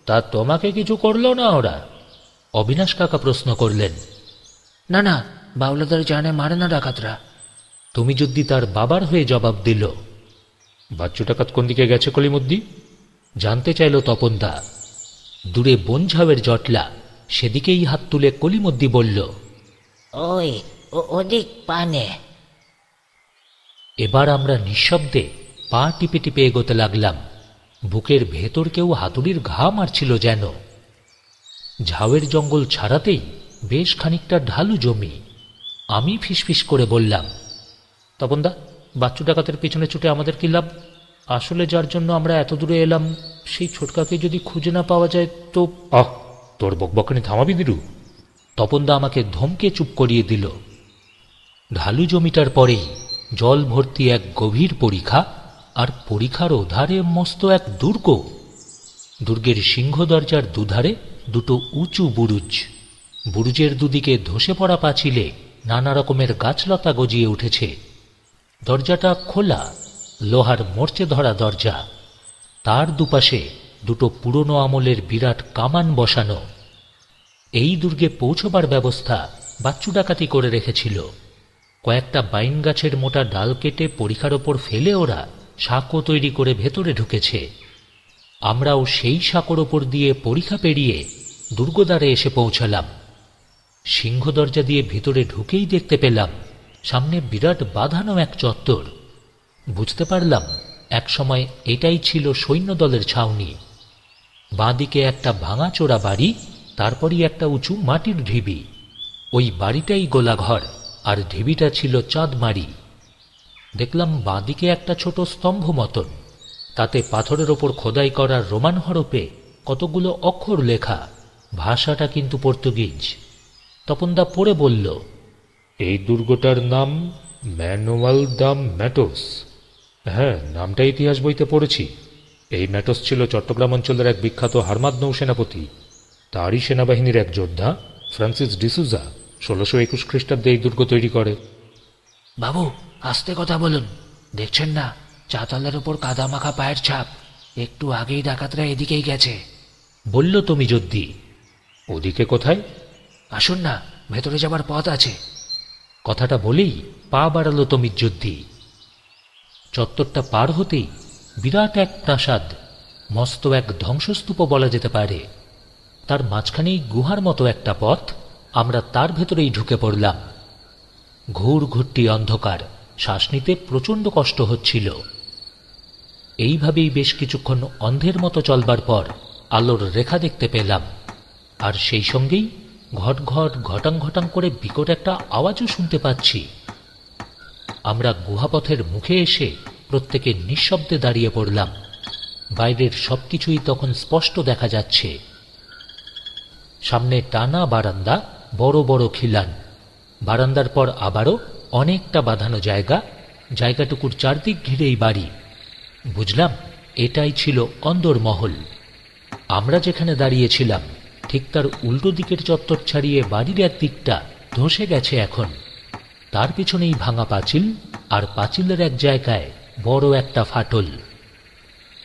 তা তোমাকে কিছু করলো না ওরা? অবিনাশ কাকা প্রশ্ন করলেন। না না, বাউলাদের জানে মারে না ডাকাতরা। তুমি যদি তার বাবার হয়ে জবাব দিল। বাচ্চু ডাকাত কোন দিকে গেছে কলিমদ্দি? জানতে চাইল তপনদা। দূরে বনঝাউয়ের জটলা, সেদিকেই হাত তুলে কলিমদ্দি বলল, ওই ওদিক পানে। এবার আমরা নিঃশব্দে পা টিপে টিপে এগোতে লাগলাম। বুকের ভেতর কেউ হাতুড়ির ঘা মারছিল যেন। ঝাউয়ের জঙ্গল ছাড়াতেই বেশ খানিকটা ঢালু জমি। আমি ফিসফিস করে বললাম, তপনদা, বাচ্চু ডাকাতের পিছনে ছুটে আমাদের কি লাভ? আসলে যার জন্য আমরা এত দূরে এলাম, সেই ছোটকাকে যদি খুঁজে না পাওয়া যায় তো। আহ, তোর বকবকানি থামাবি দিরু? তপনদা আমাকে ধমকে চুপ করিয়ে দিল। ঢালু জমিটার পরেই জল ভর্তি এক গভীর পরিখা, আর পরিখার ওধারে মস্ত এক দুর্গ। দুর্গের সিংহ দরজার দুধারে দুটো উঁচু বুরুজ। বুরুজের দুদিকে ধসে পড়া পাঁচিলে নানা রকমের গাছলতা গজিয়ে উঠেছে। দরজাটা খোলা, লোহার মরচে ধরা দরজা। তার দুপাশে দুটো পুরনো আমলের বিরাট কামান বসানো। এই দুর্গে পৌঁছবার ব্যবস্থা বাচ্চু ডাকাতি করে রেখেছিল। কয়েকটা বাইন গাছের মোটা ডাল কেটে পরিখার ওপর ফেলে ওরা সাঁকো তৈরি করে ভেতরে ঢুকেছে। আমরাও সেই সাঁকোর ওপর দিয়ে পরিখা পেরিয়ে দুর্গদ্বারে এসে পৌঁছালাম। সিংহ দরজা দিয়ে ভেতরে ঢুকেই দেখতে পেলাম সামনে বিরাট বাঁধানো এক চত্বর। বুঝতে পারলাম একসময় এটাই ছিল সৈন্যদলের ছাউনি। বাঁদিকে একটা ভাঙাচোরা বাড়ি, তারপরই একটা উঁচু মাটির ঢিবি। ওই বাড়িটাই গোলাঘর, আর ঢিবিটা ছিল চাঁদমারি। দেখলাম বাঁদিকে একটা ছোট স্তম্ভ মতন, তাতে পাথরের ওপর খোদাই করা রোমান হরপে কতগুলো অক্ষর লেখা। ভাষাটা কিন্তু পর্তুগিজ। তপনদা পড়ে বলল, এই দুর্গটার নাম ম্যানুয়াল দাম ম্যাটোস। হ্যাঁ, নামটা ইতিহাস বইতে পড়েছি। এই ম্যাটোস ছিল চট্টগ্রাম অঞ্চলের এক বিখ্যাত হারমাদ নৌসেনাপতি। তারই সেনাবাহিনীর এক যোদ্ধা ফ্রান্সিস ডিসুজা 1621 খ্রিস্টাব্দে এই দুর্গ তৈরি করে। বাবু, আস্তে কথা বলুন। দেখছেন না চাতালের ওপর কাদা মাখা পায়ের ছাপ? একটু আগেই ডাকাতরা এদিকেই গেছে। বলল তুমি যদি। ওদিকে কোথায়? আসুন না, ভেতরে যাবার পথ আছে। কথাটা বলেই পা বাড়ালো তুমি যদি। চত্বরটা পার হতেই বিরাট এক প্রাসাদ, মস্ত এক ধ্বংসস্তূপ বলা যেতে পারে। তার মাঝখানেই গুহার মতো একটা পথ। আমরা তার ভেতরেই ঢুকে পড়লাম। ঘুর ঘুরটি অন্ধকার, শ্বাস নিতে প্রচণ্ড কষ্ট হচ্ছিল। এইভাবেই বেশ কিছুক্ষণ অন্ধের মতো চলবার পর আলোর রেখা দেখতে পেলাম, আর সেই সঙ্গেই ঘট ঘট ঘটাং ঘটাং করে বিকট একটা আওয়াজও শুনতে পাচ্ছি। আমরা গুহাপথের মুখে এসে প্রত্যেকে নিঃশব্দে দাঁড়িয়ে পড়লাম। বাইরের সবকিছুই তখন স্পষ্ট দেখা যাচ্ছে। সামনে টানা বারান্দা, বড় বড় খিলান। বারান্দার পর আবারও অনেকটা বাঁধানো জায়গা। জায়গাটুকুর চারদিক ঘিরেই বাড়ি। বুঝলাম এটাই ছিল অন্দরমহল। আমরা যেখানে দাঁড়িয়েছিলাম ঠিক তার উল্টো দিকের চত্বর ছাড়িয়ে বাড়ির এক দিকটা ধসে গেছে এখন। তার পিছনেই ভাঙা পাঁচিল, আর পাঁচিলের এক জায়গায় বড় একটা ফাটল।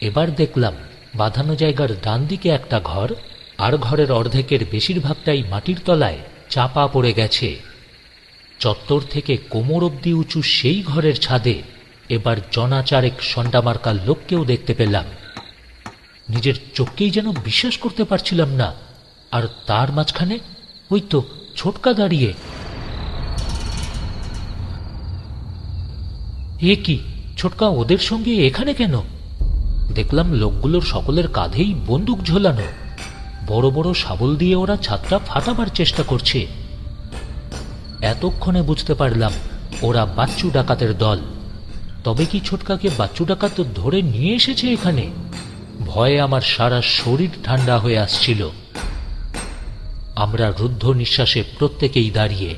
এবার দেখলাম বাঁধানো জায়গার ডান দিকে একটা ঘর, আর ঘরের অর্ধেকের বেশিরভাগটাই মাটির তলায় চাপা পড়ে গেছে। চত্বর থেকে কোমর অবধি উঁচু সেই ঘরের ছাদে এবার জনাচারেক সন্ডামার্কা লোককেও দেখতে পেলাম। নিজের চোখকেই যেন বিশ্বাস করতে পারছিলাম না। আর তার মাঝখানে ওই তো ছোটকা দাঁড়িয়ে। এ কি, ছোটকা ওদের সঙ্গে এখানে কেন? দেখলাম লোকগুলোর সকলের কাঁধেই বন্দুক ঝোলানো। বড় বড় শাবল দিয়ে ওরা ছাদটা ফাটাবার চেষ্টা করছে। এতক্ষণে বুঝতে পারলাম ওরা বাচ্চু ডাকাতের দল। তবে কি ছোটকাকে বাচ্চু ডাকাত ধরে নিয়ে এসেছে এখানে? ভয়ে আমার সারা শরীর ঠান্ডা হয়ে আসছিল। আমরা রুদ্ধ নিঃশ্বাসে প্রত্যেকেই দাঁড়িয়ে।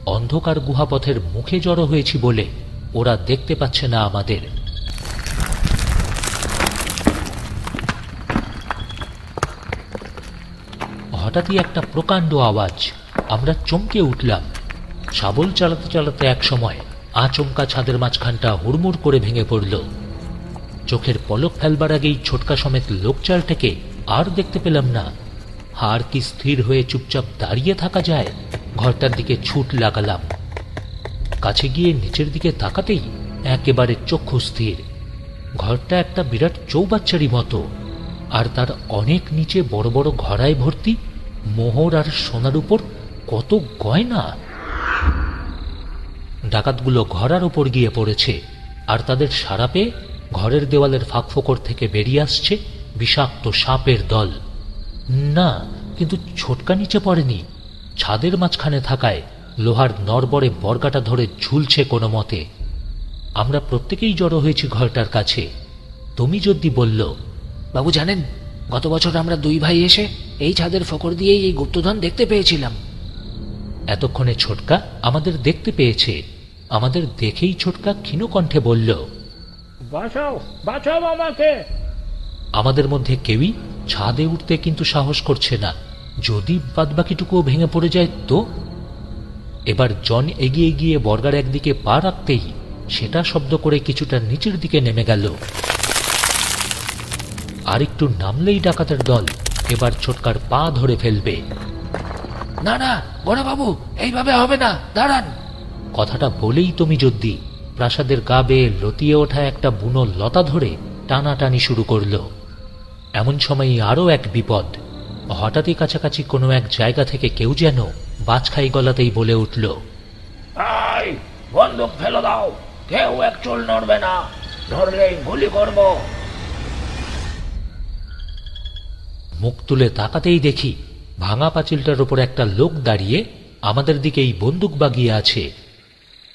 অন্ধকার গুহাপথের মুখে জড়ো হয়েছি বলে ওরা দেখতে পাচ্ছে না আমাদের। হঠাৎই একটা প্রকাণ্ড আওয়াজ। আমরা চমকে উঠলাম। শাবল চালাতে চালাতে এক সময় আচমকা ছাদের মাঝখানটা হুড়মুড় করে ভেঙে পড়ল। চোখের পলক ফেলবার আগেই ছোটকা সমেত লোকচালটাকে আর দেখতে পেলাম না। আর কি স্থির হয়ে চুপচাপ দাঁড়িয়ে থাকা যায়? ঘরটার দিকে ছুট লাগালাম। কাছে গিয়ে নিচের দিকে তাকাতেই একেবারে চক্ষু স্থির। ঘরটা একটা বিরাট চৌবাচ্চারই মতো, আর তার অনেক নিচে বড় বড় ঘড়ায় ভর্তি মোহর আর সোনার উপর কত গয়না। ডাকাতগুলো ঘড়ার উপর গিয়ে পড়েছে, আর তাদের সাড়া পেয়ে ঘরের দেওয়ালের ফাঁকফোকর থেকে বেরিয়ে আসছে বিষাক্ত সাপের দল। না, কিন্তু ছোটকা নিচে পড়েনি। ছাদের মাঝখানে থাকায় লোহার নরবরে বর্গাটা ধরে ঝুলছে কোনো মতে। আমরা প্রত্যেকেই জড়ো হয়েছি ঘরটার কাছে। তুমি যদি বলল, বাবু জানেন, গত বছর আমরা দুই ভাই এসে এই ছাদের ফোকর দিয়েই এই গুপ্তধন দেখতে পেয়েছিলাম। এতক্ষণে ছোটকা আমাদের দেখতে পেয়েছে। আমাদের দেখেই ছোটকা ক্ষীণ কণ্ঠে বলল, বাঁচাও, বাঁচাও আমাকে। আমাদের মধ্যে কেউই ছাদে উঠতে কিন্তু সাহস করছে না। যদি বাদবাকিটুকুও ভেঙে পড়ে যায় তো? এবার জন এগিয়ে গিয়ে বর্গার একদিকে পা রাখতেই সেটা শব্দ করে কিছুটা নিচের দিকে নেমে গেল। আর একটু নামলেই ডাকাতের দল এবার ছোটকার পা ধরে ফেলবে। না না বড়বাবু, এইভাবে হবে না, দাঁড়ান। কথাটা বলেই তুমি যদি প্রাসাদের গা বেয়ে লতিয়ে ওঠা একটা বুনো লতা ধরে টানাটানি শুরু করল। এমন সময়ই আরও এক বিপদ। হঠাৎই কাছাকাছি কোনো এক জায়গা থেকে কেউ যেন বাজখাই গলাতেই বলে উঠল, আই, বন্দুক ফেলে দাও, কেউ এক চুল নড়বে না, ধরলেই গুলি করব। মুখ তুলে তাকাতেই দেখি ভাঙা পাঁচিলটার ওপর একটা লোক দাঁড়িয়ে আমাদের দিকেই বন্দুক বাগিয়ে আছে।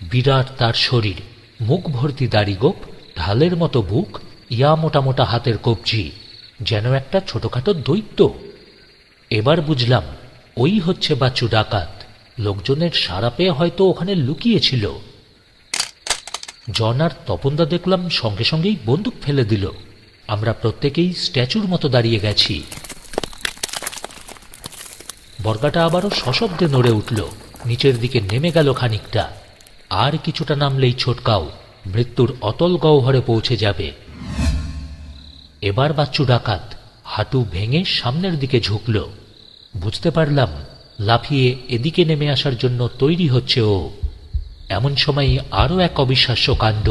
বিরাট তার শরীর, মুখ ভর্তি দাড়িগোপ, ঢালের মতো বুক, ইয়া মোটা মোটা হাতের কবজি, যেন একটা ছোটখাটো দৈত্য। এবার বুঝলাম ওই হচ্ছে বাচ্চু ডাকাত। লোকজনের সাড়া পেয়ে হয়তো ওখানে লুকিয়েছিল। জন আর তপনদা দেখলাম সঙ্গে সঙ্গেই বন্দুক ফেলে দিল। আমরা প্রত্যেকেই স্ট্যাচুর মতো দাঁড়িয়ে গেছি। বর্গাটা আবারও সশব্দে নড়ে উঠল, নিচের দিকে নেমে গেল খানিকটা। আর কিছুটা নামলেই ছোটকাও মৃত্যুর অতল গহ্বরে পৌঁছে যাবে। এবার বাচ্চু ডাকাত হাঁটু ভেঙে সামনের দিকে ঝুঁকল। বুঝতে পারলাম লাফিয়ে এদিকে নেমে আসার জন্য তৈরি হচ্ছে ও। এমন সময়ই আরও এক অবিশ্বাস্য কাণ্ড।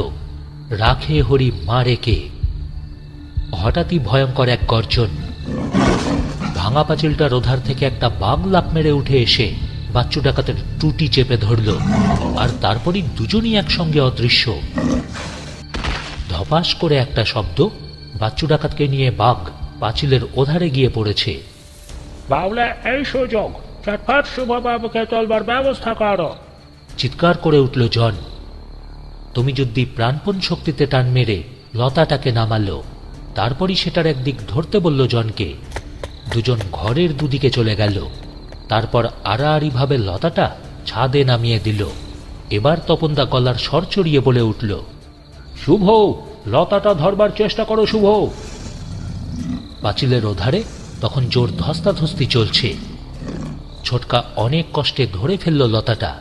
রাখে হরি মা রেখে। হঠাৎই ভয়ঙ্কর এক গর্জন। ভাঙা পাঁচিলটার ওধার থেকে একটা বাঘ লাফ মেরে উঠে এসে বাচ্চু ডাকাতের টুটি চেপে ধরল, আর তারপরই দুজনই একসঙ্গে অদৃশ্য। ধপাস করে একটা শব্দ, বাচ্চু ডাকাতকে নিয়ে বাঘ পাঁচিলের ওধারে গিয়ে পড়েছে। বাবলা, এই সুযোগ, চটপট শুভবাবুকে তোলবার ব্যবস্থা করো। চিৎকার করে উঠল জন। তুমি যদি প্রাণপণ শক্তিতে টান মেরে লতাটাকে নামালো, তারপরই সেটার একদিক ধরতে বলল জনকে। দুজন ঘরের দুদিকে চলে গেল। তারপর আড়াআড়িভাবে লতাটা ছাদে নামিয়ে দিল। এবার তপনদা গলার স্বর চড়িয়ে বলে উঠল, শুভ, লতাটা ধরবার চেষ্টা করো শুভ। পাঁচিলের ওধারে তখন জোর ধস্তাধস্তি চলছে। ছোটকা অনেক কষ্টে ধরে ফেলল লতাটা।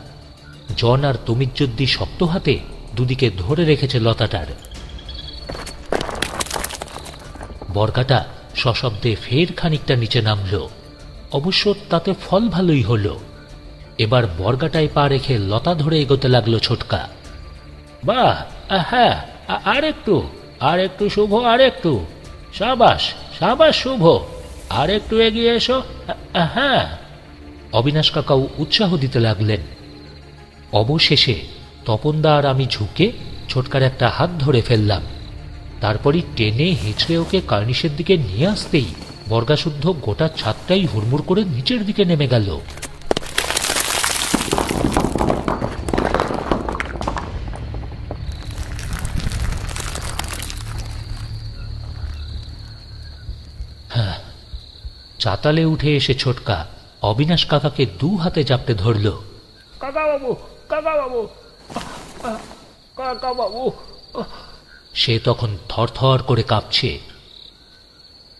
জন আর তমিজ্জুদ্দি শক্ত হাতে দুদিকে ধরে রেখেছে লতাটার। বর্গাটা সশব্দে ফের খানিকটা নিচে নামল। অবশ্য তাতে ফল ভালোই হল। এবার বর্গাটায় পা রেখে লতা ধরে এগোতে লাগলো ছোটকা। বাহ, হ্যাঁ, আর একটু শুভ, আর একটু। সাবাস সাবাস শুভ, আর একটু এগিয়ে এসো। হ্যাঁ। অবিনাশ কাকাও উৎসাহ দিতে লাগলেন। অবশেষে তপনদা আর আমি ঝুঁকে ছোটকার একটা হাত ধরে ফেললাম। তারপরই টেনে হেঁচড়ে ওকে কার্নিশের দিকে নিয়ে আসতেই বর্গাশুদ্ধ গোটা ছাদটাই হুড়মুড় করে নিচের দিকে নেমে গেল। হ্যাঁ, চাতালে উঠে এসে ছোটকা অবিনাশ কাকাকে দু হাতে জাপটে ধরল। কাকাবাবু, কাকাবাবু, কাকাবাবু। সে তখন থরথর করে কাঁপছে।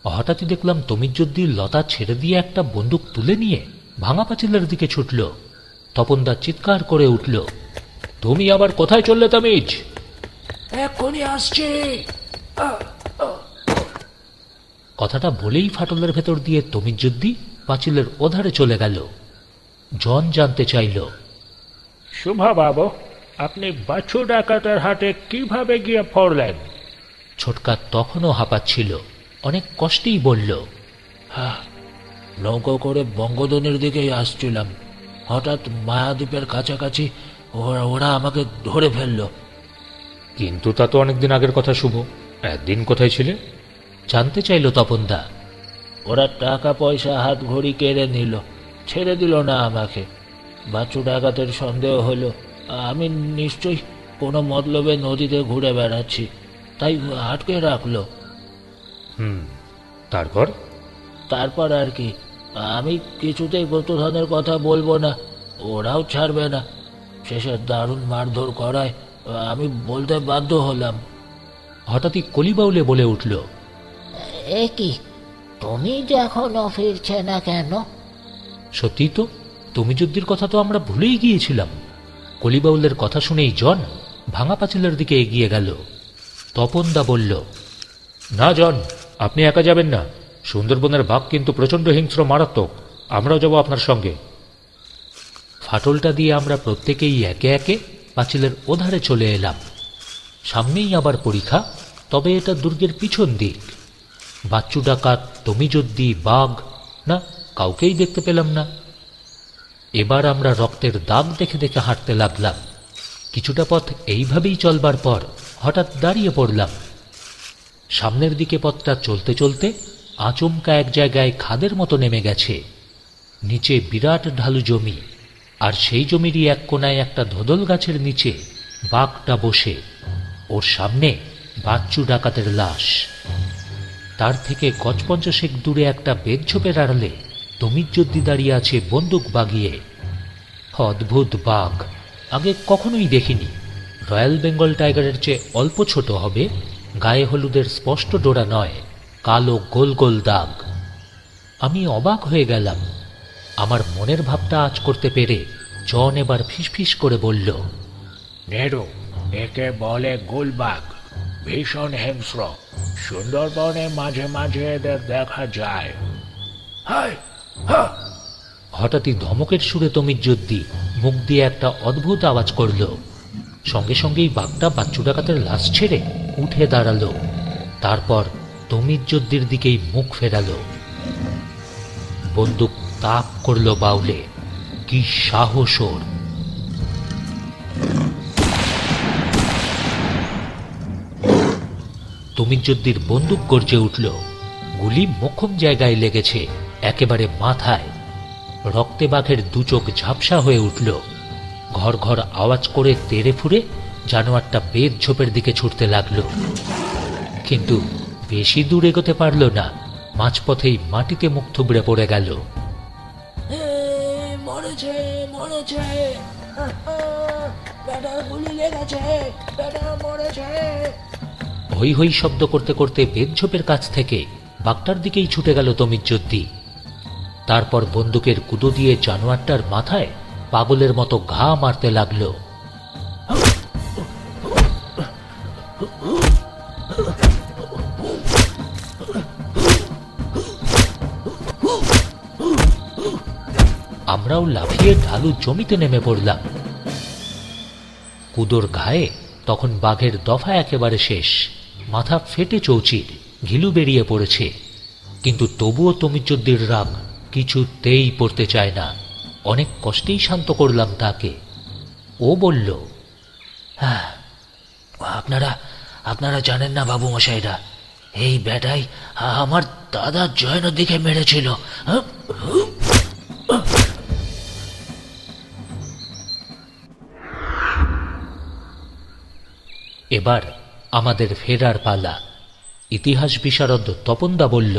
হঠাৎই দেখলাম তমিজুদ্দিন লতা ছেড়ে দিয়ে একটা বন্দুক তুলে নিয়ে ভাঙা পাঁচিলের দিকে ছুটল। তপনদা চিৎকার করে উঠল, তুমি আবার কোথায় চললে তমিজ? এক্ষুনি আসছে। কথাটা বলেই ফাটলের ভেতর দিয়ে তমিজুদ্দিন পাঁচিলের ওধারে চলে গেল। জন জানতে চাইল, শুভা বাবু, আপনি বাছু ডাকাতের হাটে কিভাবে গিয়ে পড়লেন? ছোটকা তখনও হাঁপাচ্ছিল। অনেক কষ্টেই বলল, নৌকো করে বঙ্গদনের দিকেই আসছিলাম, হঠাৎ মায়াদ্বীপের কাছাকাছি ওরা আমাকে ধরে ফেলল। কিন্তু তা তো অনেকদিন আগের কথা শুভ, একদিন কোথায় ছিলে? জানতে চাইল তপনদা। ওরা টাকা পয়সা হাত ঘড়ি কেড়ে নিল, ছেড়ে দিল না আমাকে। বাছু ডাকাতের সন্দেহ হলো আমি নিশ্চয়ই কোনো মতলবে নদীতে ঘুরে বেড়াচ্ছি, তাই আটকে রাখলো। তারপর আর কি, আমি কিছুতেই গোত্রধনের কথা বলবো না, ওরাও ছাড়বে না। শেষে দারুণ মারধর করায় আমি বলতে বাধ্য হলাম। হঠাৎই কলিবাউলে বলে উঠল, এ কি, তুমি এখনো ফিরছে না কেন? সত্যি তো, তমিজুদ্দির কথা তো আমরা ভুলেই গিয়েছিলাম। কলিবাউলের কথা শুনেই জন ভাঙা পাঁচিলের দিকে এগিয়ে গেল। তপনদা বলল, না জন, আপনি একা যাবেন না, সুন্দরবনের বাঘ কিন্তু প্রচণ্ড হিংস্র, মারাত্মক, আমরাও যাব আপনার সঙ্গে। ফাটলটা দিয়ে আমরা প্রত্যেকেই একে একে পাঁচিলের ওধারে চলে এলাম। সামনেই আবার পরীক্ষা, তবে এটা দুর্গের পিছন দিক। বাচ্চু ডাকাত, তমিজুদ্দি, বাঘ, না কাউকেই দেখতে পেলাম না। এবার আমরা রক্তের দাগ দেখে দেখে হাঁটতে লাগলাম। কিছুটা পথ এইভাবেই চলবার পর হঠাৎ দাঁড়িয়ে পড়লাম। সামনের দিকে পথটা চলতে চলতে আচমকা এক জায়গায় খাদের মতো নেমে গেছে। নিচে বিরাট ঢালু জমি, আর সেই জমিরই এক কোনায় একটা ধোদল গাছের নিচে বাঘটা বসে, ওর সামনে বাচ্চু ডাকাতের লাশ। তার থেকে গজ 50 দূরে একটা বেদঝোপের আড়ালে তমিজুদ্দি দাঁড়িয়ে আছে বন্দুক বাগিয়ে। অদ্ভুত বাঘ, আগে কখনোই দেখিনি। রয়্যাল বেঙ্গল টাইগারের চেয়ে অল্প ছোট হবে, গায়ে হলুদের স্পষ্ট ডোরা নয়, কালো গোল গোল দাগ। আমি অবাক হয়ে গেলাম। আমার মনের ভাবটা আঁচ করতে পেরে জন এবার ফিসফিস করে বলল, নেরু, একে বলে গুলবাগ, ভীষণ হিংস্র। সুন্দরবনে মাঝে মাঝে এদের দেখা যায়। হায়, হা! হঠাৎই ধমকের সুরে তমিজুদ্দি মুখ দিয়ে একটা অদ্ভুত আওয়াজ করল। সঙ্গে সঙ্গেই বাঘটা বাচ্চু ডাকাতের লাশ ছেড়ে উঠে দাঁড়ালো। তারপর তমিজুদ্দির দিকেই মুখ ফেরালো। বন্দুক তাক করল বাউলে। কি সাহস ওর! তমিজুদ্দির বন্দুক গর্জে উঠল। গুলি মোক্ষম জায়গায় লেগেছে, একেবারে মাথায়। রক্তে বাঘের দু চোখ ঝাপসা হয়ে উঠল। ঘর ঘর আওয়াজ করে তেড়ে ফুরে জানোয়ারটা বেদঝোপের দিকে ছুটতে লাগলো। কিন্তু বেশি দূর এগোতে পারল না, মাঝপথেই মাটিতে মুখ থুবড়ে পড়ে গেল। মরেছে, মরেছে, বেটা গুলি লেগেছে, বেটা মরেছে। হই হই শব্দ করতে করতে বেদঝোপের কাছ থেকে বাঘটার দিকেই ছুটে গেল তমিজুদ্দি। তারপর বন্দুকের কুদো দিয়ে জানোয়ারটার মাথায় পাগলের মতো ঘা মারতে লাগলো। আমরা আমরাও লাফিয়ে ঢালু জমিতে নেমে পড়লাম। কুদোর ঘায়ে তখন বাঘের দফা একেবারে শেষ, মাথা ফেটে চৌচির, ঘিলু বেরিয়ে পড়েছে। কিন্তু তবুও তমিজুদ্দির রাগ কিছুতেই পড়তে চায় না। অনেক কষ্টেই শান্ত করলাম তাকে। ও বলল, হ্যাঁ, আপনারা জানেন না বাবু মশাইরা, এই বেটাই আমার দাদা জয়নদীকে মেরেছিল। এবার আমাদের ফেরার পালা। ইতিহাস বিশারদ তপনদা বলল,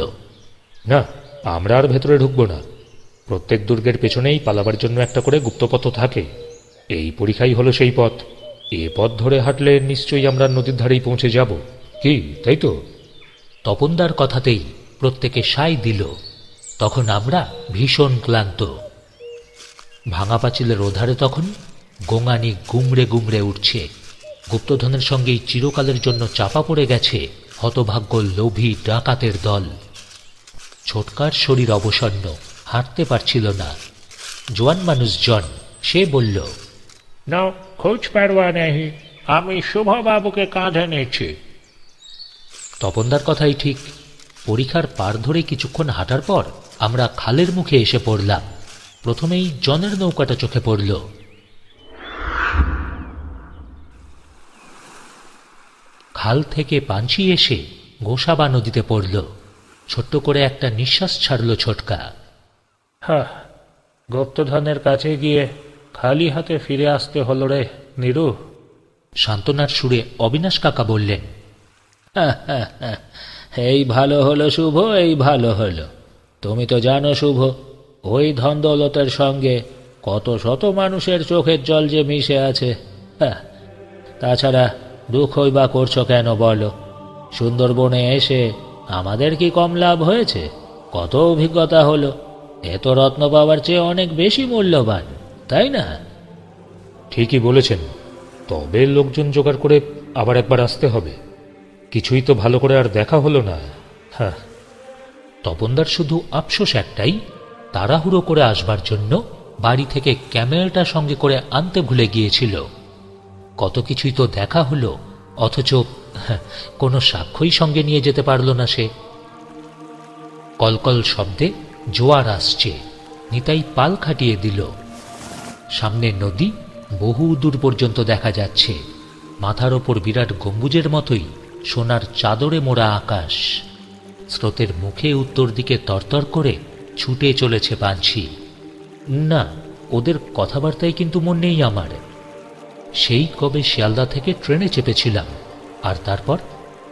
না, আমরা আর ভেতরে ঢুকবো না। প্রত্যেক দুর্গের পেছনেই পালাবার জন্য একটা করে গুপ্তপথ থাকে। এই পরীক্ষাই হলো সেই পথ। এ পথ ধরে হাঁটলে নিশ্চয়ই আমরা নদীর ধারেই পৌঁছে যাব, কি তাই তো? তপনদার কথাতেই প্রত্যেকে সায় দিল। তখন আমরা ভীষণ ক্লান্ত। ভাঙা পাঁচিলের ওধারে তখন গোঙানি গুমড়ে গুমড়ে উঠছে। গুপ্তধনের সঙ্গেই চিরকালের জন্য চাপা পড়ে গেছে হতভাগ্য লোভী ডাকাতের দল। ছোটকার শরীর অবসন্ন, হাঁটতে পারছিল না। জোয়ান মানুষ জন, সে বলল, না, খোঁজ পারওয়া নেই, আমি শুভবাবুকে কাঁধে নিচ্ছি। তপনদার কথাই ঠিক। পরীক্ষার পার ধরে কিছুক্ষণ হাঁটার পর আমরা খালের মুখে এসে পড়লাম। প্রথমেই জনের নৌকাটা চোখে পড়ল। খাল থেকে পাঞ্চি এসে গোসাবা নদীতে পড়ল। ছোট্ট করে একটা নিঃশ্বাস ছাড়ল ছোটকা। হ্যাঁ, গুপ্তধনের কাছে গিয়ে খালি হাতে ফিরে আসতে হলো রে নিরু। সান্ত্বনার সুরে অবিনাশ কাকা বললেন, এই ভালো হলো শুভ, এই ভালো হলো। তুমি তো জানো শুভ, ওই ধন দৌলতের সঙ্গে কত শত মানুষের চোখের জল যে মিশে আছে। তাছাড়া দুঃখই বা করছো কেন বলো? সুন্দরবনে এসে আমাদের কি কম লাভ হয়েছে? কত অভিজ্ঞতা হলো। এত রত্ন পাওয়ার চেয়ে অনেক বেশি মূল্যবান, তাই না? ঠিকই বলেছেন, তবে লোকজন জোগাড় করে আবার একবার আসতে হবে। কিছুই তো ভালো করে আর দেখা হলো না। হ্যাঁ, তপনদার শুধু আফসোস একটাই, তাড়াহুড়ো করে আসবার জন্য বাড়ি থেকে ক্যামেরাটা সঙ্গে করে আনতে ভুলে গিয়েছিল। কত কিছুই তো দেখা হলো, অথচ কোনো সাক্ষ্যই সঙ্গে নিয়ে যেতে পারল না সে। কলকল শব্দে জোয়ার আসছে, নিতাই পাল খাটিয়ে দিল। সামনে নদী বহু দূর পর্যন্ত দেখা যাচ্ছে। মাথার ওপর বিরাট গম্বুজের মতোই সোনার চাদরে মোড়া আকাশ। স্রোতের মুখে উত্তর দিকে তরতর করে ছুটে চলেছে পাঞ্ছি। না, ওদের কথাবার্তায় কিন্তু মন নেই আমার। সেই কবে শিয়ালদা থেকে ট্রেনে চেপেছিলাম, আর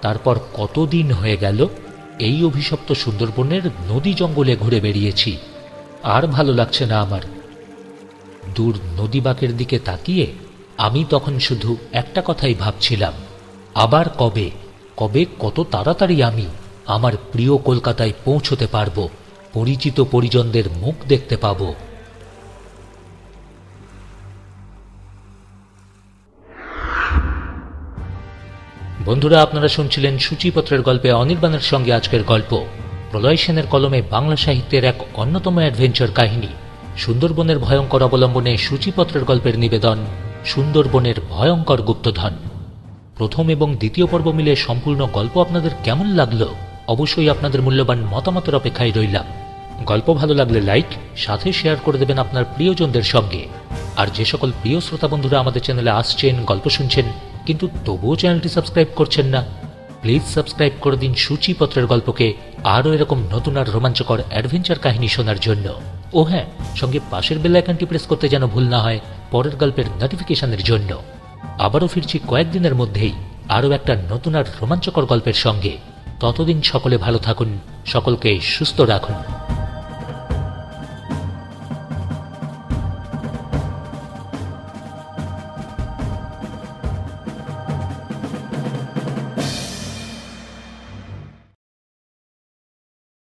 তারপর কতদিন হয়ে গেল এই অভিশপ্ত সুন্দরবনের নদী জঙ্গলে ঘুরে বেরিয়েছি। আর ভালো লাগছে না আমার। দূর নদী বাঁকের দিকে তাকিয়ে আমি তখন শুধু একটা কথাই ভাবছিলাম, আবার কবে কত তাড়াতাড়ি আমি আমার প্রিয় কলকাতায় পৌঁছতে পারবো, পরিচিত পরিজনদের মুখ দেখতে পাবো। বন্ধুরা, আপনারা শুনছিলেন সূচিপত্রের গল্পে অনির্বাণের সঙ্গে আজকের গল্প। প্রলয় সেনের কলমে বাংলা সাহিত্যের এক অন্যতম অ্যাডভেঞ্চার কাহিনী সুন্দরবনের ভয়ঙ্কর অবলম্বনে সূচিপত্রের গল্পের নিবেদন সুন্দরবনের ভয়ঙ্কর গুপ্তধন। প্রথম এবং দ্বিতীয় পর্ব মিলে সম্পূর্ণ গল্প আপনাদের কেমন লাগলো অবশ্যই আপনাদের মূল্যবান মতামতের অপেক্ষায় রইলাম। গল্প ভালো লাগলে লাইক, সাথে শেয়ার করে দেবেন আপনার প্রিয়জনদের সঙ্গে। আর যে সকল প্রিয় শ্রোতা বন্ধুরা আমাদের চ্যানেলে আসছেন, গল্প শুনছেন, কিন্তু তবুও চ্যানেলটি সাবস্ক্রাইব করছেন না, প্লিজ সাবস্ক্রাইব করে দিন সূচিপত্রের গল্পকে আরও এরকম নতুন আর রোমাঞ্চকর অ্যাডভেঞ্চার কাহিনী শোনার জন্য। ও হ্যাঁ, সঙ্গে পাশের বেল আইকনটি প্রেস করতে যেন ভুল না হয় পরের গল্পের নোটিফিকেশনের জন্য। আবারও ফিরছি কয়েকদিনের মধ্যেই আরও একটা নতুন আর রোমাঞ্চকর গল্পের সঙ্গে। ততদিন সকলে ভালো থাকুন, সকলকে সুস্থ রাখুন।